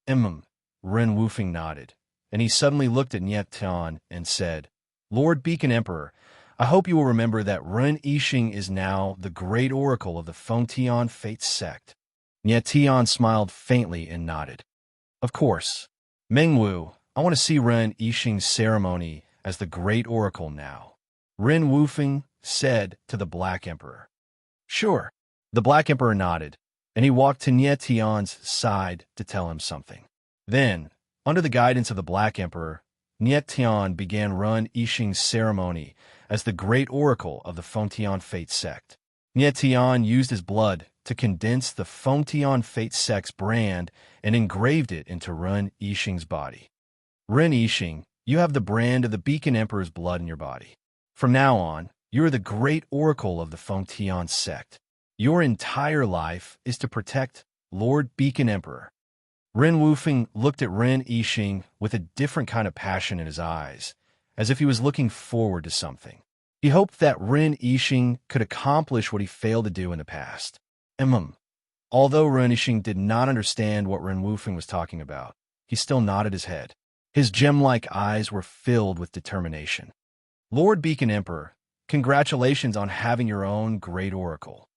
Ren Wufeng nodded, and he suddenly looked at Nye Tian and said, Lord Beacon Emperor, I hope you will remember that Ren Yixing is now the great oracle of the Fengtian Fate sect. Nye Tian smiled faintly and nodded. Of course. Meng Wu, I want to see Ren Yixing's ceremony as the great oracle now. Ren Wufeng said to the Black Emperor. Sure. The Black Emperor nodded, and he walked to Nye Tian's side to tell him something. Then, under the guidance of the Black Emperor, Nye Tian began Ren Yixing's ceremony as the great oracle of the Fengtian Fate sect. Nye Tian used his blood to condense the Fengtian Fate sect's brand and engraved it into Ren Yixing's body. Ren Yixing, you have the brand of the Beacon Emperor's blood in your body. From now on, you are the great oracle of the Fengtian sect. Your entire life is to protect Lord Beacon Emperor. Ren Wufeng looked at Ren Yixing with a different kind of passion in his eyes, as if he was looking forward to something. He hoped that Ren Yixing could accomplish what he failed to do in the past. Although Ren Yixing did not understand what Ren Wufeng was talking about, he still nodded his head. His gem-like eyes were filled with determination. Lord Beacon Emperor, congratulations on having your own great oracle.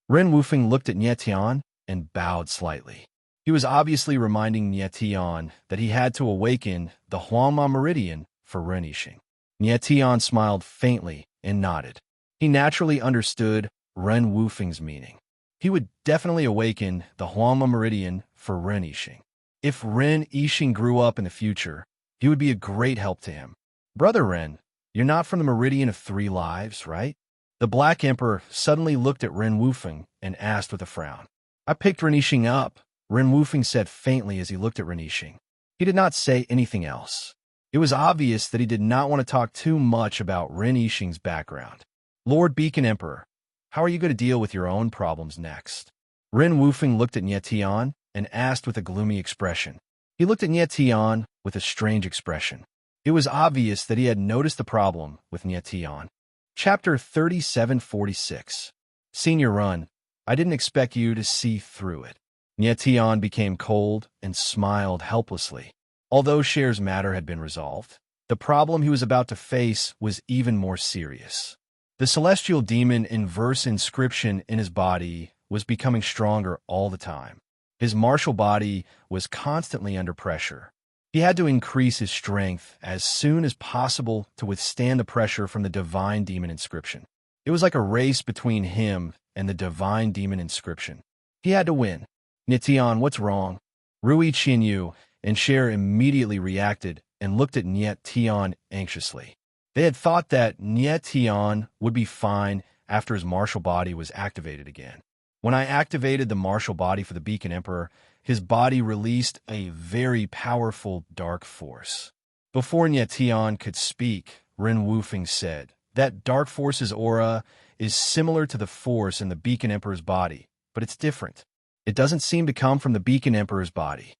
Ren Wufeng looked at Nye Tian and bowed slightly. He was obviously reminding Nye Tian that he had to awaken the Huangma Meridian for Ren Yixing. Nye Tian smiled faintly and nodded. He naturally understood Ren Wufeng's meaning. He would definitely awaken the Huangma Meridian for Ren Yixing. If Ren Yixing grew up in the future, he would be a great help to him. Brother Ren, you're not from the Meridian of 3 Lives, right? The Black Emperor suddenly looked at Ren Wufeng and asked with a frown. I picked Ren Yixing up, Ren Wufeng said faintly as he looked at Ren Yixing. He did not say anything else. It was obvious that he did not want to talk too much about Ren Yixing's background. Lord Beacon Emperor, how are you going to deal with your own problems next? Ren Wufeng looked at Nye Tian and asked with a gloomy expression. He looked at Nye Tian with a strange expression. It was obvious that he had noticed the problem with Nye Tian. Chapter 3746. Senior Ren, I didn't expect you to see through it. Nye Tian became cold and smiled helplessly. Although Cher's matter had been resolved, the problem he was about to face was even more serious. The celestial demon in verse inscription in his body was becoming stronger all the time. His martial body was constantly under pressure. He had to increase his strength as soon as possible to withstand the pressure from the divine demon inscription. It was like a race between him and the divine demon inscription. He had to win. Nye Tian, what's wrong? Rui Qianyu and Cher immediately reacted and looked at Nye Tian anxiously. They had thought that Nye Tian would be fine after his martial body was activated again. When I activated the martial body for the Beacon Emperor, his body released a very powerful dark force. Before Nye Tian could speak, Ren Wufeng said, that dark force's aura is similar to the force in the Beacon Emperor's body, but it's different. It doesn't seem to come from the Beacon Emperor's body.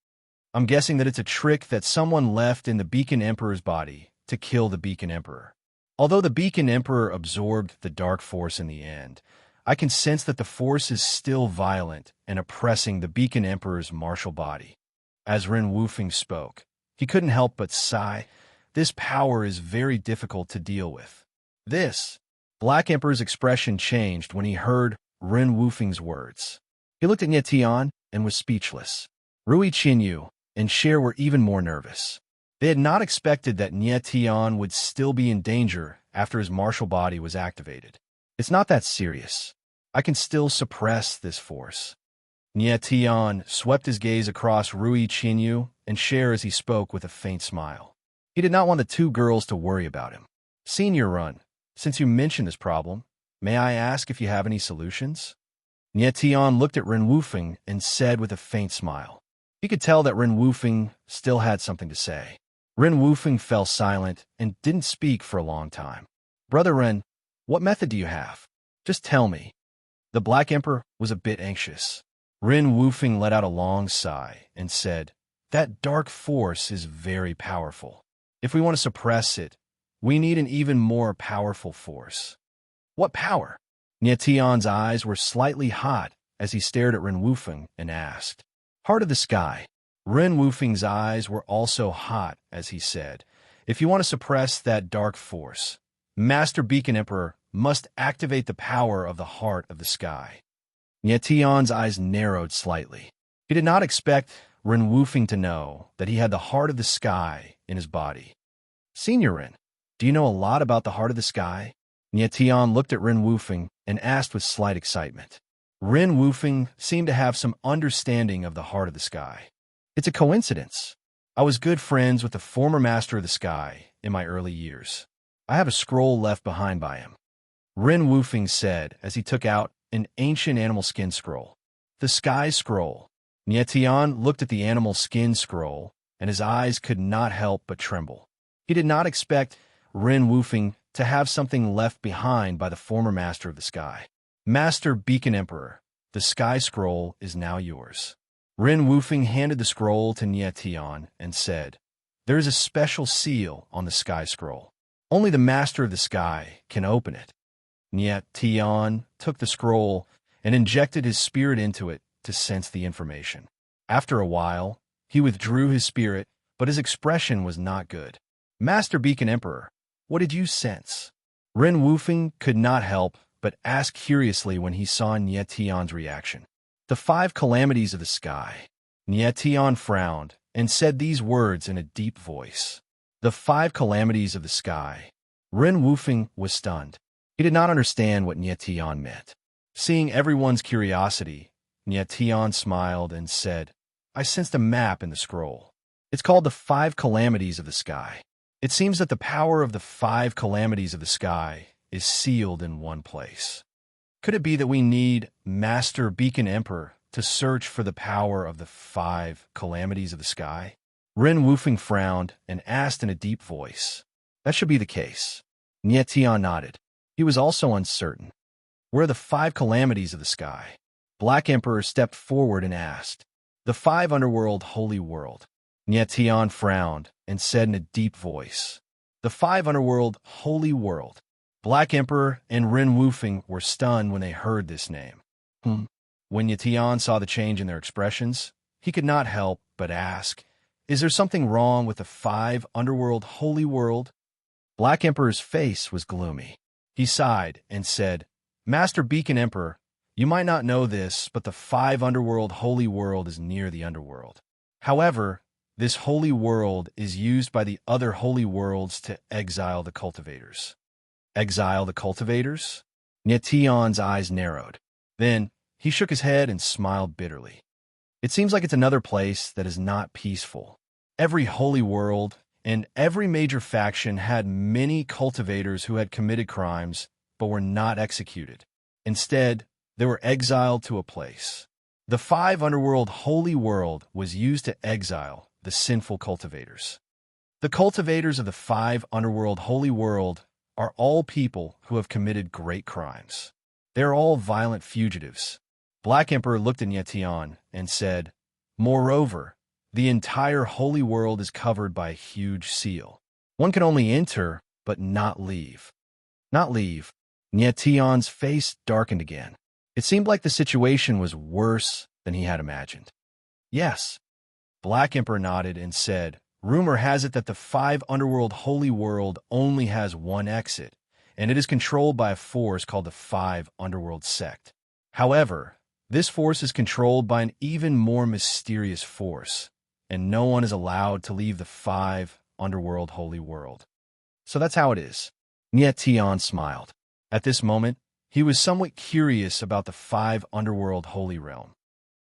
I'm guessing that it's a trick that someone left in the Beacon Emperor's body to kill the Beacon Emperor. Although the Beacon Emperor absorbed the dark force in the end, I can sense that the force is still violent and oppressing the Beacon Emperor's martial body. As Ren Wufeng spoke, he couldn't help but sigh. This power is very difficult to deal with. This Black Emperor's expression changed when he heard Ren Wufeng's words. He looked at Nye Tian and was speechless. Rui Qinyu and Cher were even more nervous. They had not expected that Nie Tian would still be in danger after his martial body was activated. It's not that serious. I can still suppress this force. Nie Tian swept his gaze across Rui Qinyu and Cher as he spoke with a faint smile. He did not want the two girls to worry about him. Senior Run, since you mentioned this problem, may I ask if you have any solutions? Nie Tian looked at Ren Wufeng and said with a faint smile. He could tell that Ren Wufeng still had something to say. Ren Wufeng fell silent and didn't speak for a long time. Brother Ren, what method do you have? Just tell me. The Black Emperor was a bit anxious. Ren Wufeng let out a long sigh and said, that dark force is very powerful. If we want to suppress it, we need an even more powerful force. What power? Nie Tian's eyes were slightly hot as he stared at Ren Wufeng and asked. Heart of the Sky. Ren Wufeng's eyes were also hot as he said, if you want to suppress that dark force, Master Beacon Emperor must activate the power of the Heart of the Sky. Nie Tian's eyes narrowed slightly. He did not expect Ren Wufeng to know that he had the Heart of the Sky in his body. Senior Ren, do you know a lot about the Heart of the Sky? Nie Tian looked at Ren Wufeng and asked with slight excitement. Ren Wufeng seemed to have some understanding of the Heart of the Sky. It's a coincidence. I was good friends with the former Master of the Sky in my early years. I have a scroll left behind by him. Ren Wufeng said as he took out an ancient animal skin scroll. The Sky Scroll. Nie Tian looked at the animal skin scroll, and his eyes could not help but tremble. He did not expect Ren Wufeng to have something left behind by the former Master of the Sky. Master Beacon Emperor, the Sky Scroll is now yours. Ren Wufeng handed the scroll to Nie Tian and said, there is a special seal on the Sky Scroll. Only the Master of the Sky can open it. Nie Tian took the scroll and injected his spirit into it to sense the information. After a while, he withdrew his spirit, but his expression was not good. Master Beacon Emperor, what did you sense? Ren Wufeng could not help but ask curiously when he saw Nie Tian's reaction. The 5 calamities of the sky. Nie Tian frowned and said these words in a deep voice. The 5 calamities of the sky. Ren Wufeng was stunned. He did not understand what Nie Tian meant. Seeing everyone's curiosity, Nie Tian smiled and said, I sensed a map in the scroll. It's called the 5 calamities of the sky. It seems that the power of the 5 calamities of the sky is sealed in one place. Could it be that we need Master Beacon Emperor to search for the power of the 5 calamities of the sky? Ren Wufeng frowned and asked in a deep voice. That should be the case. Nie Tian nodded. He was also uncertain. Where are the 5 calamities of the sky? Black Emperor stepped forward and asked. The 5 underworld holy world. Nie Tian frowned and said in a deep voice. The 5 underworld holy world. Black Emperor and Ren Wufeng were stunned when they heard this name. When Nie Tian saw the change in their expressions, he could not help but ask, is there something wrong with the 5 underworld holy world? Black Emperor's face was gloomy. He sighed and said, Master Beacon Emperor, you might not know this, but the 5 underworld holy world is near the underworld. However, this holy world is used by the other holy worlds to exile the cultivators. Exile the cultivators? Nie Tian's eyes narrowed. Then, he shook his head and smiled bitterly. It seems like it's another place that is not peaceful. Every holy world and every major faction had many cultivators who had committed crimes but were not executed. Instead, they were exiled to a place. The 5 underworld holy world was used to exile the sinful cultivators. The cultivators of the 5 underworld holy world are all people who have committed great crimes. They are all violent fugitives. Black Emperor looked at Nie Tian and said, Moreover, the entire holy world is covered by a huge seal. One can only enter, but not leave. Not leave. Nie Tian's face darkened again. It seemed like the situation was worse than he had imagined. Yes. Black Emperor nodded and said, Rumor has it that the 5 underworld holy world only has one exit, and it is controlled by a force called the 5 underworld sect. However, This force is controlled by an even more mysterious force, and no one is allowed to leave the 5 underworld holy world. So that's how it is. Niet Tian smiled. At this moment, he was somewhat curious about the 5 underworld holy realm.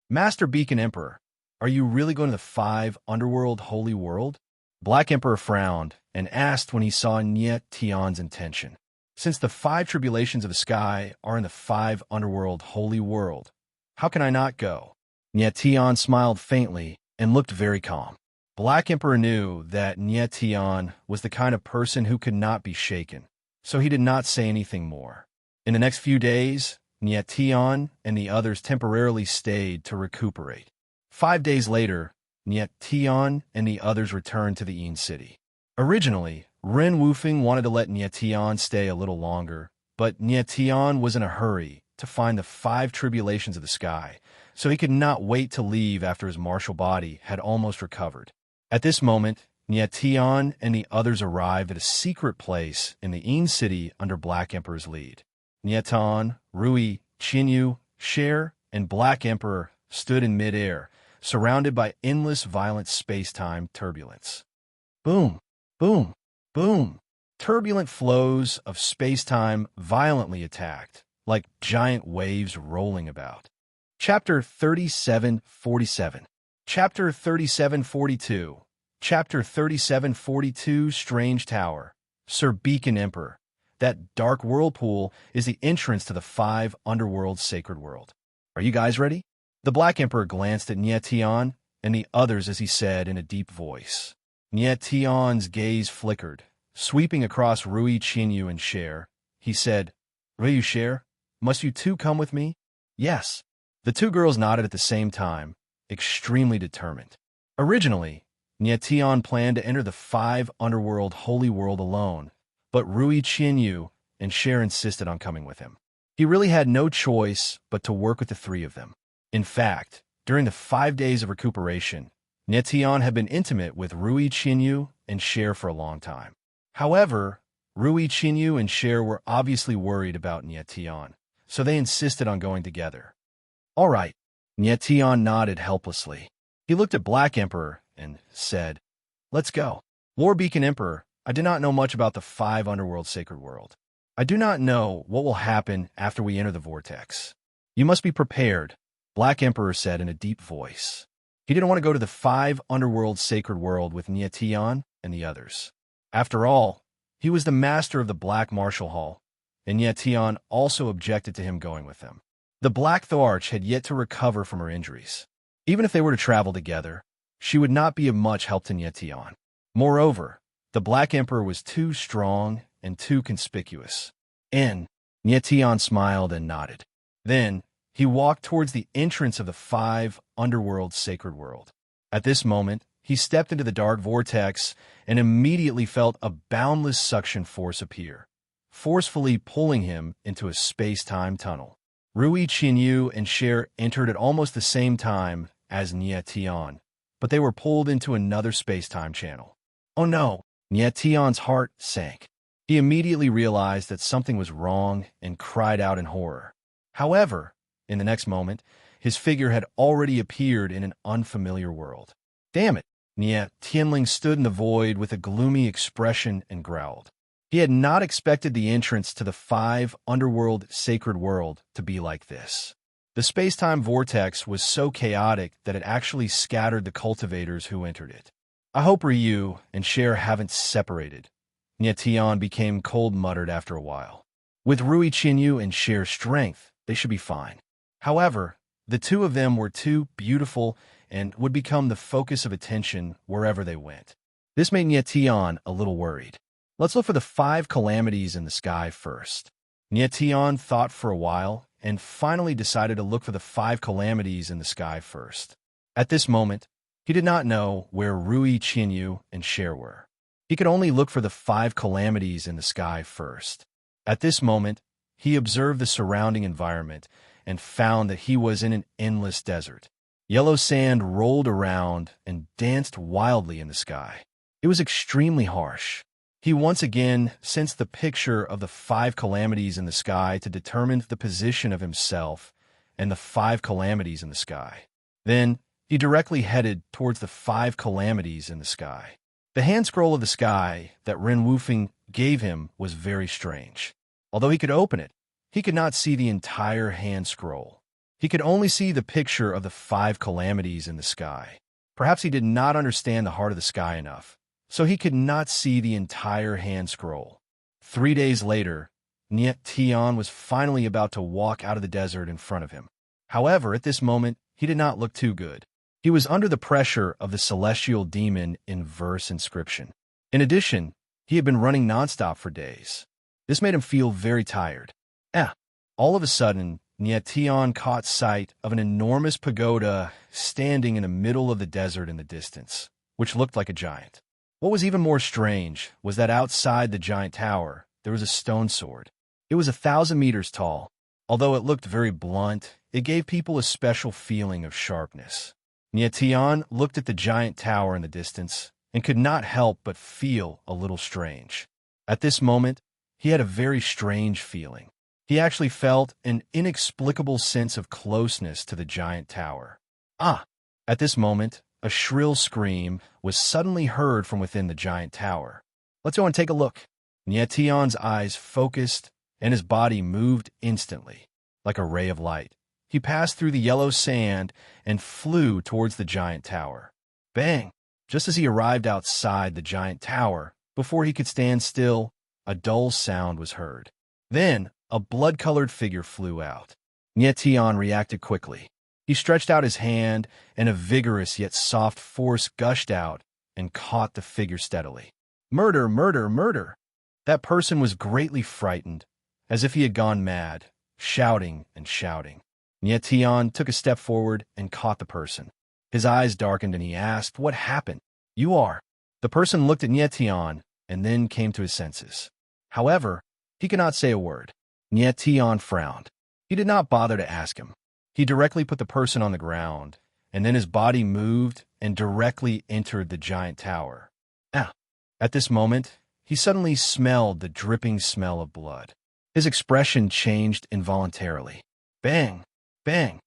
Master Beacon Emperor, are you really going to the 5 underworld holy world? Black Emperor frowned and asked when he saw Niet Tian's intention. Since the 5 tribulations of the sky are in the 5 underworld holy world, how can I not go? Niet Tian smiled faintly and looked very calm. Black Emperor knew that Niet Tian was the kind of person who could not be shaken, so he did not say anything more. In the next few days, Niet Tian and the others temporarily stayed to recuperate. 5 days later, Niet Tian and the others returned to the Yin City. Originally, Ren Wufeng wanted to let Niet Tian stay a little longer, but Niet Tian was in a hurry to find the 5 tribulations of the sky, so he could not wait to leave after his martial body had almost recovered. At this moment, Niet Tian and the others arrived at a secret place in the Yin City under Black Emperor's lead. Niet Tian, Rui, Qinyu, Cher, and Black Emperor stood in midair, surrounded by endless violent space-time turbulence. Boom, boom, boom. Turbulent flows of space-time violently attacked, like giant waves rolling about. Chapter 3747. Chapter 3742. Chapter 3742, Strange Tower. Sir Beacon Emperor. That dark whirlpool is the entrance to the 5 underworld sacred world. Are you guys ready? The Black Emperor glanced at Niet Tian and the others as he said in a deep voice. Niet Tian's gaze flickered, sweeping across Rui, Qinyu, and Cher. He said, Rui, Cher, must you too come with me? Yes. The 2 girls nodded at the same time, extremely determined. Originally, Niet Tian planned to enter the 5 underworld holy world alone, but Rui, Qinyu, and Cher insisted on coming with him. He really had no choice but to work with the 3 of them. In fact, during the 5 days of recuperation, Niet Tian had been intimate with Rui, Qinyu, and Cher for a long time. However, Rui, Qinyu, and Cher were obviously worried about Niet Tian, so they insisted on going together. All right, Niet Tian nodded helplessly. He looked at Black Emperor and said, Let's go. Lord Beacon Emperor, I do not know much about the 5 underworld sacred world. I do not know what will happen after we enter the vortex. You must be prepared, Black Emperor said in a deep voice. He didn't want to go to the 5 underworld sacred world with Niet Tian and the others. After all, he was the master of the Black Martial Hall, and Niet Tian also objected to him going with them. The Black Tharch had yet to recover from her injuries. Even if they were to travel together, she would not be of much help to Niet Tian. Moreover, the Black Emperor was too strong and too conspicuous. Niet Tian smiled and nodded. Then, he walked towards the entrance of the 5 underworld sacred world. At this moment, he stepped into the dark vortex and immediately felt a boundless suction force appear, forcefully pulling him into a space-time tunnel. Rui, Qinyu, and Cher entered at almost the same time as Niet Tian, but they were pulled into another space-time channel. Oh no! Niet Tian's heart sank. He immediately realized that something was wrong and cried out in horror. However, in the next moment, his figure had already appeared in an unfamiliar world. Damn it! Niet Tianling stood in the void with a gloomy expression and growled. He had not expected the entrance to the 5 underworld sacred world to be like this. The space-time vortex was so chaotic that it actually scattered the cultivators who entered it. I hope Ryu and Cher haven't separated. Niet Tian became cold-muttered after a while. With Rui, Qinyu, and Cher's strength, they should be fine. However, the 2 of them were too beautiful and would become the focus of attention wherever they went. This made Niet Tian a little worried. Let's look for the 5 calamities in the sky first. Niet Tian thought for a while and finally decided to look for the 5 calamities in the sky first. At this moment, he did not know where Rui, Qinyu, and Cher were. He could only look for the 5 calamities in the sky first. At this moment, he observed the surrounding environment and found that he was in an endless desert. Yellow sand rolled around and danced wildly in the sky. It was extremely harsh. He once again sensed the picture of the 5 calamities in the sky to determine the position of himself and the 5 calamities in the sky. Then, he directly headed towards the 5 calamities in the sky. The hand scroll of the sky that Ren Wufeng gave him was very strange. Although he could open it, he could not see the entire hand scroll. He could only see the picture of the 5 calamities in the sky. Perhaps he did not understand the heart of the sky enough, so he could not see the entire hand scroll. 3 days later, Niet Tian was finally about to walk out of the desert in front of him. However, at this moment, he did not look too good. He was under the pressure of the celestial demon in verse inscription. In addition, he had been running nonstop for days. This made him feel very tired. All of a sudden, Niet Tian caught sight of an enormous pagoda standing in the middle of the desert in the distance, which looked like a giant. What was even more strange was that outside the giant tower, there was a stone sword. It was 1,000 meters tall. Although it looked very blunt, it gave people a special feeling of sharpness. Niet Tian looked at the giant tower in the distance and could not help but feel a little strange. At this moment, he had a very strange feeling. He actually felt an inexplicable sense of closeness to the giant tower. At this moment, a shrill scream was suddenly heard from within the giant tower. Let's go and take a look. Niet Tian's eyes focused and his body moved instantly, like a ray of light. He passed through the yellow sand and flew towards the giant tower. Bang! Just as he arrived outside the giant tower, before he could stand still, a dull sound was heard. Then, a blood-colored figure flew out. Niet Tian reacted quickly. He stretched out his hand, and a vigorous yet soft force gushed out and caught the figure steadily. Murder, murder, murder! That person was greatly frightened, as if he had gone mad, shouting and shouting. Niet Tian took a step forward and caught the person. His eyes darkened and he asked, "What happened?" "You are." The person looked at Niet Tian and then came to his senses. However, he could not say a word. Niet Tian frowned. He did not bother to ask him. He directly put the person on the ground, and then his body moved and directly entered the giant tower. At this moment, he suddenly smelled the dripping smell of blood. His expression changed involuntarily. Bang! Bang!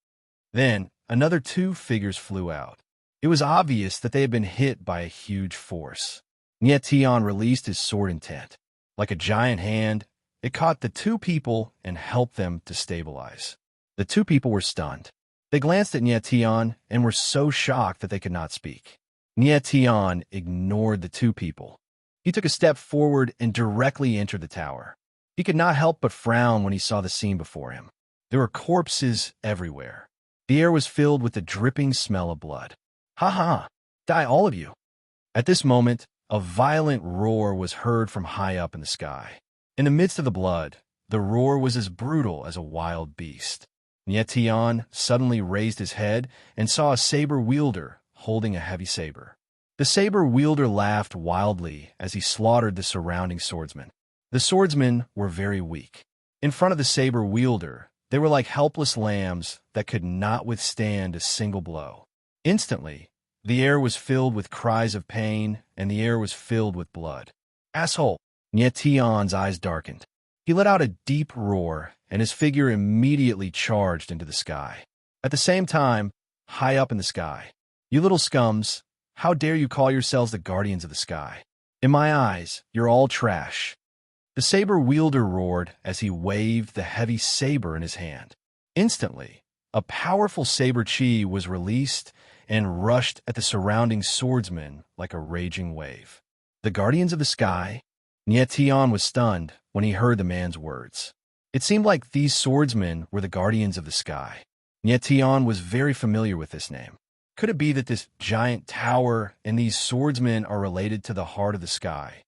Then, another 2 figures flew out. It was obvious that they had been hit by a huge force. Niet Tian released his sword intent. Like a giant hand, it caught the 2 people and helped them to stabilize. The 2 people were stunned. They glanced at Niet Tian and were so shocked that they could not speak. Niet Tian ignored the 2 people. He took a step forward and directly entered the tower. He could not help but frown when he saw the scene before him. There were corpses everywhere. The air was filled with the dripping smell of blood. "Ha ha! Die all of you!" At this moment, a violent roar was heard from high up in the sky. In the midst of the blood, the roar was as brutal as a wild beast. Niet Tian suddenly raised his head and saw a saber wielder holding a heavy saber. The saber wielder laughed wildly as he slaughtered the surrounding swordsmen. The swordsmen were very weak. In front of the saber wielder, they were like helpless lambs that could not withstand a single blow. Instantly, the air was filled with cries of pain, and the air was filled with blood. "Asshole!" Niet Tian's eyes darkened. He let out a deep roar, and his figure immediately charged into the sky. At the same time, high up in the sky, "You little scums, how dare you call yourselves the guardians of the sky? In my eyes, you're all trash." The saber wielder roared as he waved the heavy saber in his hand. Instantly, a powerful saber chi was released and rushed at the surrounding swordsmen like a raging wave. The guardians of the sky? Niet Tian was stunned when he heard the man's words. It seemed like these swordsmen were the guardians of the sky. Niet Tian was very familiar with this name. Could it be that this giant tower and these swordsmen are related to the heart of the sky?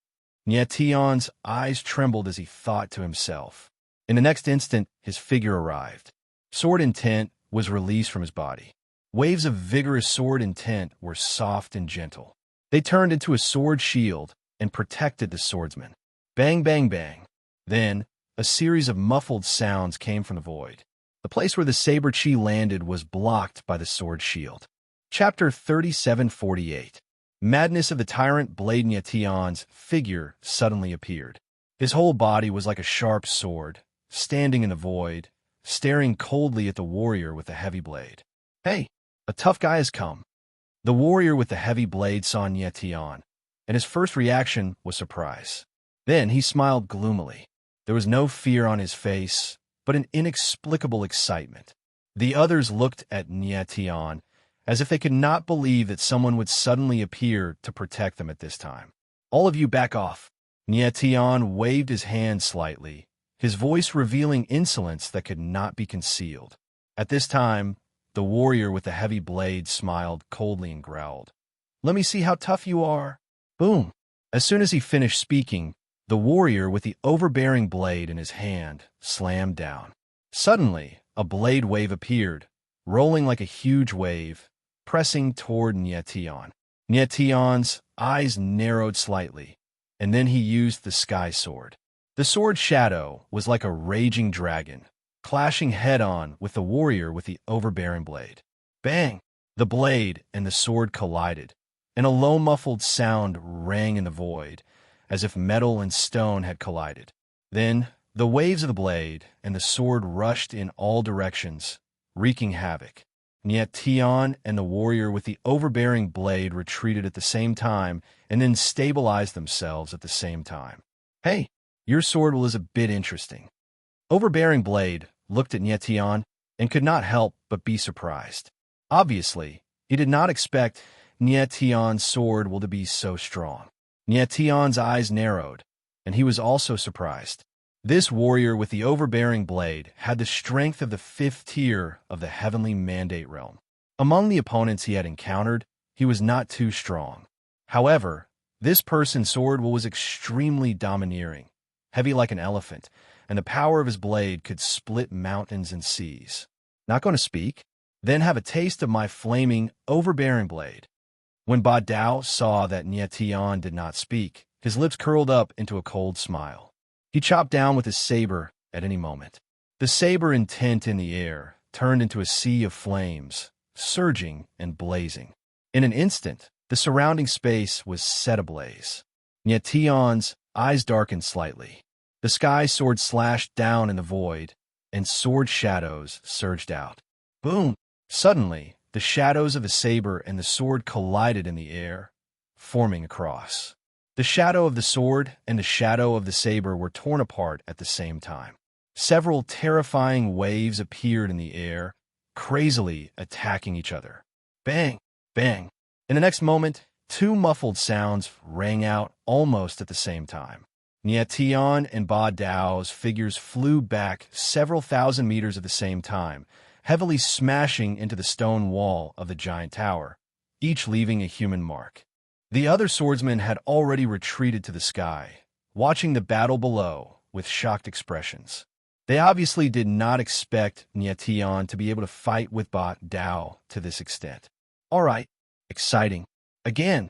Niet Tian's eyes trembled as he thought to himself. In the next instant, his figure arrived. Sword intent was released from his body. Waves of vigorous sword intent were soft and gentle. They turned into a sword shield and protected the swordsman. Bang, bang, bang. Then, a series of muffled sounds came from the void. The place where the saber chi landed was blocked by the sword shield. Chapter 3748. Madness of the Tyrant. Blade. Niet Tian's figure suddenly appeared. His whole body was like a sharp sword, standing in the void, staring coldly at the warrior with the heavy blade. "Hey, a tough guy has come." The warrior with the heavy blade saw Nietian, and his first reaction was surprise. Then he smiled gloomily. There was no fear on his face, but an inexplicable excitement. The others looked at Nietian as if they could not believe that someone would suddenly appear to protect them at this time. "All of you back off." Nietian waved his hand slightly, his voice revealing insolence that could not be concealed. At this time, the warrior with the heavy blade smiled coldly and growled, "Let me see how tough you are." Boom! As soon as he finished speaking, the warrior with the overbearing blade in his hand slammed down. Suddenly, a blade wave appeared, rolling like a huge wave, pressing toward Nietian. Nietian's eyes narrowed slightly, and then he used the sky sword. The sword shadow was like a raging dragon, clashing head-on with the warrior with the overbearing blade. Bang! The blade and the sword collided, and a low muffled sound rang in the void, as if metal and stone had collided. Then, the waves of the blade and the sword rushed in all directions, wreaking havoc. Nietian and the warrior with the overbearing blade retreated at the same time and then stabilized themselves at the same time. "Hey, your sword is a bit interesting." Overbearing blade looked at Nietian and could not help but be surprised. Obviously, he did not expect Nietian's sword to be so strong. Nietian's eyes narrowed, and he was also surprised. This warrior with the overbearing blade had the strength of the 5th tier of the heavenly mandate realm. Among the opponents he had encountered, he was not too strong. However, this person's sword was extremely domineering, heavy like an elephant, and the power of his blade could split mountains and seas. "Not going to speak? Then have a taste of my flaming, overbearing blade." When Ba Dao saw that Nietian did not speak, his lips curled up into a cold smile. He chopped down with his saber at any moment. The saber intent in the air turned into a sea of flames, surging and blazing. In an instant, the surrounding space was set ablaze. Nietian's eyes darkened slightly. The sky sword slashed down in the void, and sword shadows surged out. Boom! Suddenly, the shadows of the saber and the sword collided in the air, forming a cross. The shadow of the sword and the shadow of the saber were torn apart at the same time. Several terrifying waves appeared in the air, crazily attacking each other. Bang! Bang! In the next moment, 2 muffled sounds rang out almost at the same time. Nietian and Ba Dao's figures flew back several thousand meters at the same time, heavily smashing into the stone wall of the giant tower, each leaving a human mark. The other swordsmen had already retreated to the sky, watching the battle below with shocked expressions. They obviously did not expect Nietian to be able to fight with Ba Dao to this extent. "All right, exciting. Again."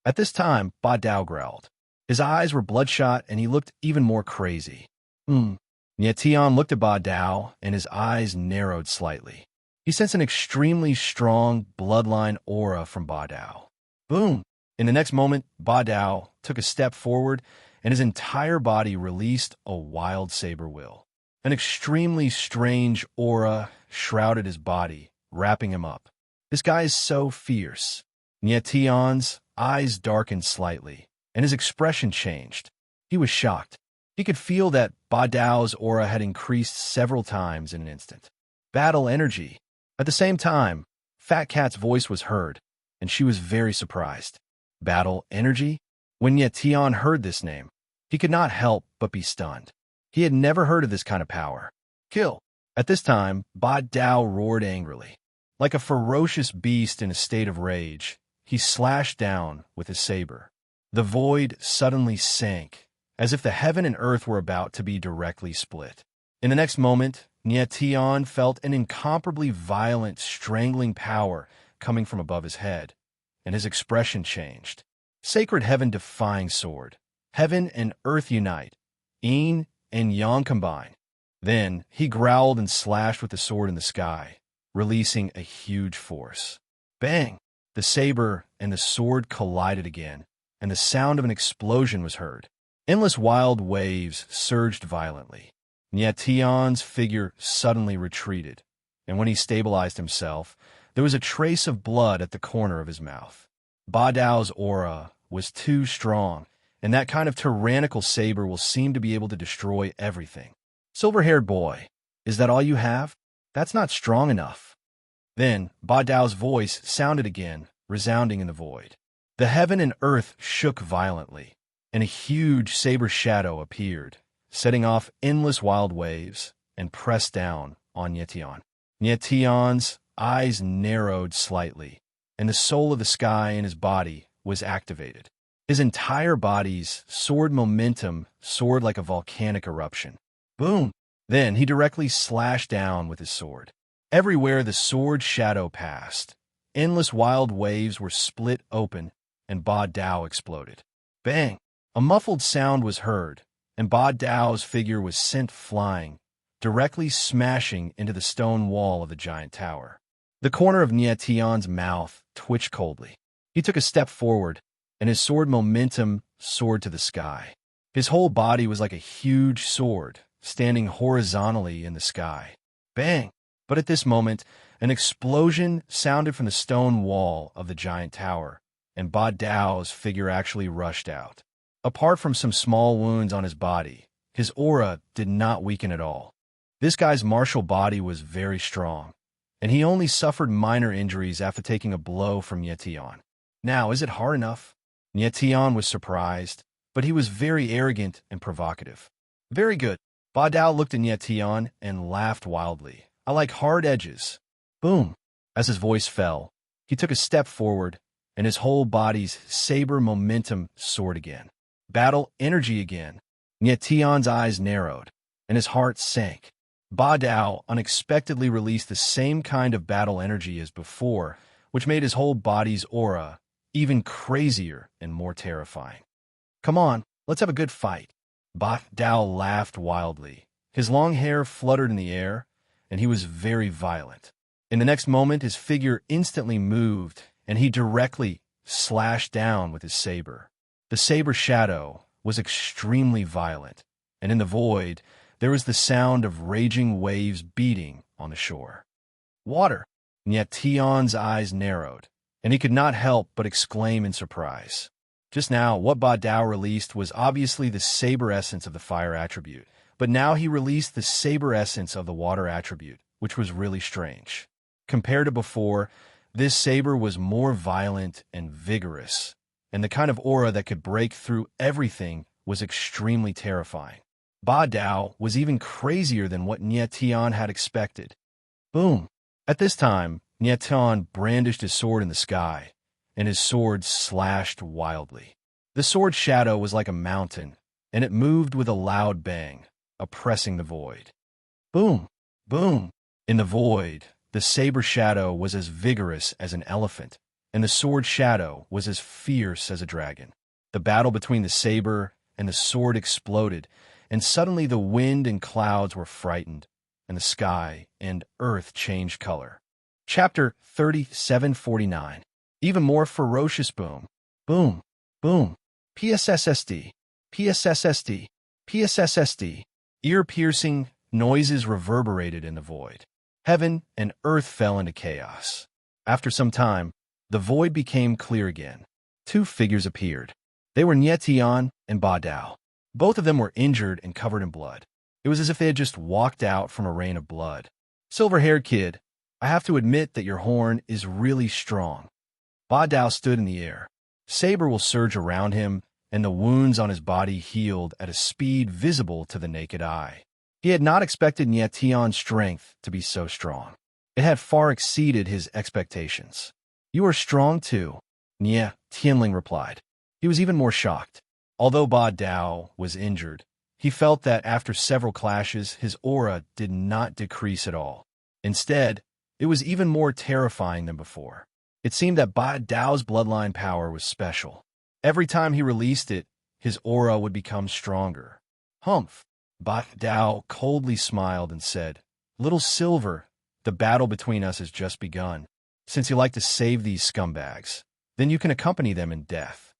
At this time, Ba Dao growled. His eyes were bloodshot and he looked even more crazy. Nietian looked at Ba Dao and his eyes narrowed slightly. He sensed an extremely strong bloodline aura from Ba Dao. Boom! In the next moment, Ba Dao took a step forward and his entire body released a wild saber will. An extremely strange aura shrouded his body, wrapping him up. This guy is so fierce. Nietian's eyes darkened slightly, and his expression changed. He was shocked. He could feel that Ba Dao's aura had increased several times in an instant. Battle energy. At the same time, Fat Cat's voice was heard, and she was very surprised. Battle energy? When Nietian heard this name, he could not help but be stunned. He had never heard of this kind of power. Kill! At this time, Ba Dao roared angrily. Like a ferocious beast in a state of rage, he slashed down with his saber. The void suddenly sank, as if the heaven and earth were about to be directly split. In the next moment, Nietian felt an incomparably violent, strangling power coming from above his head, and his expression changed. Sacred heaven-defying sword. Heaven and earth unite. Yin and yang combine. Then he growled and slashed with the sword in the sky, releasing a huge force. Bang! The saber and the sword collided again, and the sound of an explosion was heard. Endless wild waves surged violently. Yet Tion's figure suddenly retreated, and when he stabilized himself, there was a trace of blood at the corner of his mouth. Ba Dao's aura was too strong, and that kind of tyrannical saber will seem to be able to destroy everything. Silver-haired boy, is that all you have? That's not strong enough. Then Ba Dao's voice sounded again, resounding in the void. The heaven and earth shook violently, and a huge saber shadow appeared, setting off endless wild waves and pressed down on Yetion. Yetion's eyes narrowed slightly, and the soul of the sky in his body was activated. His entire body's sword momentum soared like a volcanic eruption. Boom! Then he directly slashed down with his sword. Everywhere the sword shadow passed, endless wild waves were split open, and Ba Dao exploded. Bang! A muffled sound was heard, and Ba Dao's figure was sent flying, directly smashing into the stone wall of the giant tower. The corner of Tion's mouth twitched coldly. He took a step forward, and his sword momentum soared to the sky. His whole body was like a huge sword, standing horizontally in the sky. Bang! But at this moment, an explosion sounded from the stone wall of the giant tower, and Ba Dao's figure actually rushed out. Apart from some small wounds on his body, his aura did not weaken at all. This guy's martial body was very strong, and he only suffered minor injuries after taking a blow from Yetion. Now, is it hard enough? Yetion was surprised, but he was very arrogant and provocative. Very good. Ba Dao looked at Yetion and laughed wildly. I like hard edges. Boom! As his voice fell, he took a step forward, and his whole body's saber momentum soared again. Battle energy again. Yetion's eyes narrowed, and his heart sank. Ba Dao unexpectedly released the same kind of battle energy as before, which made his whole body's aura even crazier and more terrifying. Come on, let's have a good fight. Ba Dao laughed wildly. His long hair fluttered in the air, and he was very violent. In the next moment, his figure instantly moved, and he directly slashed down with his saber. The saber shadow was extremely violent, and in the void, there was the sound of raging waves beating on the shore. Water! And yet Tion's eyes narrowed, and he could not help but exclaim in surprise. Just now, what Ba Dao released was obviously the saber essence of the fire attribute, but now he released the saber essence of the water attribute, which was really strange. Compared to before, this saber was more violent and vigorous, and the kind of aura that could break through everything was extremely terrifying. Ba Dao was even crazier than what Tion had expected. Boom! At this time, Tion brandished his sword in the sky, and his sword slashed wildly. The sword shadow was like a mountain, and it moved with a loud bang, oppressing the void. Boom! Boom! In the void, the saber shadow was as vigorous as an elephant, and the sword shadow was as fierce as a dragon. The battle between the saber and the sword exploded, and suddenly the wind and clouds were frightened, and the sky and earth changed color. Chapter 3749. Even more ferocious boom. Boom. Boom. PSSSD. PSSSD. PSSSD. Ear-piercing noises reverberated in the void. Heaven and earth fell into chaos. After some time, the void became clear again. Two figures appeared. They were Tion and Ba Dao. Both of them were injured and covered in blood. It was as if they had just walked out from a rain of blood. Silver-haired kid, I have to admit that your horn is really strong. Ba Dao stood in the air. Saber will surge around him, and the wounds on his body healed at a speed visible to the naked eye. He had not expected Tion's strength to be so strong. It had far exceeded his expectations. You are strong too, Tianling replied. He was even more shocked. Although Ba Dao was injured, he felt that after several clashes, his aura did not decrease at all. Instead, it was even more terrifying than before. It seemed that Ba Dao's bloodline power was special. Every time he released it, his aura would become stronger. Humph! Ba Dao coldly smiled and said, Little Silver, the battle between us has just begun. Since you like to save these scumbags, then you can accompany them in death.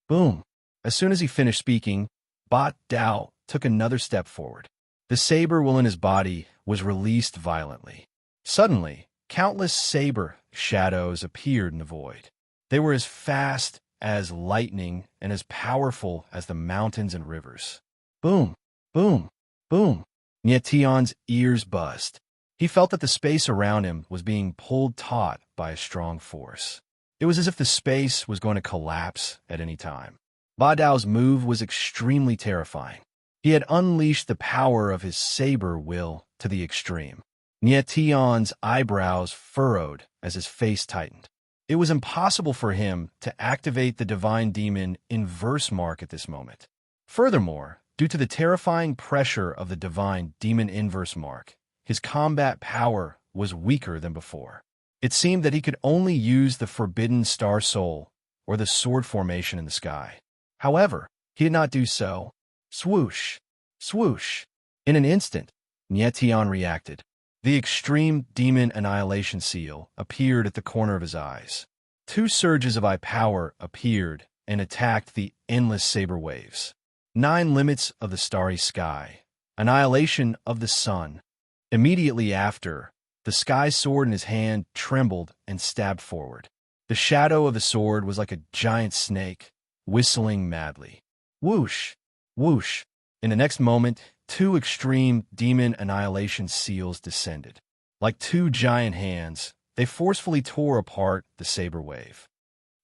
Boom! As soon as he finished speaking, Ba Dao took another step forward. The The saber will in his body was released violently. Suddenly, countless saber shadows appeared in the void. They were as fast as lightning and as powerful as the mountains and rivers. Boom, boom, boom. Nietion's ears buzzed. He felt that the space around him was being pulled taut by a strong force. It was as if the space was going to collapse at any time. Ba Dao's move was extremely terrifying. He had unleashed the power of his saber will to the extreme. Nietion's eyebrows furrowed as his face tightened. It was impossible for him to activate the divine demon inverse mark at this moment. Furthermore, due to the terrifying pressure of the divine demon inverse mark, his combat power was weaker than before. It seemed that he could only use the forbidden star soul or the sword formation in the sky. However, he did not do so. Swoosh, swoosh. In an instant, Nietion reacted. The extreme demon annihilation seal appeared at the corner of his eyes. Two surges of eye power appeared and attacked the endless saber waves. 9 limits of the starry sky. Annihilation of the sun. Immediately after, the sky sword in his hand trembled and stabbed forward. The shadow of the sword was like a giant snake, whistling madly. Whoosh, whoosh. In the next moment, 2 extreme demon annihilation seals descended. Like 2 giant hands, they forcefully tore apart the saber wave.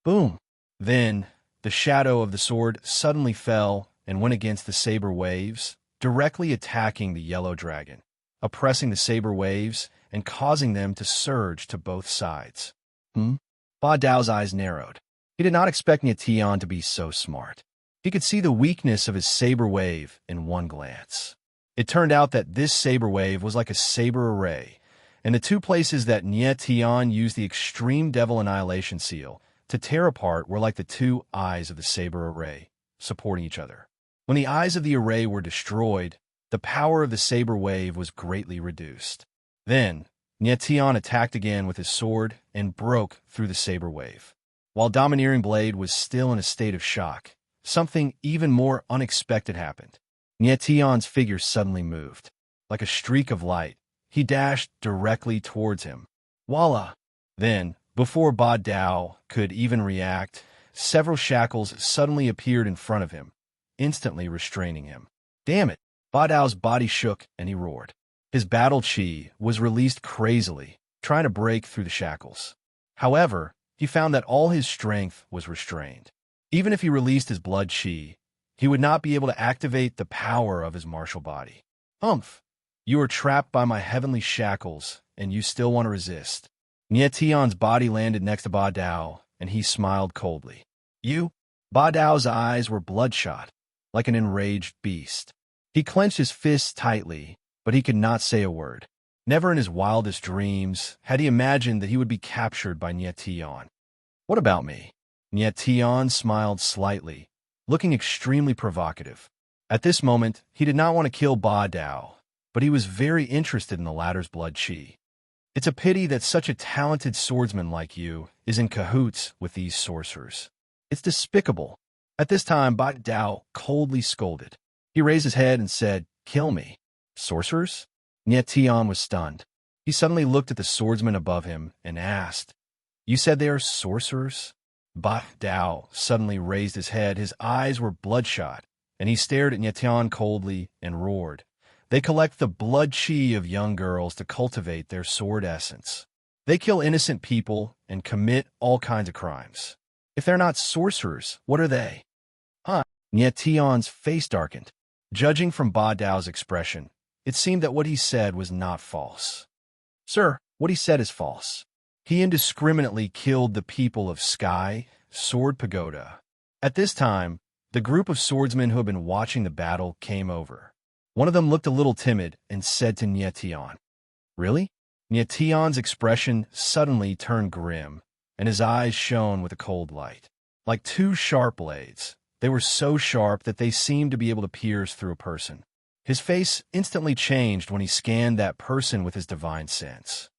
Boom! Then, the shadow of the sword suddenly fell and went against the saber waves, directly attacking the yellow dragon, oppressing the saber waves and causing them to surge to both sides. Ba Dao's eyes narrowed. He did not expect Nietion to be so smart. He could see the weakness of his saber wave in one glance. It turned out that this saber wave was like a saber array, and the 2 places that Nietion used the extreme devil annihilation seal to tear apart were like the 2 eyes of the saber array, supporting each other. When the eyes of the array were destroyed, the power of the saber wave was greatly reduced. Then, Nietion attacked again with his sword and broke through the saber wave. While Domineering Blade was still in a state of shock, something even more unexpected happened. Nietion's figure suddenly moved. Like a streak of light, he dashed directly towards him. Voila! Then, before Ba Dao could even react, several shackles suddenly appeared in front of him, instantly restraining him. Damn it! Ba Dao's body shook and he roared. His battle chi was released crazily, trying to break through the shackles. However, he found that all his strength was restrained. Even if he released his blood chi, he would not be able to activate the power of his martial body. Humph! You are trapped by my heavenly shackles, and you still want to resist. Nietion's body landed next to Ba Dao, and he smiled coldly. You? Ba Dao's eyes were bloodshot, like an enraged beast. He clenched his fists tightly, but he could not say a word. Never in his wildest dreams had he imagined that he would be captured by Nietion. What about me? Nietion smiled slightly, looking extremely provocative. At this moment, he did not want to kill Ba Dao, but he was very interested in the latter's blood chi. It's a pity that such a talented swordsman like you is in cahoots with these sorcerers. It's despicable. At this time, Ba Dao coldly scolded. He raised his head and said, "Kill me." Sorcerers? Nietion was stunned. He suddenly looked at the swordsman above him and asked, "You said they are sorcerers?" Ba Dao suddenly raised his head. His eyes were bloodshot, and he stared at Nietion coldly and roared. They collect the blood chi of young girls to cultivate their sword essence. They kill innocent people and commit all kinds of crimes. If they're not sorcerers, what are they? Nietion's face darkened. Judging from Ba Dao's expression, it seemed that what he said was not false. Sir, what he said is false. He indiscriminately killed the people of Sky, Sword Pagoda. At this time, the group of swordsmen who had been watching the battle came over. One of them looked a little timid and said to Nietion, "Really?" Nietion's expression suddenly turned grim, and his eyes shone with a cold light. Like 2 sharp blades, they were so sharp that they seemed to be able to pierce through a person. His face instantly changed when he scanned that person with his divine sense.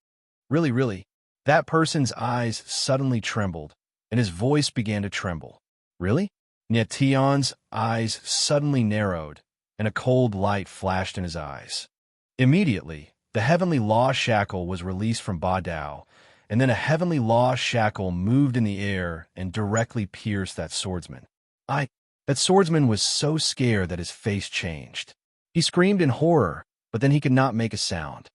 Really, that person's eyes suddenly trembled, and his voice began to tremble. Really? Nietion's eyes suddenly narrowed, and a cold light flashed in his eyes. Immediately, the heavenly law shackle was released from Ba Dao, and then a heavenly law shackle moved in the air and directly pierced that swordsman. That swordsman was so scared that his face changed. He screamed in horror, but then he could not make a sound.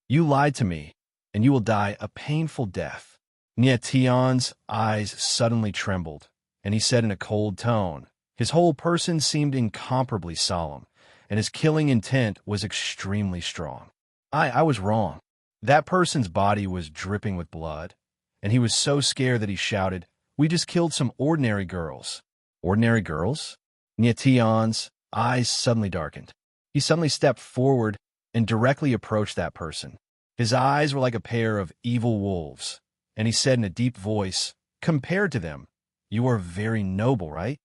You lied to me, and you will die a painful death. Nie Tian's eyes suddenly trembled, and he said in a cold tone. His whole person seemed incomparably solemn, and his killing intent was extremely strong. I was wrong. That person's body was dripping with blood, and he was so scared that he shouted, "We just killed some ordinary girls." Ordinary girls? Nie Tian's eyes suddenly darkened. He suddenly stepped forward and directly approached that person. His eyes were like a pair of evil wolves, and he said in a deep voice, "Compared to them, you are very noble, right?"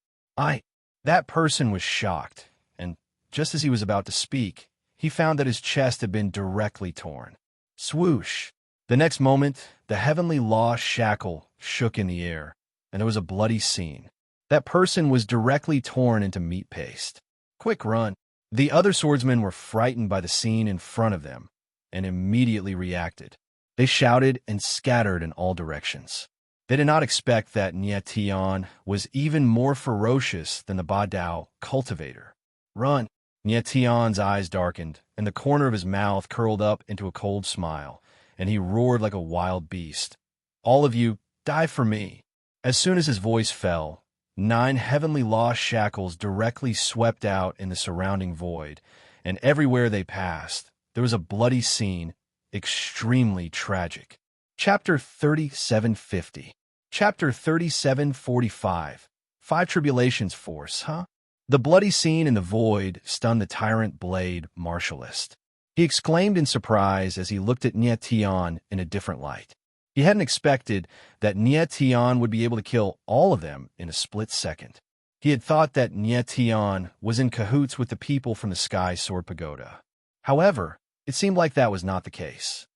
That person was shocked, and just as he was about to speak, he found that his chest had been directly torn. Swoosh! The next moment, the heavenly law shackle shook in the air, and there was a bloody scene. That person was directly torn into meat paste. Quick run! The other swordsmen were frightened by the scene in front of them, and immediately reacted. They shouted and scattered in all directions. They did not expect that Nie Tian was even more ferocious than the Ba Dao cultivator. Run! Nie Tian's eyes darkened, and the corner of his mouth curled up into a cold smile, and he roared like a wild beast. All of you, die for me! As soon as his voice fell, 9 heavenly law shackles directly swept out in the surrounding void, and everywhere they passed, there was a bloody scene, extremely tragic. Chapter 3750. Chapter 3745. 5 Tribulations Force, huh? The bloody scene in the void stunned the tyrant blade martialist. He exclaimed in surprise as he looked at Nie Tian in a different light. He hadn't expected that Nie Tian would be able to kill all of them in a split second. He had thought that Nie Tian was in cahoots with the people from the Sky Sword Pagoda. However, it seemed like that was not the case.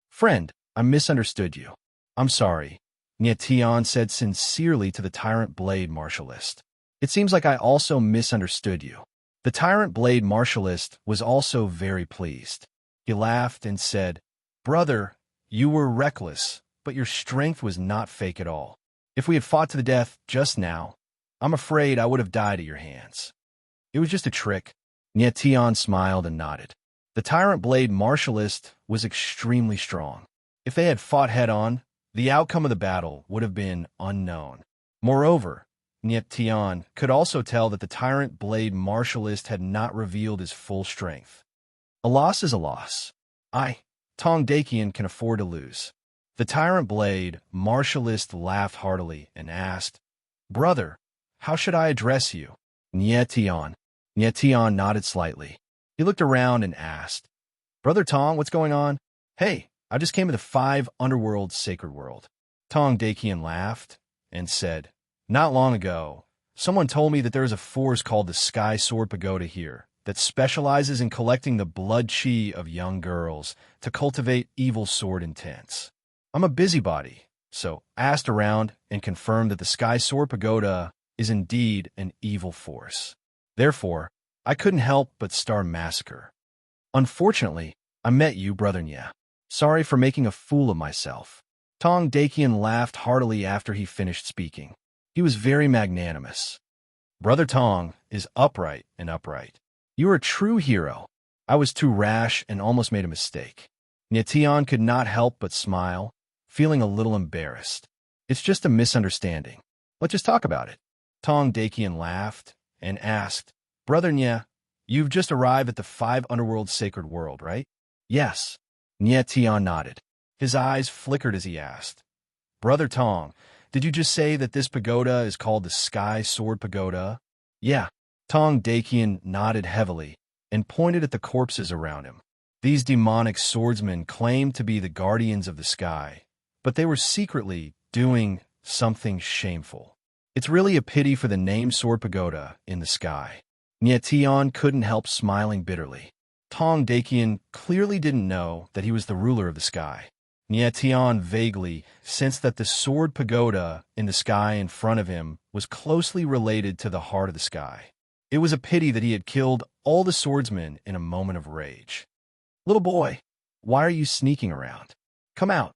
"Friend, I misunderstood you. I'm sorry," Nie Tian said sincerely to the tyrant blade martialist. "It seems like I also misunderstood you." The tyrant blade martialist was also very pleased. He laughed and said, "Brother, you were reckless, but your strength was not fake at all. If we had fought to the death just now, I'm afraid I would have died at your hands. It was just a trick." Nie Tian smiled and nodded. The tyrant blade martialist was extremely strong. If they had fought head-on, the outcome of the battle would have been unknown. Moreover, Nie Tian could also tell that the tyrant blade martialist had not revealed his full strength. A loss is a loss. Tong Dakian can afford to lose. The tyrant blade martialist laughed heartily and asked, "Brother, how should I address you?" Nie Tian. Nie Tian nodded slightly. He looked around and asked, "Brother Tong, what's going on?" "Hey, I just came to the 5 underworld sacred world." Tong Dakian laughed and said, "Not long ago, someone told me that there is a force called the Sky Sword Pagoda here that specializes in collecting the blood chi of young girls to cultivate evil sword intents. I'm a busybody, so I asked around and confirmed that the Sky Sword Pagoda is indeed an evil force. Therefore, I couldn't help but start a massacre. Unfortunately, I met you, Brother Nya. Sorry for making a fool of myself." Tong Dakian laughed heartily after he finished speaking. He was very magnanimous. "Brother Tong is upright and upright. You are a true hero. I was too rash and almost made a mistake." Nie Tian could not help but smile, feeling a little embarrassed. "It's just a misunderstanding. Let's just talk about it." Tong Dakian laughed and asked, "Brother Nya, you've just arrived at the 5 underworld sacred world, right?" "Yes." Nie Tian nodded. His eyes flickered as he asked, "Brother Tong, did you just say that this pagoda is called the Sky Sword Pagoda?" "Yeah." Tong Dakian nodded heavily and pointed at the corpses around him. These demonic swordsmen claimed to be the guardians of the sky, but they were secretly doing something shameful. It's really a pity for the name Sword Pagoda in the sky. Nie Tian couldn't help smiling bitterly. Tong Dakian clearly didn't know that he was the ruler of the sky. Nie Tian vaguely sensed that the Sword Pagoda in the sky in front of him was closely related to the heart of the sky. It was a pity that he had killed all the swordsmen in a moment of rage. "Little boy, why are you sneaking around? Come out."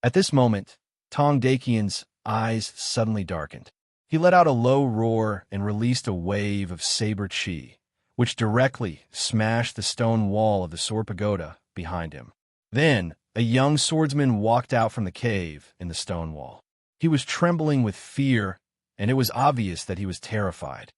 At this moment, Tong Dakian's eyes suddenly darkened. He let out a low roar and released a wave of saber chi, which directly smashed the stone wall of the sword pagoda behind him. Then, a young swordsman walked out from the cave in the stone wall. He was trembling with fear, and it was obvious that he was terrified.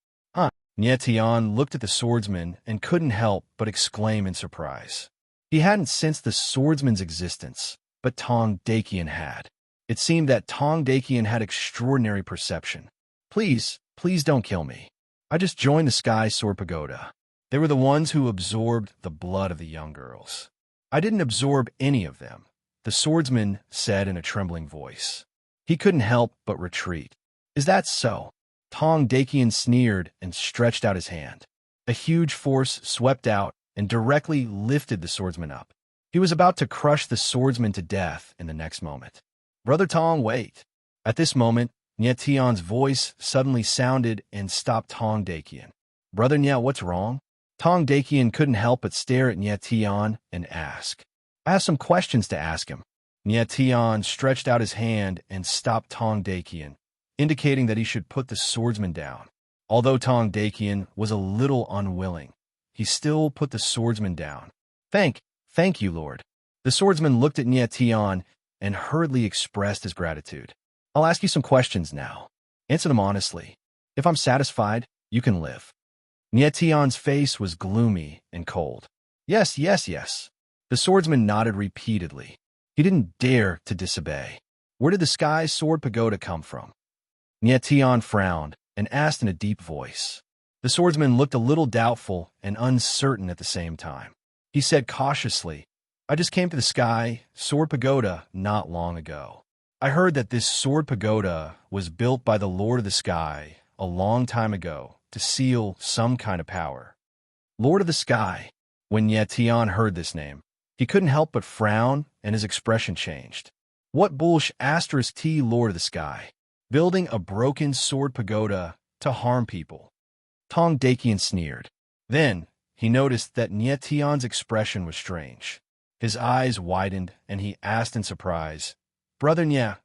Nie Tian looked at the swordsman and couldn't help but exclaim in surprise. He hadn't sensed the swordsman's existence, but Tong Dakian had. It seemed that Tong Dakian had extraordinary perception. Please don't kill me. I just joined the Sky Sword Pagoda. They were the ones who absorbed the blood of the young girls. I didn't absorb any of them, the swordsman said in a trembling voice. He couldn't help but retreat. Is that so? Tong Dakian sneered and stretched out his hand. A huge force swept out and directly lifted the swordsman up. He was about to crush the swordsman to death in the next moment. Brother Tong, wait. At this moment, Nie Tian's voice suddenly sounded and stopped Tong Dakian. Brother Nie, what's wrong? Tong Dakian couldn't help but stare at Nie Tian and ask. I have some questions to ask him. Nie Tian stretched out his hand and stopped Tong Dakian, indicating that he should put the swordsman down. Although Tong Dakian was a little unwilling, he still put the swordsman down. Thank you, Lord. The swordsman looked at Nie Tian and hurriedly expressed his gratitude. I'll ask you some questions now. Answer them honestly. If I'm satisfied, you can live. Nie Tian's face was gloomy and cold. Yes. The swordsman nodded repeatedly. He didn't dare to disobey. Where did the Sky Sword Pagoda come from? Nie Tian frowned and asked in a deep voice. The swordsman looked a little doubtful and uncertain at the same time. He said cautiously, I just came to the Sky Sword Pagoda not long ago. I heard that this sword pagoda was built by the Lord of the Sky a long time ago to seal some kind of power. Lord of the Sky. When Nie Tian heard this name, he couldn't help but frown and his expression changed. What bullsh asterisk T Lord of the Sky? Building a broken sword pagoda to harm people. Tong Dakian sneered. Then, he noticed that Nie Tian's expression was strange. His eyes widened and he asked in surprise, Brother Nie,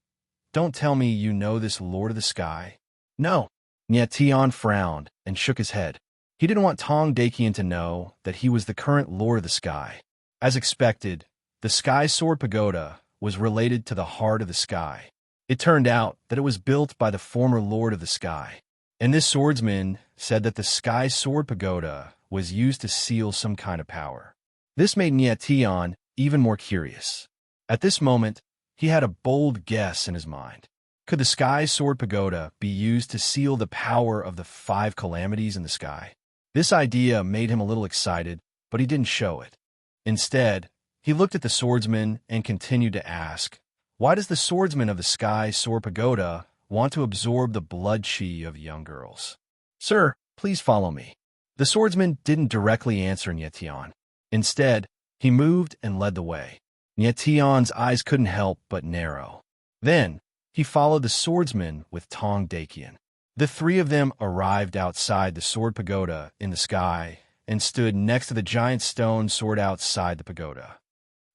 don't tell me you know this Lord of the Sky. No. Nie Tian frowned and shook his head. He didn't want Tong Dakian to know that he was the current Lord of the Sky. As expected, the Sky Sword Pagoda was related to the heart of the sky. It turned out that it was built by the former Lord of the Sky. And this swordsman said that the Sky Sword Pagoda was used to seal some kind of power. This made Nie Tian even more curious. At this moment, he had a bold guess in his mind. Could the Sky Sword Pagoda be used to seal the power of the 5 calamities in the sky? This idea made him a little excited, but he didn't show it. Instead, he looked at the swordsman and continued to ask, why does the swordsman of the Sky Sword Pagoda want to absorb the blood chi of young girls? Sir, please follow me. The swordsman didn't directly answer Nie Tian. Instead, he moved and led the way. Nie Tian's eyes couldn't help but narrow. Then, he followed the swordsman with Tong Dakian. The 3 of them arrived outside the sword pagoda in the sky and stood next to the giant stone sword outside the pagoda.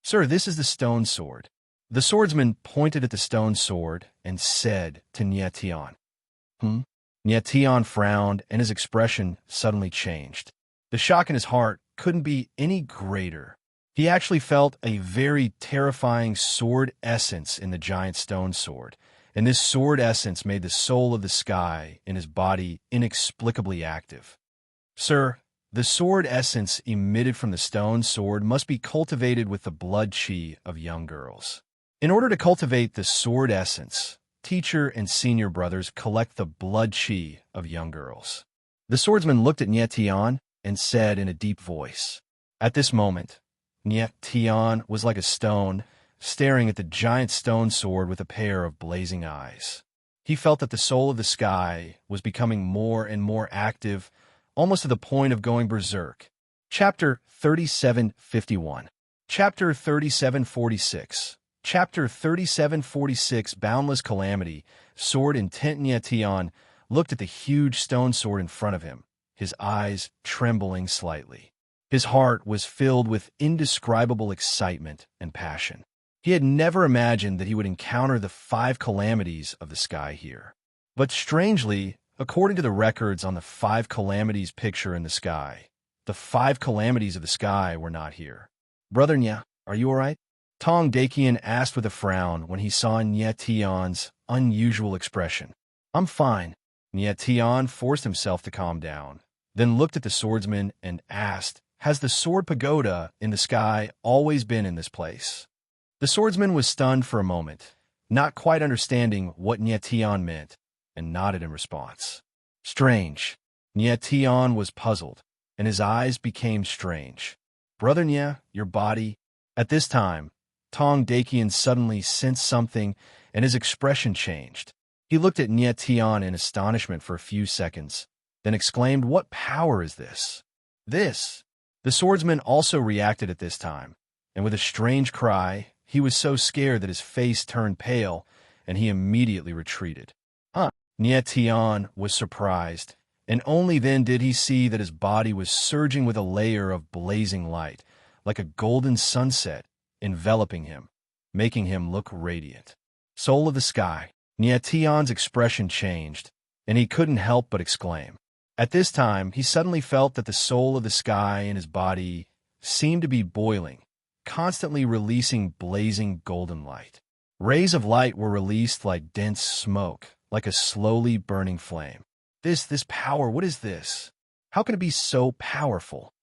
Sir, this is the stone sword. The swordsman pointed at the stone sword and said to Nie Tian. Nie Tian frowned and his expression suddenly changed. The shock in his heart couldn't be any greater. He actually felt a very terrifying sword essence in the giant stone sword, and this sword essence made the soul of the sky in his body inexplicably active. Sir, the sword essence emitted from the stone sword must be cultivated with the blood chi of young girls. In order to cultivate the sword essence, teacher and senior brothers collect the blood chi of young girls. The swordsman looked at Nie Tian and said in a deep voice. At this moment, Nie Tian was like a stone, staring at the giant stone sword with a pair of blazing eyes. He felt that the soul of the sky was becoming more and more active, almost to the point of going berserk. Chapter 3751. Chapter 3746. Chapter 3746 Boundless Calamity. Sword intent Nie Tian looked at the huge stone sword in front of him, his eyes trembling slightly. His heart was filled with indescribable excitement and passion. He had never imagined that he would encounter the 5 calamities of the sky here. But strangely, according to the records on the 5 calamities picture in the sky, the 5 calamities of the sky were not here. "Brother Nya, are you all right?" Tong Dakian asked with a frown when he saw Nye Tian's unusual expression. "I'm fine." Nye Tian forced himself to calm down, then looked at the swordsman and asked, "Has the sword pagoda in the sky always been in this place?" The swordsman was stunned for a moment, not quite understanding what Nye Tian meant, and nodded in response. "Strange." Nye Tian was puzzled, and his eyes became strange. "Brother Nye, your body—" At this time, Tong Dakian suddenly sensed something, and his expression changed. He looked at Nye Tian in astonishment for a few seconds, then exclaimed, "What power is this?" "This!" The swordsman also reacted at this time, and with a strange cry, he was so scared that his face turned pale, and he immediately retreated. Nye Tian was surprised, and only then did he see that his body was surging with a layer of blazing light, like a golden sunset, enveloping him, making him look radiant. "Soul of the sky." Nye Tian's expression changed, and he couldn't help but exclaim. At this time, he suddenly felt that the soul of the sky in his body seemed to be boiling, constantly releasing blazing golden light. Rays of light were released like dense smoke, like a slowly burning flame. This power, what is this? How can it be so powerful?"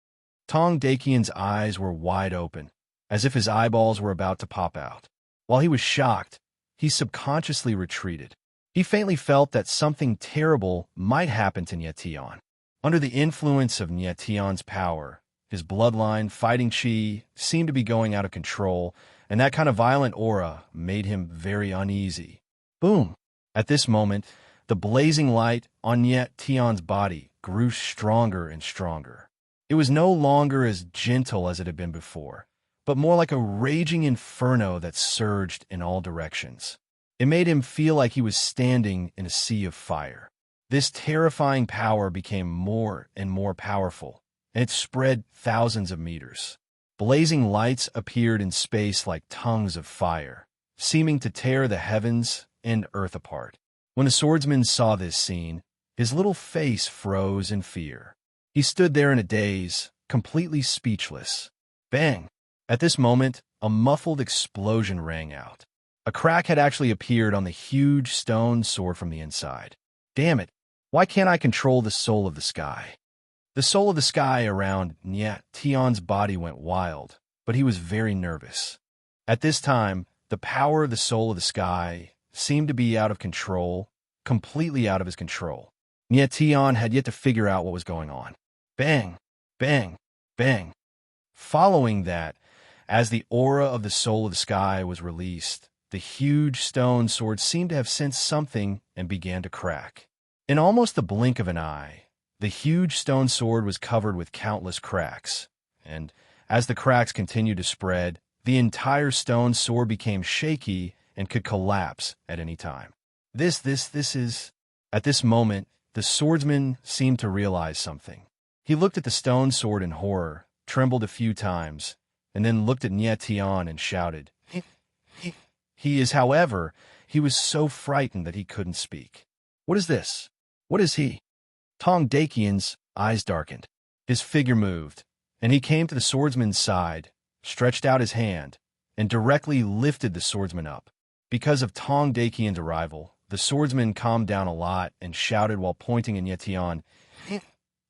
Tong Dakian's eyes were wide open, as if his eyeballs were about to pop out. While he was shocked, he subconsciously retreated. He faintly felt that something terrible might happen to Nye Tian. Under the influence of Nye Tian's power, his bloodline, fighting chi, seemed to be going out of control, and that kind of violent aura made him very uneasy. Boom! At this moment, the blazing light on Nye Tian's body grew stronger and stronger. It was no longer as gentle as it had been before, but more like a raging inferno that surged in all directions. It made him feel like he was standing in a sea of fire. This terrifying power became more and more powerful, and it spread thousands of meters. Blazing lights appeared in space like tongues of fire, seeming to tear the heavens and earth apart. When the swordsman saw this scene, his little face froze in fear. He stood there in a daze, completely speechless. Bang! At this moment, a muffled explosion rang out. A crack had actually appeared on the huge stone sword from the inside. Damn it! Why can't I control the soul of the sky? The soul of the sky around Nye Tian's body went wild, but he was very nervous. At this time, the power of the soul of the sky seemed to be out of control, completely out of his control. Nye Tian had yet to figure out what was going on. Bang! Bang! Bang! Following that, as the aura of the soul of the sky was released, the huge stone sword seemed to have sensed something and began to crack. In almost the blink of an eye, the huge stone sword was covered with countless cracks, and as the cracks continued to spread, the entire stone sword became shaky and could collapse at any time. This is... At this moment, the swordsman seemed to realize something. He looked at the stone sword in horror, trembled a few times, and then looked at Nye Tian and shouted. He is, however, he was so frightened that he couldn't speak. "What is this? What is he?" Tong Dakian's eyes darkened. His figure moved, and he came to the swordsman's side, stretched out his hand, and directly lifted the swordsman up. Because of Tong Dakian's arrival, the swordsman calmed down a lot and shouted while pointing at Nye Tian,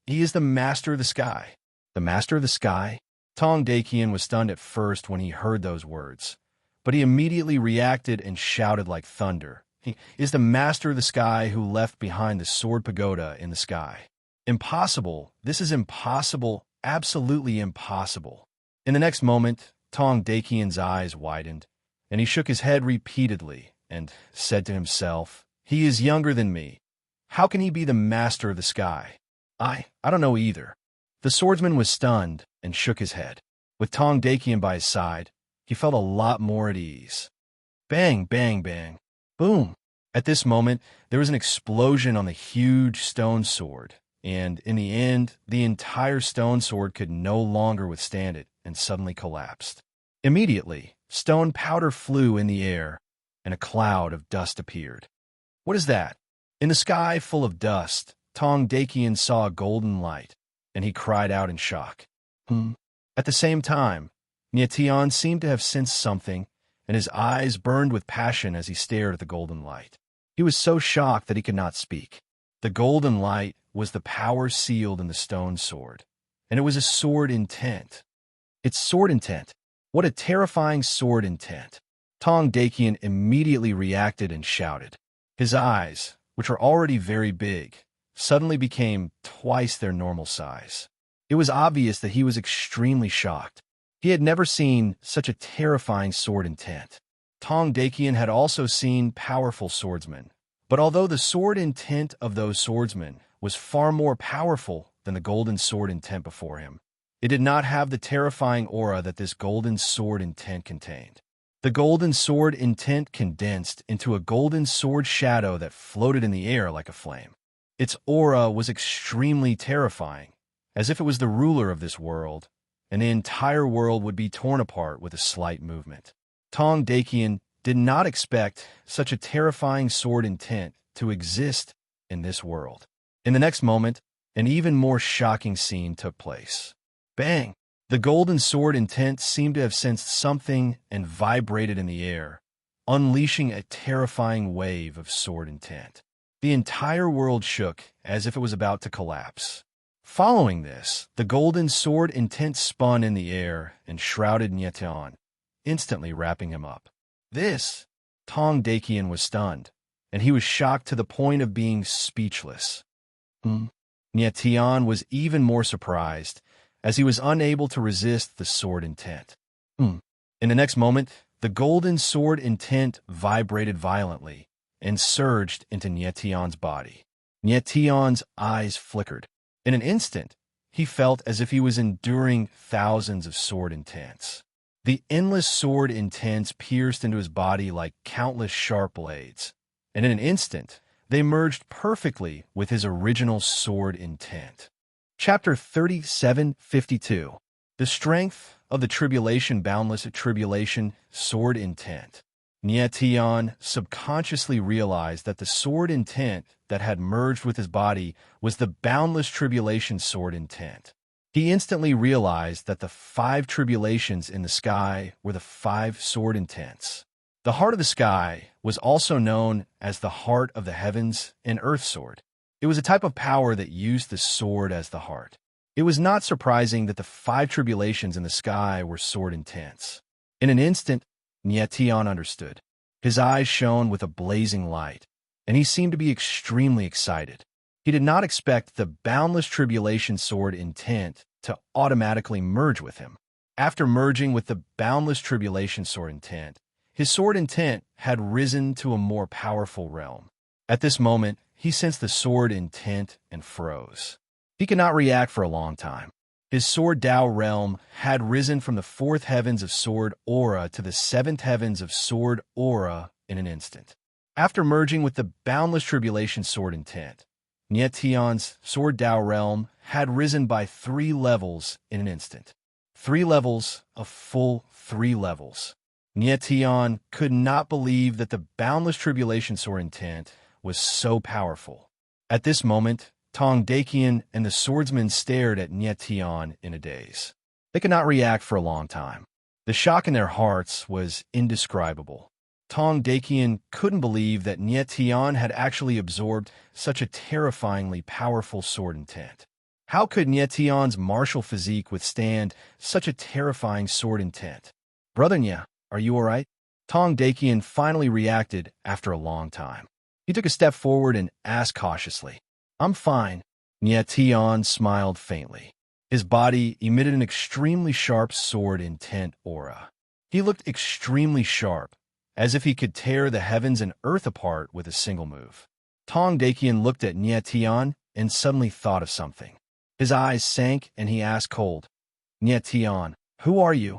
"He is the master of the sky." "The master of the sky?" Tong Dakian was stunned at first when he heard those words, but he immediately reacted and shouted like thunder. "He is the master of the sky who left behind the sword pagoda in the sky." "Impossible! This is impossible! Absolutely impossible!" In the next moment, Tong Dakian's eyes widened, and he shook his head repeatedly and said to himself, "He is younger than me. How can he be the master of the sky? I don't know either." The swordsman was stunned and shook his head. With Tong Dakian by his side, he felt a lot more at ease. Bang, bang, bang. Boom! At this moment, there was an explosion on the huge stone sword, and in the end, the entire stone sword could no longer withstand it and suddenly collapsed. Immediately, stone powder flew in the air, and a cloud of dust appeared. What is that? In the sky full of dust, Tong Dakian saw a golden light, and he cried out in shock. At the same time, Nietian seemed to have sensed something, and his eyes burned with passion as he stared at the golden light. He was so shocked that he could not speak. The golden light was the power sealed in the stone sword, and it was a sword intent. It's sword intent. What a terrifying sword intent. Tong Dakian immediately reacted and shouted. His eyes, which were already very big, suddenly became twice their normal size. It was obvious that he was extremely shocked. He had never seen such a terrifying sword intent. Tong Dakian had also seen powerful swordsmen, but although the sword intent of those swordsmen was far more powerful than the golden sword intent before him, it did not have the terrifying aura that this golden sword intent contained. The golden sword intent condensed into a golden sword shadow that floated in the air like a flame. Its aura was extremely terrifying, as if it was the ruler of this world, and the entire world would be torn apart with a slight movement. Tong Dakian did not expect such a terrifying sword intent to exist in this world. In the next moment, an even more shocking scene took place. Bang! The golden sword intent seemed to have sensed something and vibrated in the air, unleashing a terrifying wave of sword intent. The entire world shook as if it was about to collapse. Following this, the golden sword intent spun in the air and shrouded Nietian, instantly wrapping him up. Tong Dakian was stunned, and he was shocked to the point of being speechless. Nietian was even more surprised, as he was unable to resist the sword intent. In the next moment, the golden sword intent vibrated violently and surged into Nietian's body. Nietian's eyes flickered. In an instant, he felt as if he was enduring thousands of sword intents. The endless sword intents pierced into his body like countless sharp blades, and in an instant, they merged perfectly with his original sword intent. Chapter 37:52. The Strength of the Tribulation Boundless Tribulation Sword Intent. Nietian subconsciously realized that the sword intent that had merged with his body was the Boundless Tribulation Sword Intent. He instantly realized that the 5 tribulations in the sky were the 5 sword intents. The Heart of the Sky was also known as the Heart of the Heavens and Earth Sword. It was a type of power that used the sword as the heart. It was not surprising that the 5 tribulations in the sky were sword intents. In an instant, Nietian understood. His eyes shone with a blazing light, and he seemed to be extremely excited. He did not expect the Boundless Tribulation Sword Intent to automatically merge with him. After merging with the Boundless Tribulation Sword Intent, his sword intent had risen to a more powerful realm. At this moment, he sensed the sword intent and froze. He could not react for a long time. His sword Dao realm had risen from the 4th heavens of sword aura to the 7th heavens of sword aura in an instant. After merging with the Boundless Tribulation Sword Intent, Nietian's sword Dao realm had risen by 3 levels in an instant. 3 levels, a full 3 levels. Nietian could not believe that the Boundless Tribulation Sword Intent was so powerful. At this moment, Tong Dakian and the swordsmen stared at Nietian in a daze. They could not react for a long time. The shock in their hearts was indescribable. Tong Dakian couldn't believe that Nietian had actually absorbed such a terrifyingly powerful sword intent. How could Nietian's martial physique withstand such a terrifying sword intent? Brother Nya, are you all right? Tong Dakian finally reacted after a long time. He took a step forward and asked cautiously, "I'm fine." Nietian smiled faintly. His body emitted an extremely sharp sword intent aura. He looked extremely sharp, as if he could tear the heavens and earth apart with a single move. Tong Dakian looked at Nietian and suddenly thought of something. His eyes sank and he asked cold, "Nietian, who are you?"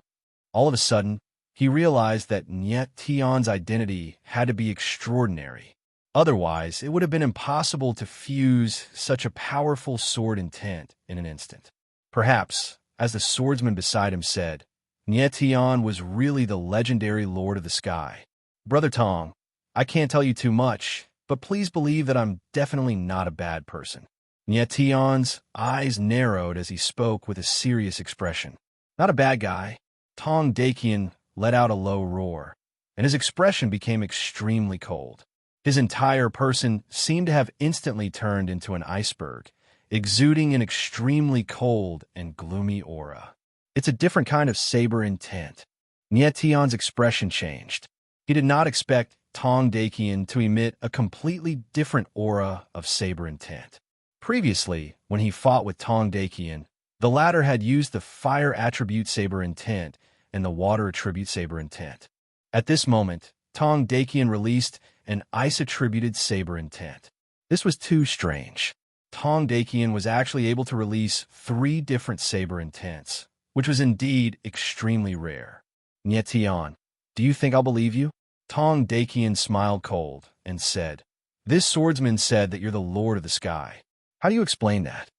All of a sudden, he realized that Nietian's identity had to be extraordinary. Otherwise, it would have been impossible to fuse such a powerful sword intent in an instant. Perhaps, as the swordsman beside him said, Nietion was really the legendary Lord of the Sky. Brother Tong, I can't tell you too much, but please believe that I'm definitely not a bad person. Nietion's eyes narrowed as he spoke with a serious expression. Not a bad guy. Tong Dakian let out a low roar, and his expression became extremely cold. His entire person seemed to have instantly turned into an iceberg, exuding an extremely cold and gloomy aura. It's a different kind of saber intent. Nietion's expression changed. He did not expect Tong Dakian to emit a completely different aura of saber intent. Previously, when he fought with Tong Dakian, the latter had used the fire attribute saber intent and the water attribute saber intent. At this moment, Tong Dakian released an ice-attributed saber intent. This was too strange. Tong Dakian was actually able to release 3 different saber intents, which was indeed extremely rare. Nietion, do you think I'll believe you? Tong Dakian smiled cold and said, This swordsman said that you're the Lord of the Sky. How do you explain that?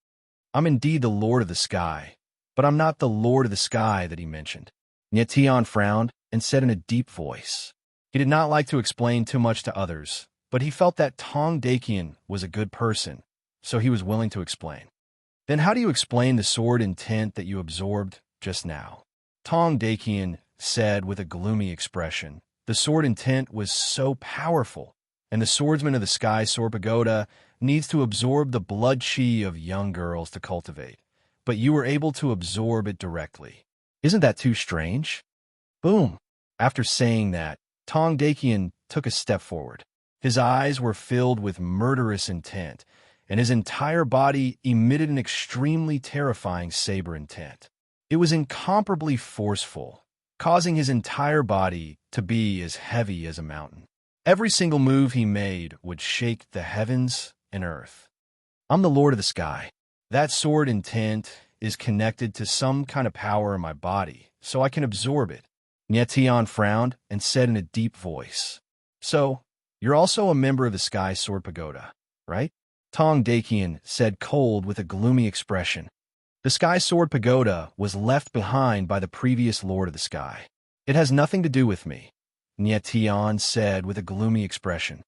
I'm indeed the Lord of the Sky, but I'm not the Lord of the Sky that he mentioned. Nietion frowned and said in a deep voice. He did not like to explain too much to others, but he felt that Tong Dakian was a good person, so he was willing to explain. Then how do you explain the sword intent that you absorbed just now? Tong Dakian said with a gloomy expression. The sword intent was so powerful, and the swordsman of the Sky Sword Pagoda needs to absorb the blood chi of young girls to cultivate, but you were able to absorb it directly. Isn't that too strange? Boom! After saying that, Tong Dakian took a step forward. His eyes were filled with murderous intent, and his entire body emitted an extremely terrifying saber intent. It was incomparably forceful, causing his entire body to be as heavy as a mountain. Every single move he made would shake the heavens and earth. I'm the Lord of the Sky. That sword intent is connected to some kind of power in my body, so I can absorb it. Nietion frowned and said in a deep voice, So, you're also a member of the Sky Sword Pagoda, right? Tong Dakian said cold with a gloomy expression. The Sky Sword Pagoda was left behind by the previous Lord of the Sky. It has nothing to do with me, Nietion said with a gloomy expression.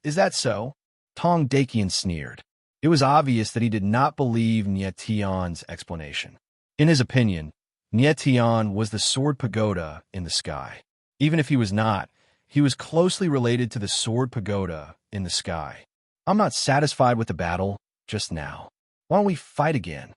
Is that so? Tong Dakian sneered. It was obvious that he did not believe Nietion's explanation. In his opinion, Nietion was the Sword Pagoda in the sky. Even if he was not, he was closely related to the Sword Pagoda in the sky. I'm not satisfied with the battle just now. Why don't we fight again?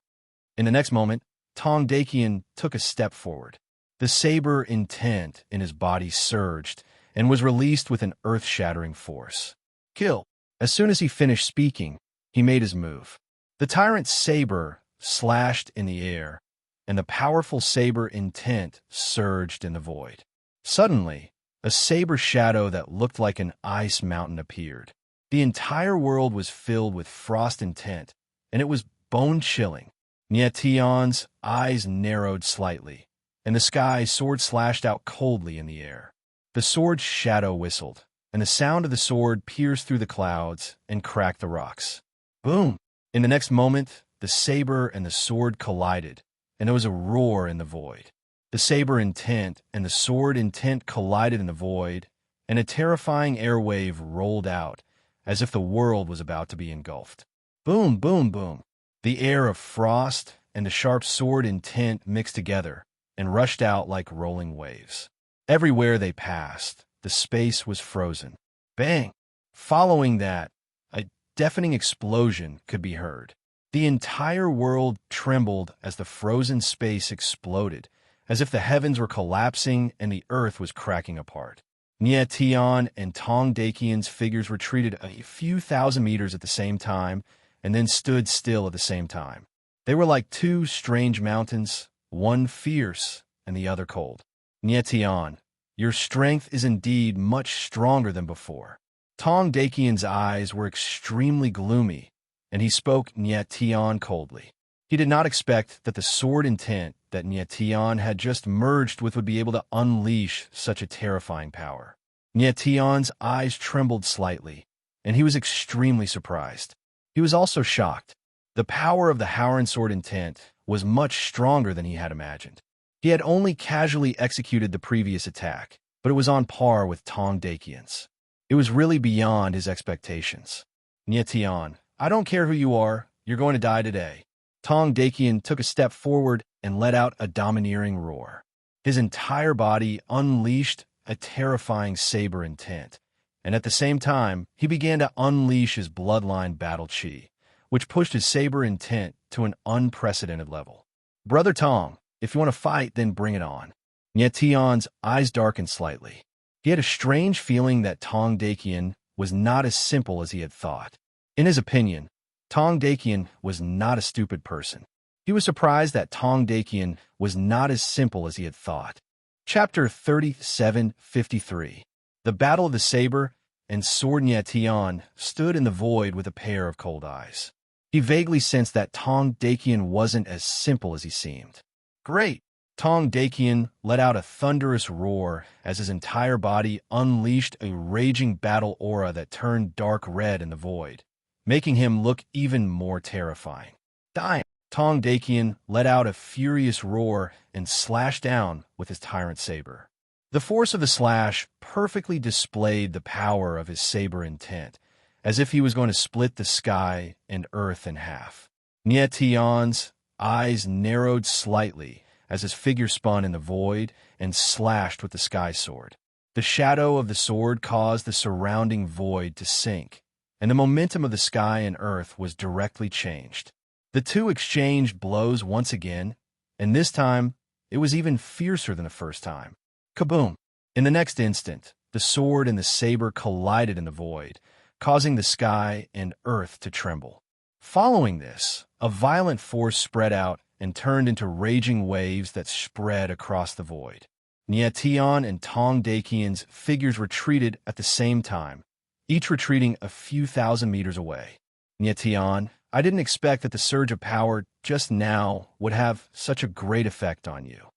In the next moment, Tong Dakian took a step forward. The saber intent in his body surged and was released with an earth-shattering force. Kill! As soon as he finished speaking, he made his move. The tyrant's saber slashed in the air, and the powerful saber intent surged in the void. Suddenly, a saber shadow that looked like an ice mountain appeared. The entire world was filled with frost intent, and it was bone-chilling. Nietion's eyes narrowed slightly, and the sky's sword slashed out coldly in the air. The sword's shadow whistled, and the sound of the sword pierced through the clouds and cracked the rocks. Boom! In the next moment, the saber and the sword collided, and there was a roar in the void. The saber intent and the sword intent collided in the void, and a terrifying airwave rolled out, as if the world was about to be engulfed. Boom, boom, boom. The air of frost and the sharp sword intent mixed together and rushed out like rolling waves. Everywhere they passed, the space was frozen. Bang! Following that, a deafening explosion could be heard. The entire world trembled as the frozen space exploded, as if the heavens were collapsing and the earth was cracking apart. Nietion and Tong Dakian's figures retreated a few thousand meters at the same time, and then stood still at the same time. They were like two strange mountains, one fierce and the other cold. Nietion, your strength is indeed much stronger than before. Tong Dakian's eyes were extremely gloomy, and he spoke Nietion coldly. He did not expect that the sword intent that Nietion had just merged with would be able to unleash such a terrifying power. Nietion's eyes trembled slightly, and he was extremely surprised. He was also shocked. The power of the Howren sword intent was much stronger than he had imagined. He had only casually executed the previous attack, but it was on par with Tong Dakian's. It was really beyond his expectations. Nietian, I don't care who you are, you're going to die today. Tong Dakian took a step forward and let out a domineering roar. His entire body unleashed a terrifying saber intent, and at the same time, he began to unleash his bloodline battle chi, which pushed his saber intent to an unprecedented level. Brother Tong, if you want to fight, then bring it on. Nietian's eyes darkened slightly. He had a strange feeling that Tong Dakian was not as simple as he had thought. In his opinion, Tong Dakian was not a stupid person. He was surprised that Tong Dakian was not as simple as he had thought. Chapter 37:53. The Battle of the Saber and Sword. Nietian stood in the void with a pair of cold eyes. He vaguely sensed that Tong Dakian wasn't as simple as he seemed. Great! Tong Dakian let out a thunderous roar as his entire body unleashed a raging battle aura that turned dark red in the void, making him look even more terrifying. Damn! Tong Dakian let out a furious roar and slashed down with his tyrant saber. The force of the slash perfectly displayed the power of his saber intent, as if he was going to split the sky and earth in half. Nietian's eyes narrowed slightly as his figure spun in the void and slashed with the sky sword. The shadow of the sword caused the surrounding void to sink, and the momentum of the sky and earth was directly changed. The two exchanged blows once again, and this time it was even fiercer than the first time. Kaboom! In the next instant, the sword and the saber collided in the void, causing the sky and earth to tremble. Following this, a violent force spread out and turned into raging waves that spread across the void. Nietian and Tong Dakian's figures retreated at the same time, each retreating a few thousand meters away. Nietian, I didn't expect that the surge of power just now would have such a great effect on you.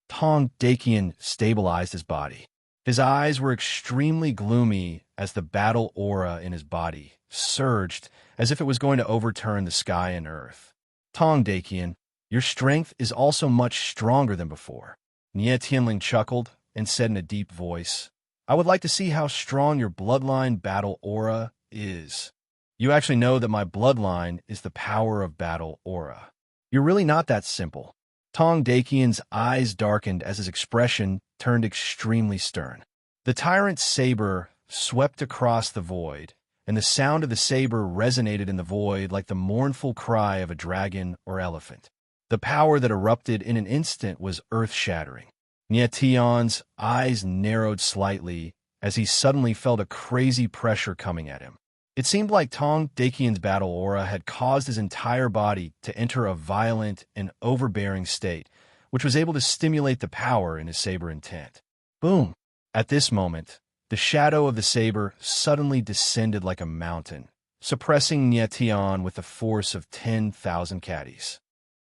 Tong Dakian stabilized his body. His eyes were extremely gloomy as the battle aura in his body surged as if it was going to overturn the sky and earth. Tong Dakian, your strength is also much stronger than before. Nietianling chuckled and said in a deep voice, I would like to see how strong your bloodline battle aura is. You actually know that my bloodline is the power of battle aura. You're really not that simple. Tong Dakian's eyes darkened as his expression turned extremely stern. The tyrant's saber swept across the void, and the sound of the saber resonated in the void like the mournful cry of a dragon or elephant. The power that erupted in an instant was earth-shattering. Nietian's eyes narrowed slightly as he suddenly felt a crazy pressure coming at him. It seemed like Tong Dakian's battle aura had caused his entire body to enter a violent and overbearing state, which was able to stimulate the power in his saber intent. Boom! At this moment, the shadow of the saber suddenly descended like a mountain, suppressing Nietian with the force of 10,000 caddies.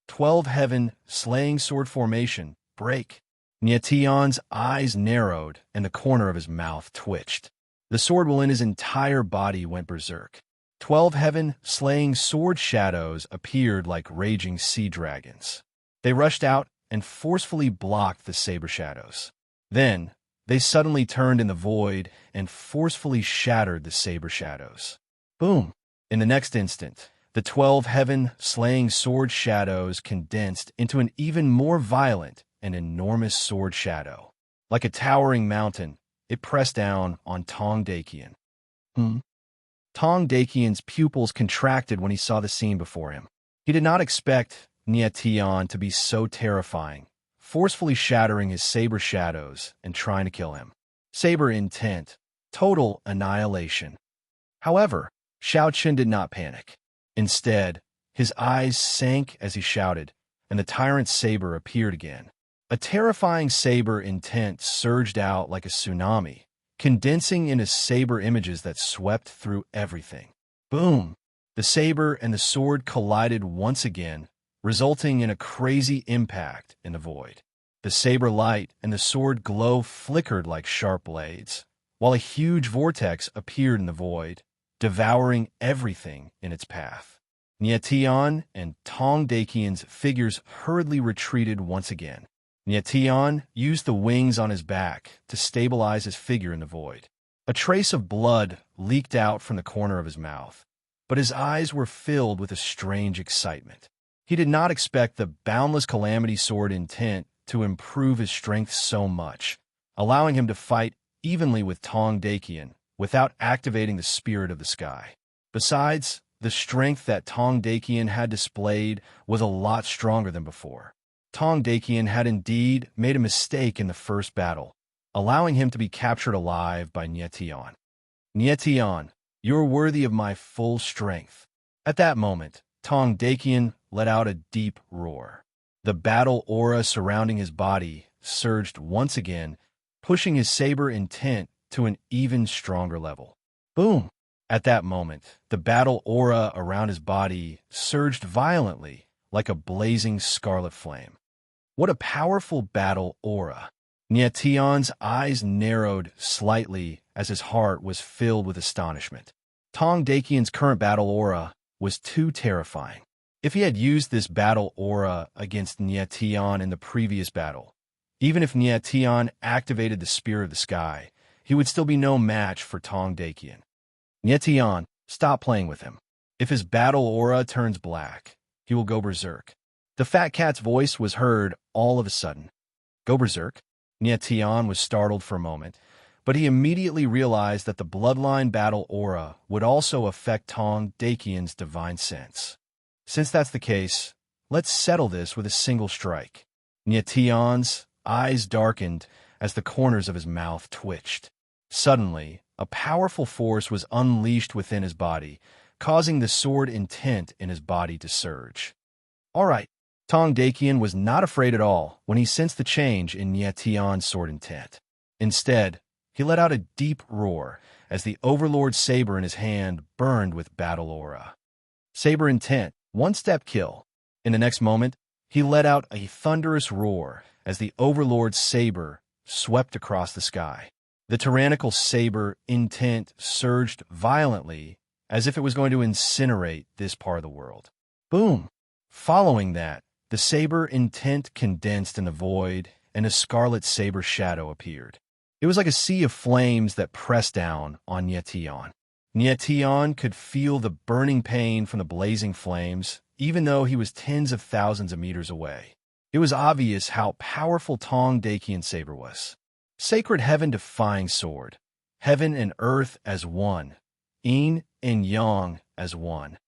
12 heaven, slaying sword formation, break. Nietian's eyes narrowed and the corner of his mouth twitched. The sword within his entire body went berserk. 12 heaven, slaying sword shadows appeared like raging sea dragons. They rushed out and forcefully blocked the saber shadows. Then, they suddenly turned in the void and forcefully shattered the saber shadows. Boom! In the next instant, the 12 heaven, slaying sword shadows condensed into an even more violent and enormous sword shadow. Like a towering mountain, it pressed down on Tong Dakian. Tong Dakian's pupils contracted when he saw the scene before him. He did not expect Nietian to be so terrifying, forcefully shattering his saber shadows and trying to kill him. Saber intent, total annihilation. However, Xiao Qin did not panic. Instead, his eyes sank as he shouted, and the tyrant's saber appeared again. A terrifying saber intent surged out like a tsunami, condensing into saber images that swept through everything. Boom! The saber and the sword collided once again, resulting in a crazy impact in the void. The saber light and the sword glow flickered like sharp blades, while a huge vortex appeared in the void, devouring everything in its path. Nyetian and Tong Dakian's figures hurriedly retreated once again. Nyetian used the wings on his back to stabilize his figure in the void. A trace of blood leaked out from the corner of his mouth, but his eyes were filled with a strange excitement. He did not expect the boundless calamity sword intent to improve his strength so much, allowing him to fight evenly with Tong Dakian without activating the spirit of the sky. Besides, the strength that Tong Dakian had displayed was a lot stronger than before. Tong Dakian had indeed made a mistake in the first battle, allowing him to be captured alive by Nyetian. Nyetian, you are worthy of my full strength. At that moment, Tong Dakian let out a deep roar. The battle aura surrounding his body surged once again, pushing his saber intent to an even stronger level. Boom! At that moment, the battle aura around his body surged violently like a blazing scarlet flame. What a powerful battle aura! Nyetian's eyes narrowed slightly as his heart was filled with astonishment. Tong Dakian's current battle aura was too terrifying. If he had used this battle aura against Nyetian in the previous battle, even if Nyetian activated the Spear of the Sky, he would still be no match for Tong Dakian. Nyetian, stop playing with him. If his battle aura turns black, he will go berserk. The fat cat's voice was heard all of a sudden. Go berserk? Nyetian was startled for a moment, but he immediately realized that the bloodline battle aura would also affect Tong Dakian's divine sense. Since that's the case, let's settle this with a single strike. Nyetian's eyes darkened as the corners of his mouth twitched. Suddenly, a powerful force was unleashed within his body, causing the sword intent in his body to surge. All right, Tong Dakian was not afraid at all when he sensed the change in Nyetian's sword intent. Instead, he let out a deep roar as the Overlord saber in his hand burned with battle aura. Saber intent, one-step kill. In the next moment, he let out a thunderous roar as the Overlord's saber swept across the sky. The tyrannical saber intent surged violently as if it was going to incinerate this part of the world. Boom! Following that, the saber intent condensed in the void and a scarlet saber shadow appeared. It was like a sea of flames that pressed down on Nyetian. Nyetian could feel the burning pain from the blazing flames, even though he was tens of thousands of meters away. It was obvious how powerful Tong Dakian's saber was. Sacred heaven-defying sword. Heaven and earth as one. Yin and yang as one.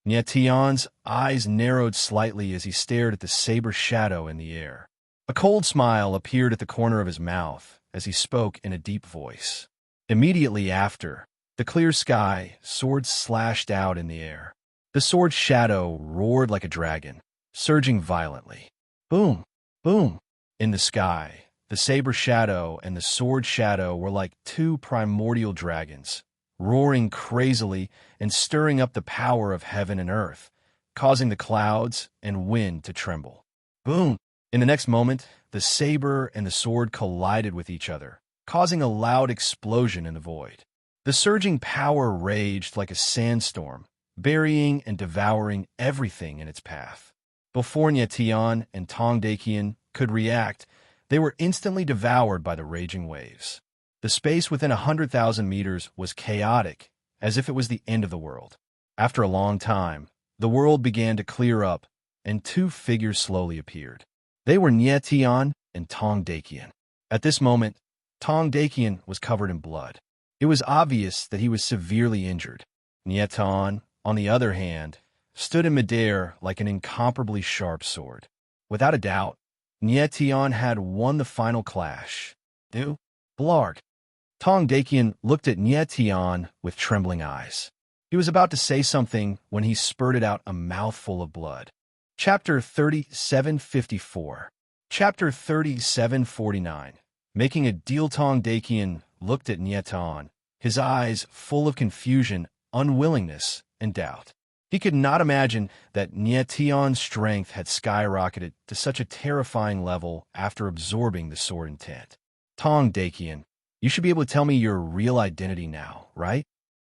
Nyetian's eyes narrowed slightly as he stared at the saber shadow in the air. A cold smile appeared at the corner of his mouth as he spoke in a deep voice. Immediately after, the clear sky, sword slashed out in the air. The sword's shadow roared like a dragon, surging violently. Boom! Boom! In the sky, the saber shadow and the sword shadow were like two primordial dragons, roaring crazily and stirring up the power of heaven and earth, causing the clouds and wind to tremble. Boom! In the next moment, the saber and the sword collided with each other, causing a loud explosion in the void. The surging power raged like a sandstorm, burying and devouring everything in its path. Before Nyetian and Tong Dakian could react, they were instantly devoured by the raging waves. The space within 100,000 meters was chaotic, as if it was the end of the world. After a long time, the world began to clear up, and two figures slowly appeared. They were Nyetian and Tong Dakian. At this moment, Tong Dakian was covered in blood. It was obvious that he was severely injured. Nyetian, on the other hand, stood in midair like an incomparably sharp sword. Without a doubt, Nyetian had won the final clash. Du? Blarg. Tong Dakian looked at Nyetian with trembling eyes. He was about to say something when he spurted out a mouthful of blood. Chapter 3754. Chapter 3749. Making a deal. Tong Dakian looked at Nyetian, his eyes full of confusion, unwillingness, and doubt. He could not imagine that Nyetian's strength had skyrocketed to such a terrifying level after absorbing the sword intent. Tong Dakian, you should be able to tell me your real identity now, right?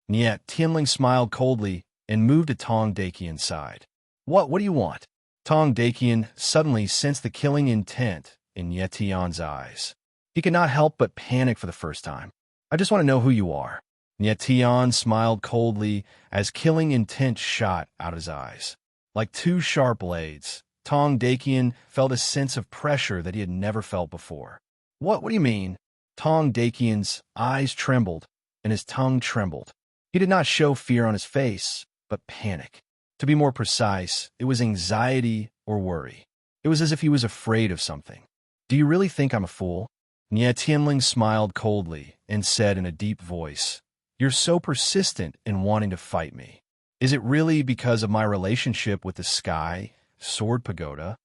Niet Tianling smiled coldly and moved to Tong Dakian's side. What do you want? Tong Dakian suddenly sensed the killing intent in Niet Tian's eyes. He could not help but panic for the first time. I just want to know who you are. Niet Tian smiled coldly as killing intent shot out his eyes. Like two sharp blades, Tong Dakian felt a sense of pressure that he had never felt before. What do you mean? Tong Dakian's eyes trembled and his tongue trembled. He did not show fear on his face, but panic. To be more precise, it was anxiety or worry. It was as if he was afraid of something. Do you really think I'm a fool? Niet Tianling smiled coldly and said in a deep voice, You're so persistent in wanting to fight me. Is it really because of my relationship with the sky, Sword Pagoda?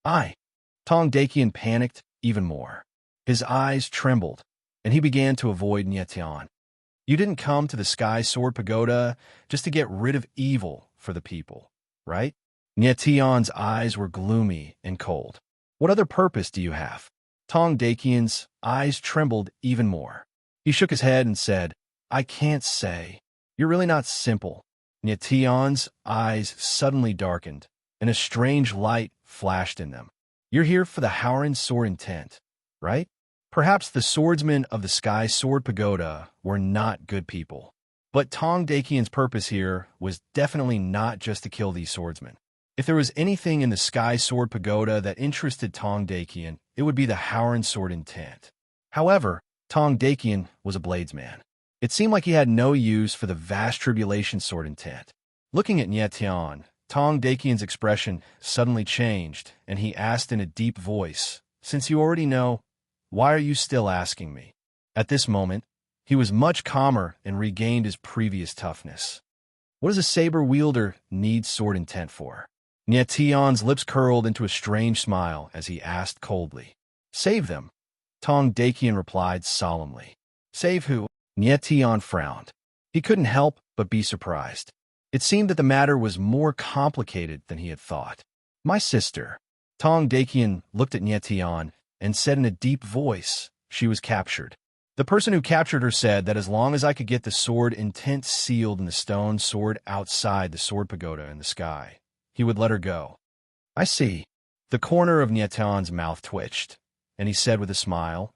Tong Dakian panicked even more. His eyes trembled, and he began to avoid Niet Tian. You didn't come to the Sky Sword Pagoda just to get rid of evil for the people, right? Niet Tian's eyes were gloomy and cold. What other purpose do you have? Tong Dakian's eyes trembled even more. He shook his head and said, I can't say. You're really not simple. Niet Tian's eyes suddenly darkened, and a strange light flashed in them. You're here for the Howren sword intent, right? Perhaps the swordsmen of the Sky Sword Pagoda were not good people. But Tong Dakian's purpose here was definitely not just to kill these swordsmen. If there was anything in the Sky Sword Pagoda that interested Tong Dakian, it would be the Howren sword intent. However, Tong Dakian was a bladesman. It seemed like he had no use for the vast tribulation sword intent. Looking at Niet Tian, Tong Dakian's expression suddenly changed, and he asked in a deep voice, Since you already know, why are you still asking me? At this moment, he was much calmer and regained his previous toughness. What does a saber wielder need sword intent for? Niet Tian's lips curled into a strange smile as he asked coldly. Save them. Tong Dakian replied solemnly. Save who? Niet Tian frowned. He couldn't help but be surprised. It seemed that the matter was more complicated than he had thought. My sister. Tong Dakian looked at Niet Tian and said in a deep voice, she was captured. The person who captured her said that as long as I could get the sword intent sealed in the stone sword outside the sword pagoda in the sky, he would let her go. I see. The corner of Niet Tian's mouth twitched, and he said with a smile,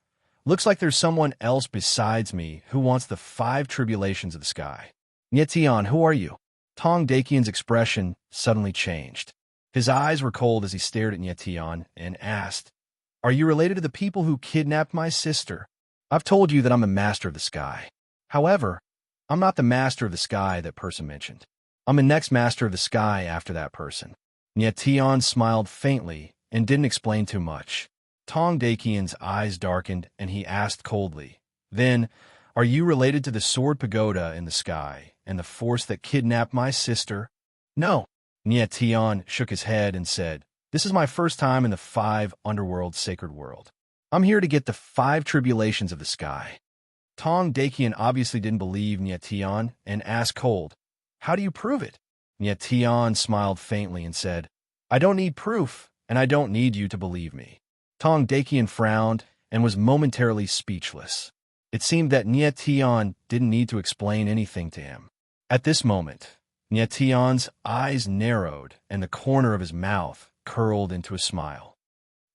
Looks like there's someone else besides me who wants the 5 tribulations of the sky. Niet Tian, who are you? Tong Dakian's expression suddenly changed. His eyes were cold as he stared at Niet Tian and asked, Are you related to the people who kidnapped my sister? I've told you that I'm a master of the sky. However, I'm not the master of the sky that person mentioned. I'm the next master of the sky after that person. Niet Tian smiled faintly and didn't explain too much. Tong Dakian's eyes darkened and he asked coldly, Then, are you related to the sword pagoda in the sky and the force that kidnapped my sister? No. Niet Tian shook his head and said, This is my first time in the 5 underworld sacred world. I'm here to get the 5 tribulations of the sky. Tong Dakian obviously didn't believe Niet Tian and asked cold, How do you prove it? Niet Tian smiled faintly and said, I don't need proof, and I don't need you to believe me. Tong Dakian frowned and was momentarily speechless. It seemed that Niet Tian didn't need to explain anything to him. At this moment, Niet Tian's eyes narrowed and the corner of his mouth curled into a smile.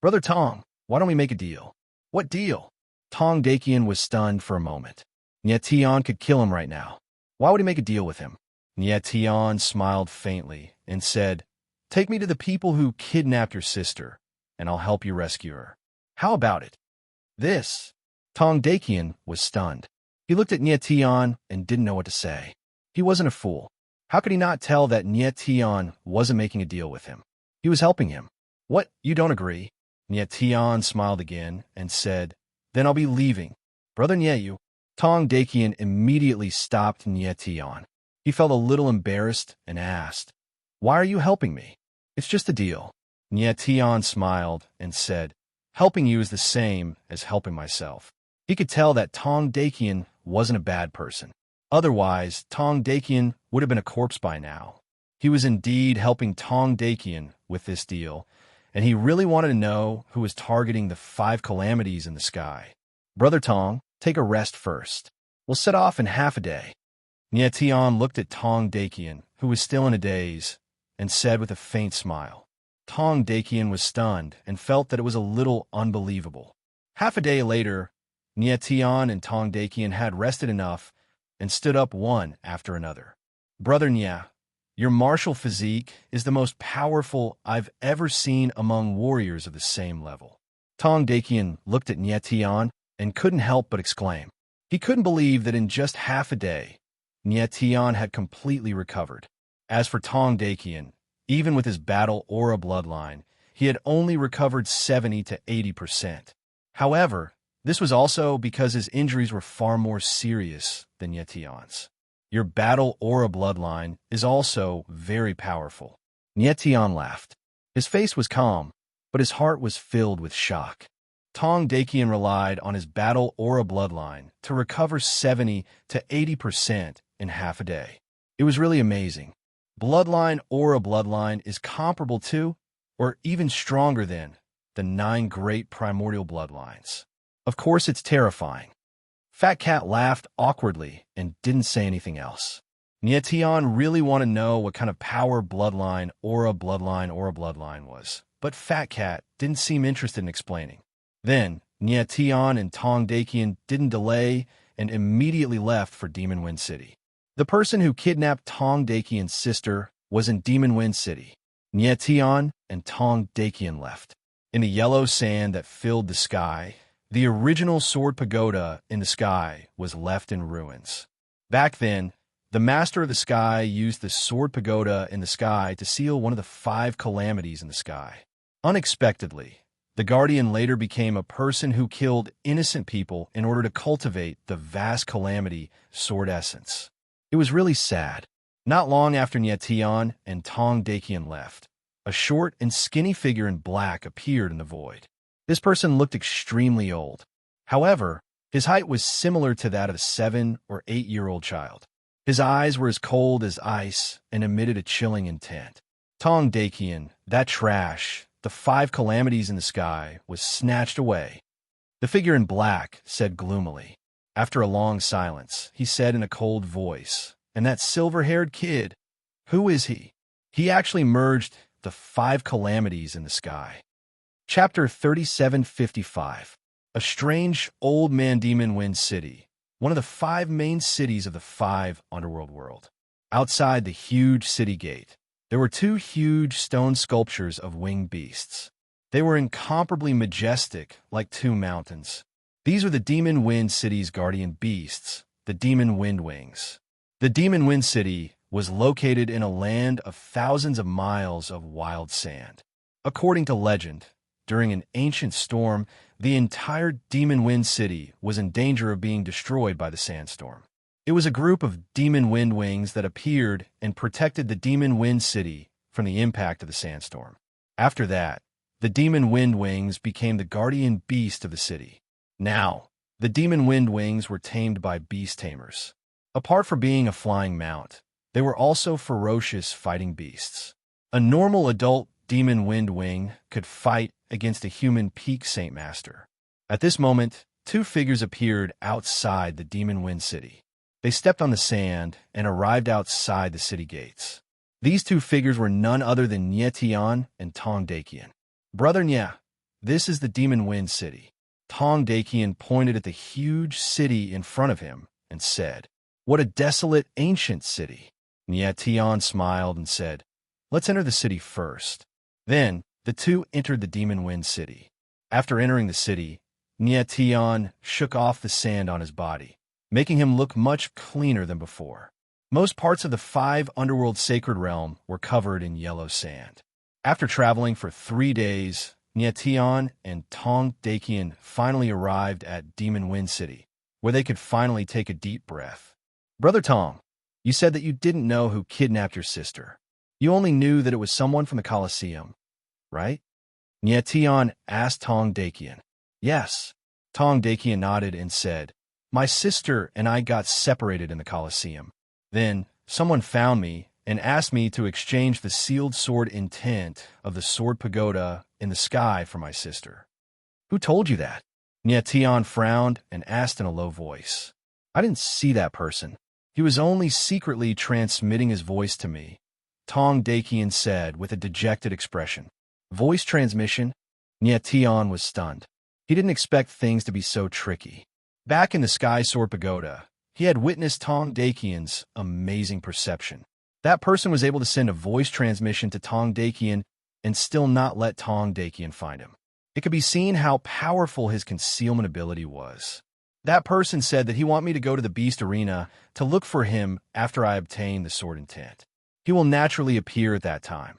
Brother Tong, why don't we make a deal? What deal? Tong Dakian was stunned for a moment. Niet Tian could kill him right now. Why would he make a deal with him? Niet Tian smiled faintly and said, Take me to the people who kidnapped your sister, and I'll help you rescue her. How about it? This. Tong Dakian was stunned. He looked at Niet Tian and didn't know what to say. He wasn't a fool. How could he not tell that Niet Tian wasn't making a deal with him? He was helping him. What, you don't agree? Niet Tian smiled again and said, Then I'll be leaving. Brother Nieyu. Tong Dakian immediately stopped Niet Tian. He felt a little embarrassed and asked, Why are you helping me? It's just a deal. Niet Tian smiled and said, Helping you is the same as helping myself. He could tell that Tong Dakian wasn't a bad person. Otherwise, Tong Dakian would have been a corpse by now. He was indeed helping Tong Dakian with this deal, and he really wanted to know who was targeting the 5 calamities in the sky. Brother Tong, take a rest first. We'll set off in half a day. Nietian looked at Tong Dakian, who was still in a daze, and said with a faint smile. Tong Dakian was stunned and felt that it was a little unbelievable. Half a day later, Nietian and Tong Dakian had rested enough and stood up one after another. Brother Nia, your martial physique is the most powerful I've ever seen among warriors of the same level. Tong Dakian looked at Nietian and couldn't help but exclaim. He couldn't believe that in just half a day, Nietian had completely recovered. As for Tong Dakian, even with his battle aura bloodline, he had only recovered 70 to 80%. However, this was also because his injuries were far more serious than Nietian's. Your battle aura bloodline is also very powerful. Nietian laughed. His face was calm, but his heart was filled with shock. Tong Dakian relied on his battle aura bloodline to recover 70 to 80% in half a day. It was really amazing. Bloodline aura bloodline is comparable to, or even stronger than, the 9 great primordial bloodlines. Of course, it's terrifying. Fat Cat laughed awkwardly and didn't say anything else. Nietian really wanted to know what kind of power bloodline aura bloodline was, but Fat Cat didn't seem interested in explaining. Then, Nietian and Tong Dakian didn't delay and immediately left for Demon Wind City. The person who kidnapped Tong Dakian's sister was in Demon Wind City. Nietian and Tong Dakian left. In the yellow sand that filled the sky, the original sword pagoda in the sky was left in ruins. Back then, the Master of the Sky used the sword pagoda in the sky to seal one of the 5 calamities in the sky. Unexpectedly, the Guardian later became a person who killed innocent people in order to cultivate the vast calamity sword essence. It was really sad. Not long after Nietian and Tong Dakian left, a short and skinny figure in black appeared in the void. This person looked extremely old. However, his height was similar to that of a 7 or 8-year-old child. His eyes were as cold as ice and emitted a chilling intent. Tong Dakian, that trash, the 5 calamities in the sky, was snatched away. The figure in black said gloomily. After a long silence, he said in a cold voice, "And that silver-haired kid, who is he?" He actually merged the 5 calamities in the sky. Chapter 3755. A strange old man Demon Wind City, one of the 5 main cities of the 5 underworld world. Outside the huge city gate, there were 2 huge stone sculptures of winged beasts. They were incomparably majestic, like 2 mountains. These were the Demon Wind City's guardian beasts, the Demon Wind Wings. The Demon Wind City was located in a land of thousands of miles of wild sand. According to legend, during an ancient storm, the entire Demon Wind City was in danger of being destroyed by the sandstorm. It was a group of Demon Wind Wings that appeared and protected the Demon Wind City from the impact of the sandstorm. After that, the Demon Wind Wings became the guardian beast of the city. Now, the Demon Wind Wings were tamed by beast tamers. Apart from being a flying mount, they were also ferocious fighting beasts. A normal adult Demon Wind Wing could fight against a human peak Saint Master. At this moment, 2 figures appeared outside the Demon Wind City. They stepped on the sand and arrived outside the city gates. These 2 figures were none other than Nietian and Tong Dakian. Brother Nia, this is the Demon Wind City. Tong Dakian pointed at the huge city in front of him and said, "What a desolate, ancient city." Nietian smiled and said, "Let's enter the city first." Then, the 2 entered the Demon Wind City. After entering the city, Nietian shook off the sand on his body, making him look much cleaner than before. Most parts of the 5 underworld sacred realm were covered in yellow sand. After traveling for 3 days, Nietian and Tong Dakian finally arrived at Demon Wind City, where they could finally take a deep breath. Brother Tong, you said that you didn't know who kidnapped your sister. You only knew that it was someone from the Colosseum, right? Nietian asked Tong Dakian. Yes. Tong Dakian nodded and said, "My sister and I got separated in the Colosseum. Then, someone found me and asked me to exchange the sealed sword intent of the sword pagoda in the sky for my sister." Who told you that? Nietian frowned and asked in a low voice. I didn't see that person. He was only secretly transmitting his voice to me, Tong Dakian said with a dejected expression. Voice transmission? Nyetian was stunned. He didn't expect things to be so tricky. Back in the Sky Sword Pagoda, he had witnessed Tong Dakian's amazing perception. That person was able to send a voice transmission to Tong Dakian and still not let Tong Dakian find him. It could be seen how powerful his concealment ability was. That person said that he wanted me to go to the Beast Arena to look for him after I obtain the Sword Intent. He will naturally appear at that time,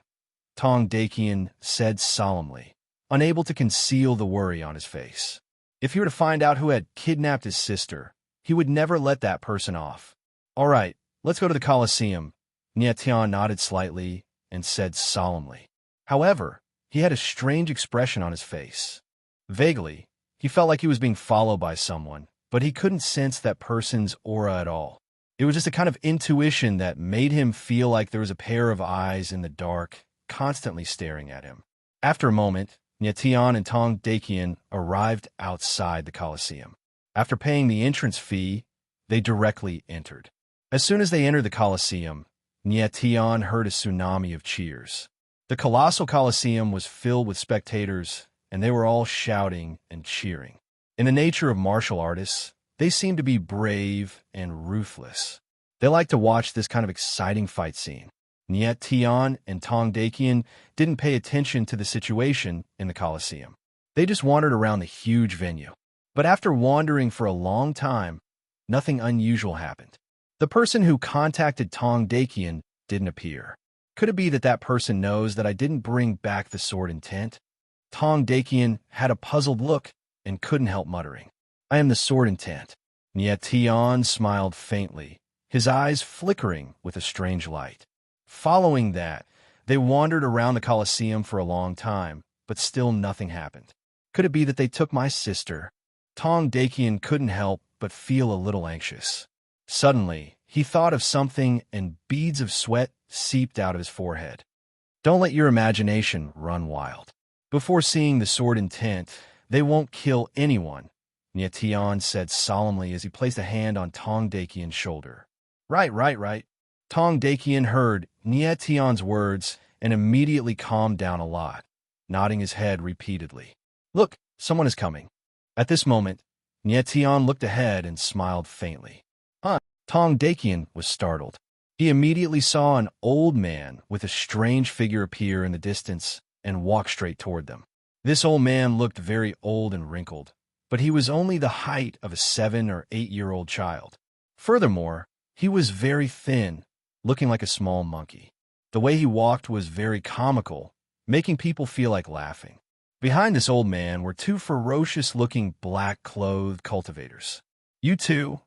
Tong Dakian said solemnly, unable to conceal the worry on his face. If he were to find out who had kidnapped his sister, he would never let that person off. All right, let's go to the Colosseum. Nyetian nodded slightly and said solemnly. However, he had a strange expression on his face. Vaguely, he felt like he was being followed by someone, but he couldn't sense that person's aura at all. It was just a kind of intuition that made him feel like there was a pair of eyes in the dark, constantly staring at him. After a moment, Nyetian and Tong Dakian arrived outside the Colosseum. After paying the entrance fee, they directly entered. As soon as they entered the Colosseum, Nyetian heard a tsunami of cheers. The colossal Colosseum was filled with spectators, and they were all shouting and cheering. In the nature of martial artists, they seemed to be brave and ruthless. They liked to watch this kind of exciting fight scene. Nyetian and Tong Dakian didn't pay attention to the situation in the Colosseum. They just wandered around the huge venue. But after wandering for a long time, nothing unusual happened. The person who contacted Tong Dakian didn't appear. Could it be that that person knows that I didn't bring back the Sword Intent? Tong Dakian had a puzzled look and couldn't help muttering, I am the Sword Intent. Nyetian smiled faintly, his eyes flickering with a strange light. Following that, they wandered around the Colosseum for a long time, but still nothing happened. Could it be that they took my sister? Tong Dakian couldn't help but feel a little anxious. Suddenly, he thought of something and beads of sweat seeped out of his forehead. Don't let your imagination run wild. Before seeing the Sword Intent, they won't kill anyone, Nyetian said solemnly as he placed a hand on Tong Dakian's shoulder. Right. Tong Dakian heard Nyetian's words and immediately calmed down a lot, nodding his head repeatedly. Look, someone is coming. At this moment, Nyetian looked ahead and smiled faintly. Tong Dakian was startled. He immediately saw an old man with a strange figure appear in the distance and walk straight toward them. This old man looked very old and wrinkled, but he was only the height of a 7 or 8-year-old child. Furthermore, he was very thin, looking like a small monkey. The way he walked was very comical, making people feel like laughing. Behind this old man were 2 ferocious-looking black-clothed cultivators. You two,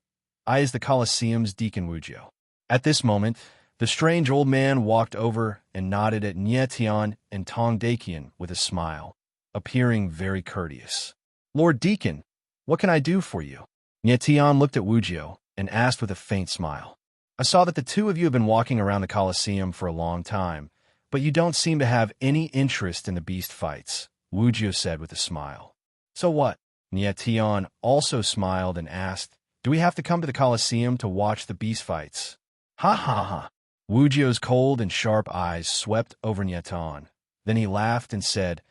I is the Colosseum's Deacon Wujio. At this moment, the strange old man walked over and nodded at Nyetian and Tong Dakian with a smile, appearing very courteous. Lord Deacon, what can I do for you? Nyetian looked at Wujio and asked with a faint smile. I saw that the 2 of you have been walking around the Colosseum for a long time, but you don't seem to have any interest in the beast fights, Wujio said with a smile. So what? Nyetian also smiled and asked, do we have to come to the Colosseum to watch the beast fights? Ha. Wujio's cold and sharp eyes swept over Nyetian. Then he laughed and said,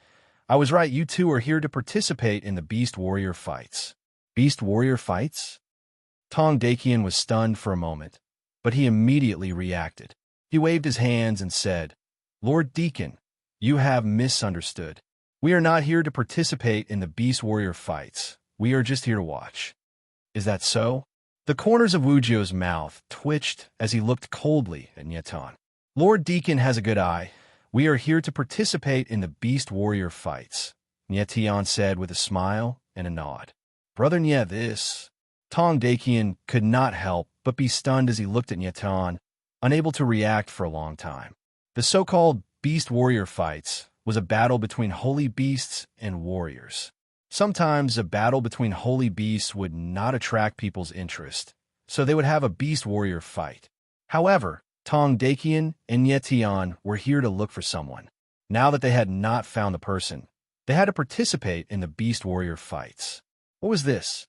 I was right, you 2 are here to participate in the beast warrior fights. Beast warrior fights? Tong Dakian was stunned for a moment, but he immediately reacted. He waved his hands and said, Lord Deacon, you have misunderstood. We are not here to participate in the beast warrior fights. We are just here to watch. Is that so? The corners of Wujio's mouth twitched as he looked coldly at Nyetian. Lord Deacon has a good eye. We are here to participate in the beast warrior fights, Nyetian said with a smile and a nod. Brother Nye, this. Tong Dakian could not help but be stunned as he looked at Nyetian, unable to react for a long time. The so-called beast warrior fights was a battle between holy beasts and warriors. Sometimes a battle between holy beasts would not attract people's interest, so they would have a beast warrior fight. However, Tong Dakian and Nyetian were here to look for someone. Now that they had not found the person, they had to participate in the beast warrior fights. What was this?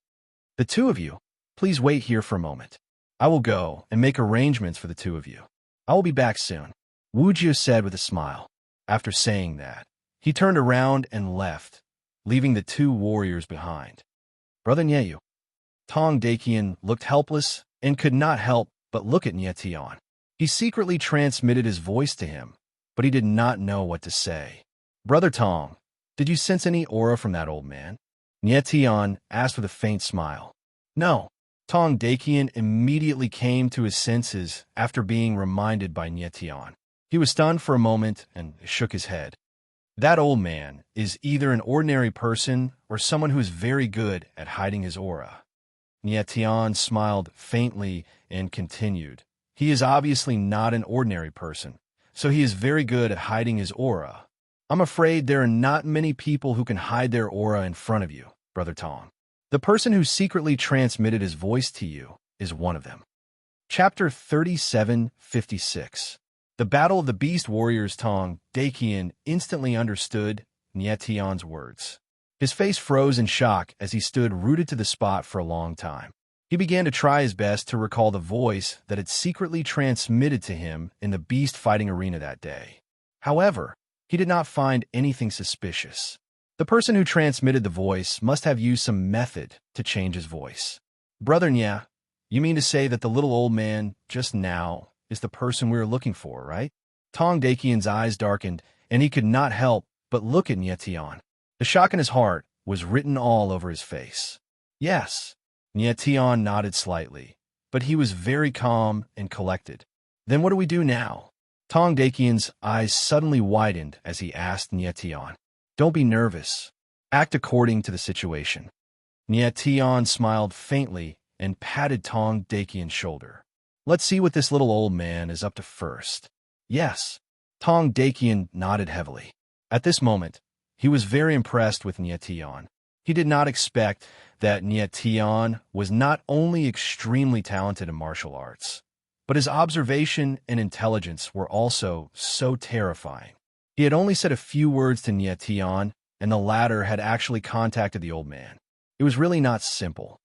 The 2 of you, please wait here for a moment. I will go and make arrangements for the two of you. I will be back soon, Wu Jio said with a smile. After saying that, he turned around and left, leaving the two warriors behind. Brother Nyeyu. Tong Dakian looked helpless and could not help but look at Nye Tian. He secretly transmitted his voice to him, but he did not know what to say. Brother Tong, did you sense any aura from that old man? Nye Tian asked with a faint smile. No. Tong Dakian immediately came to his senses after being reminded by Nye Tian. He was stunned for a moment and shook his head. That old man is either an ordinary person or someone who is very good at hiding his aura. Nye Tian smiled faintly and continued. He is obviously not an ordinary person, so he is very good at hiding his aura. I'm afraid there are not many people who can hide their aura in front of you, Brother Tong. The person who secretly transmitted his voice to you is one of them. Chapter 3756. The Battle of the Beast Warriors. Tong Dakian instantly understood Nye Tian's words. His face froze in shock as he stood rooted to the spot for a long time. He began to try his best to recall the voice that had secretly transmitted to him in the beast fighting arena that day. However, he did not find anything suspicious. The person who transmitted the voice must have used some method to change his voice. Brother Nye, you mean to say that the little old man just now is the person we were looking for, right? Tong Dakian's eyes darkened, and he could not help but look at Nye Tian. The shock in his heart was written all over his face. Yes. Nye Tian nodded slightly, but he was very calm and collected. Then what do we do now? Tong Dakian's eyes suddenly widened as he asked Nye Tian. Don't be nervous. Act according to the situation. Nye Tian smiled faintly and patted Tong Dakian's shoulder. Let's see what this little old man is up to first. Yes. Tong Dakian nodded heavily. At this moment, he was very impressed with Nye Tian. He did not expect that Nye Tian was not only extremely talented in martial arts, but his observation and intelligence were also so terrifying. He had only said a few words to Nye Tian, and the latter had actually contacted the old man. It was really not simple.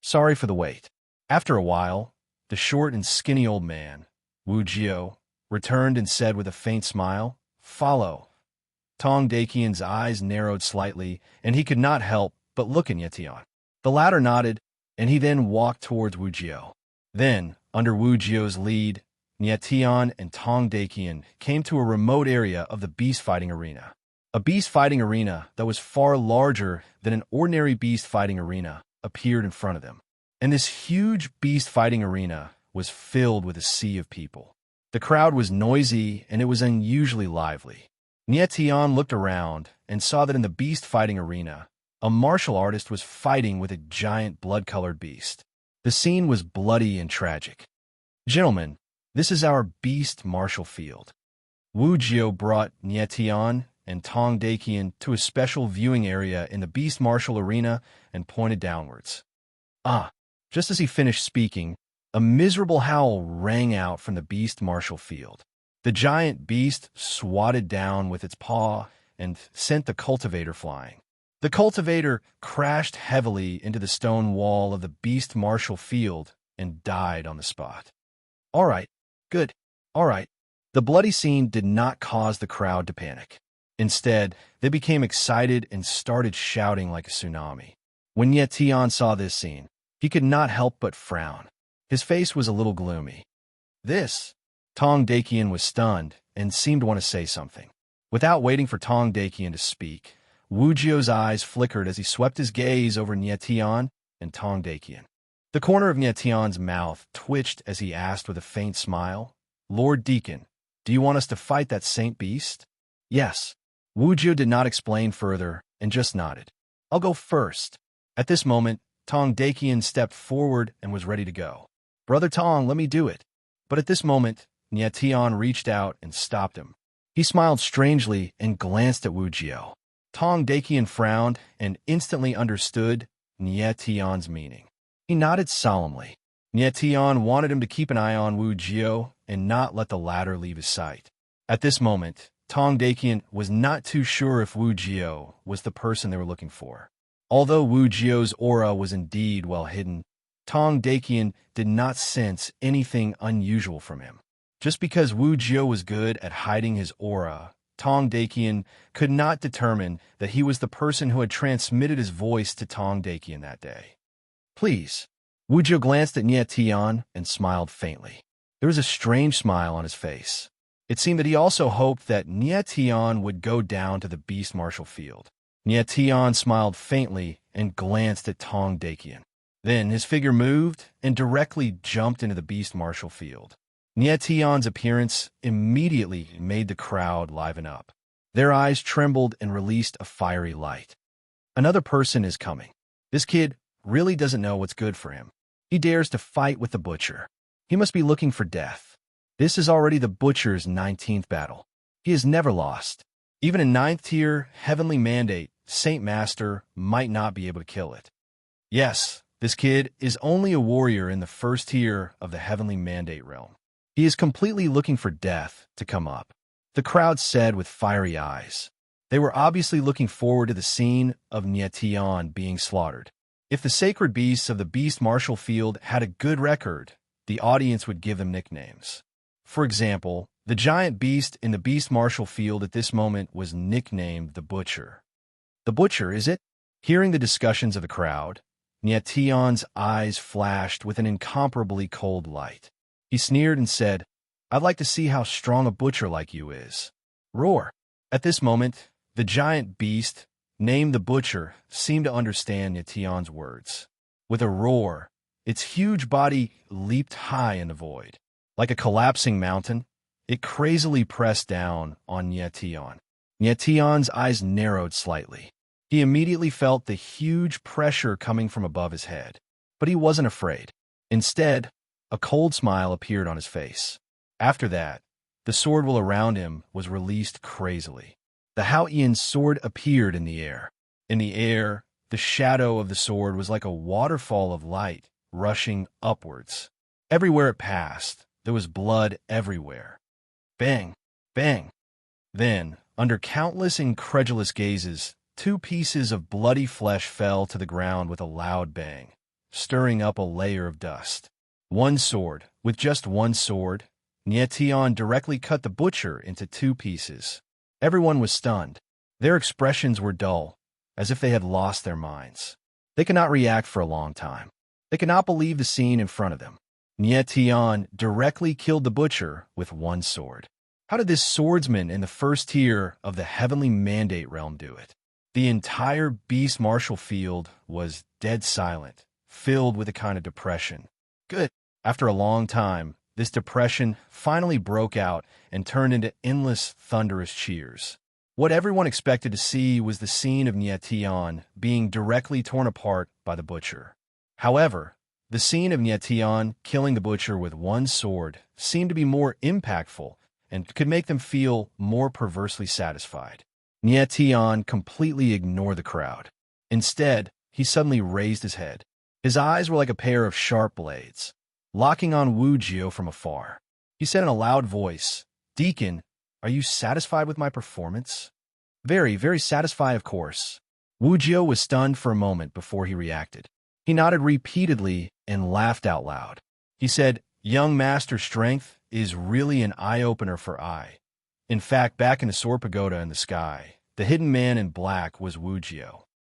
Sorry for the wait. After a while, the short and skinny old man, Wu Jio, returned and said with a faint smile, Follow. Tong Dakian's eyes narrowed slightly, and he could not help but look at Nye Tian. The latter nodded, and he then walked towards Wu Jio. Then, under Wu Jio's lead, Nye Tian and Tong Dakian came to a remote area of the beast fighting arena. A beast fighting arena that was far larger than an ordinary beast fighting arena appeared in front of them. And this huge beast fighting arena was filled with a sea of people. The crowd was noisy and it was unusually lively. Nye Tian looked around and saw that in the beast fighting arena, a martial artist was fighting with a giant blood-colored beast. The scene was bloody and tragic. Gentlemen, this is our beast martial field. Wu Jio brought Nye Tian and Tong Dakian to a special viewing area in the beast martial arena and pointed downwards. Just as he finished speaking, a miserable howl rang out from the beast martial field. The giant beast swatted down with its paw and sent the cultivator flying. The cultivator crashed heavily into the stone wall of the beast martial field and died on the spot. All right, good. All right. The bloody scene did not cause the crowd to panic. Instead, they became excited and started shouting like a tsunami. When Nye Tian saw this scene, he could not help but frown. His face was a little gloomy. Tong Dakian was stunned and seemed to want to say something. Without waiting for Tong Dakian to speak, Wu Jio's eyes flickered as he swept his gaze over Nye Tian and Tong Dakian. The corner of Nye Tian's mouth twitched as he asked with a faint smile, Lord Deacon, do you want us to fight that saint beast? Yes. Wu Jio did not explain further and just nodded. I'll go first. At this moment, Tong Dakian stepped forward and was ready to go. Brother Tong, let me do it. But at this moment, Nye Tian reached out and stopped him. He smiled strangely and glanced at Wu Jio. Tong Dakian frowned and instantly understood Nye Tian's meaning. He nodded solemnly. Nye Tian wanted him to keep an eye on Wu Jio and not let the latter leave his sight. At this moment, Tong Dakian was not too sure if Wu Jio was the person they were looking for. Although Wu Jio's aura was indeed well hidden, Tong Dakian did not sense anything unusual from him. Just because Wu Jio was good at hiding his aura, Tong Dakian could not determine that he was the person who had transmitted his voice to Tong Dakian that day. Please. Wu Jio glanced at Nie Tian and smiled faintly. There was a strange smile on his face. It seemed that he also hoped that Nie Tian would go down to the Beast Martial Field. Nie Tian smiled faintly and glanced at Tong Dakian. Then his figure moved and directly jumped into the Beast Martial Field. Nie Tian's appearance immediately made the crowd liven up. Their eyes trembled and released a fiery light. Another person is coming. This kid really doesn't know what's good for him. He dares to fight with the Butcher. He must be looking for death. This is already the Butcher's 19th battle. He has never lost. Even a 9th tier heavenly mandate, Saint Master might not be able to kill it. Yes, this kid is only a warrior in the 1st tier of the heavenly mandate realm. He is completely looking for death to come up. The crowd said with fiery eyes. They were obviously looking forward to the scene of Nie Tian being slaughtered. If the sacred beasts of the Beast Martial Field had a good record, the audience would give them nicknames. For example, the giant beast in the Beast Martial Field at this moment was nicknamed the Butcher. The Butcher, is it? Hearing the discussions of the crowd, Nie Tian's eyes flashed with an incomparably cold light. He sneered and said, I'd like to see how strong a butcher like you is. Roar. At this moment, the giant beast, named the Butcher, seemed to understand Nie Tian's words. With a roar, its huge body leaped high in the void. Like a collapsing mountain, it crazily pressed down on Nie Tian. Nie Tian's eyes narrowed slightly. He immediately felt the huge pressure coming from above his head. But he wasn't afraid. Instead, a cold smile appeared on his face. After that, the sword will around him was released crazily. The Hao Ian's sword appeared in the air. In the air, the shadow of the sword was like a waterfall of light rushing upwards. Everywhere it passed, there was blood everywhere. Bang! Bang! Then, under countless incredulous gazes, 2 pieces of bloody flesh fell to the ground with a loud bang, stirring up a layer of dust. One sword, with just one sword, Nie Tian directly cut the Butcher into 2 pieces. Everyone was stunned. Their expressions were dull, as if they had lost their minds. They could not react for a long time. They could not believe the scene in front of them. Nie Tian directly killed the Butcher with 1 sword. How did this swordsman in the 1st tier of the heavenly mandate realm do it? The entire Beast Martial Field was dead silent, filled with a kind of depression. Good. After a long time, this depression finally broke out and turned into endless, thunderous cheers. What everyone expected to see was the scene of Nie Tian being directly torn apart by the Butcher. However, the scene of Nie Tian killing the Butcher with 1 sword seemed to be more impactful and could make them feel more perversely satisfied. Nie Tian completely ignored the crowd. Instead, he suddenly raised his head. His eyes were like a pair of sharp blades, locking on Wu Jio from afar. He said in a loud voice, Deacon, are you satisfied with my performance? Very, very satisfied, of course. Wu Jio was stunned for a moment before he reacted. He nodded repeatedly and laughed out loud. He said, Young Master Strength is really an eye-opener for I. In fact, back in the Sword Pagoda in the sky, the hidden man in black was Wu Jio.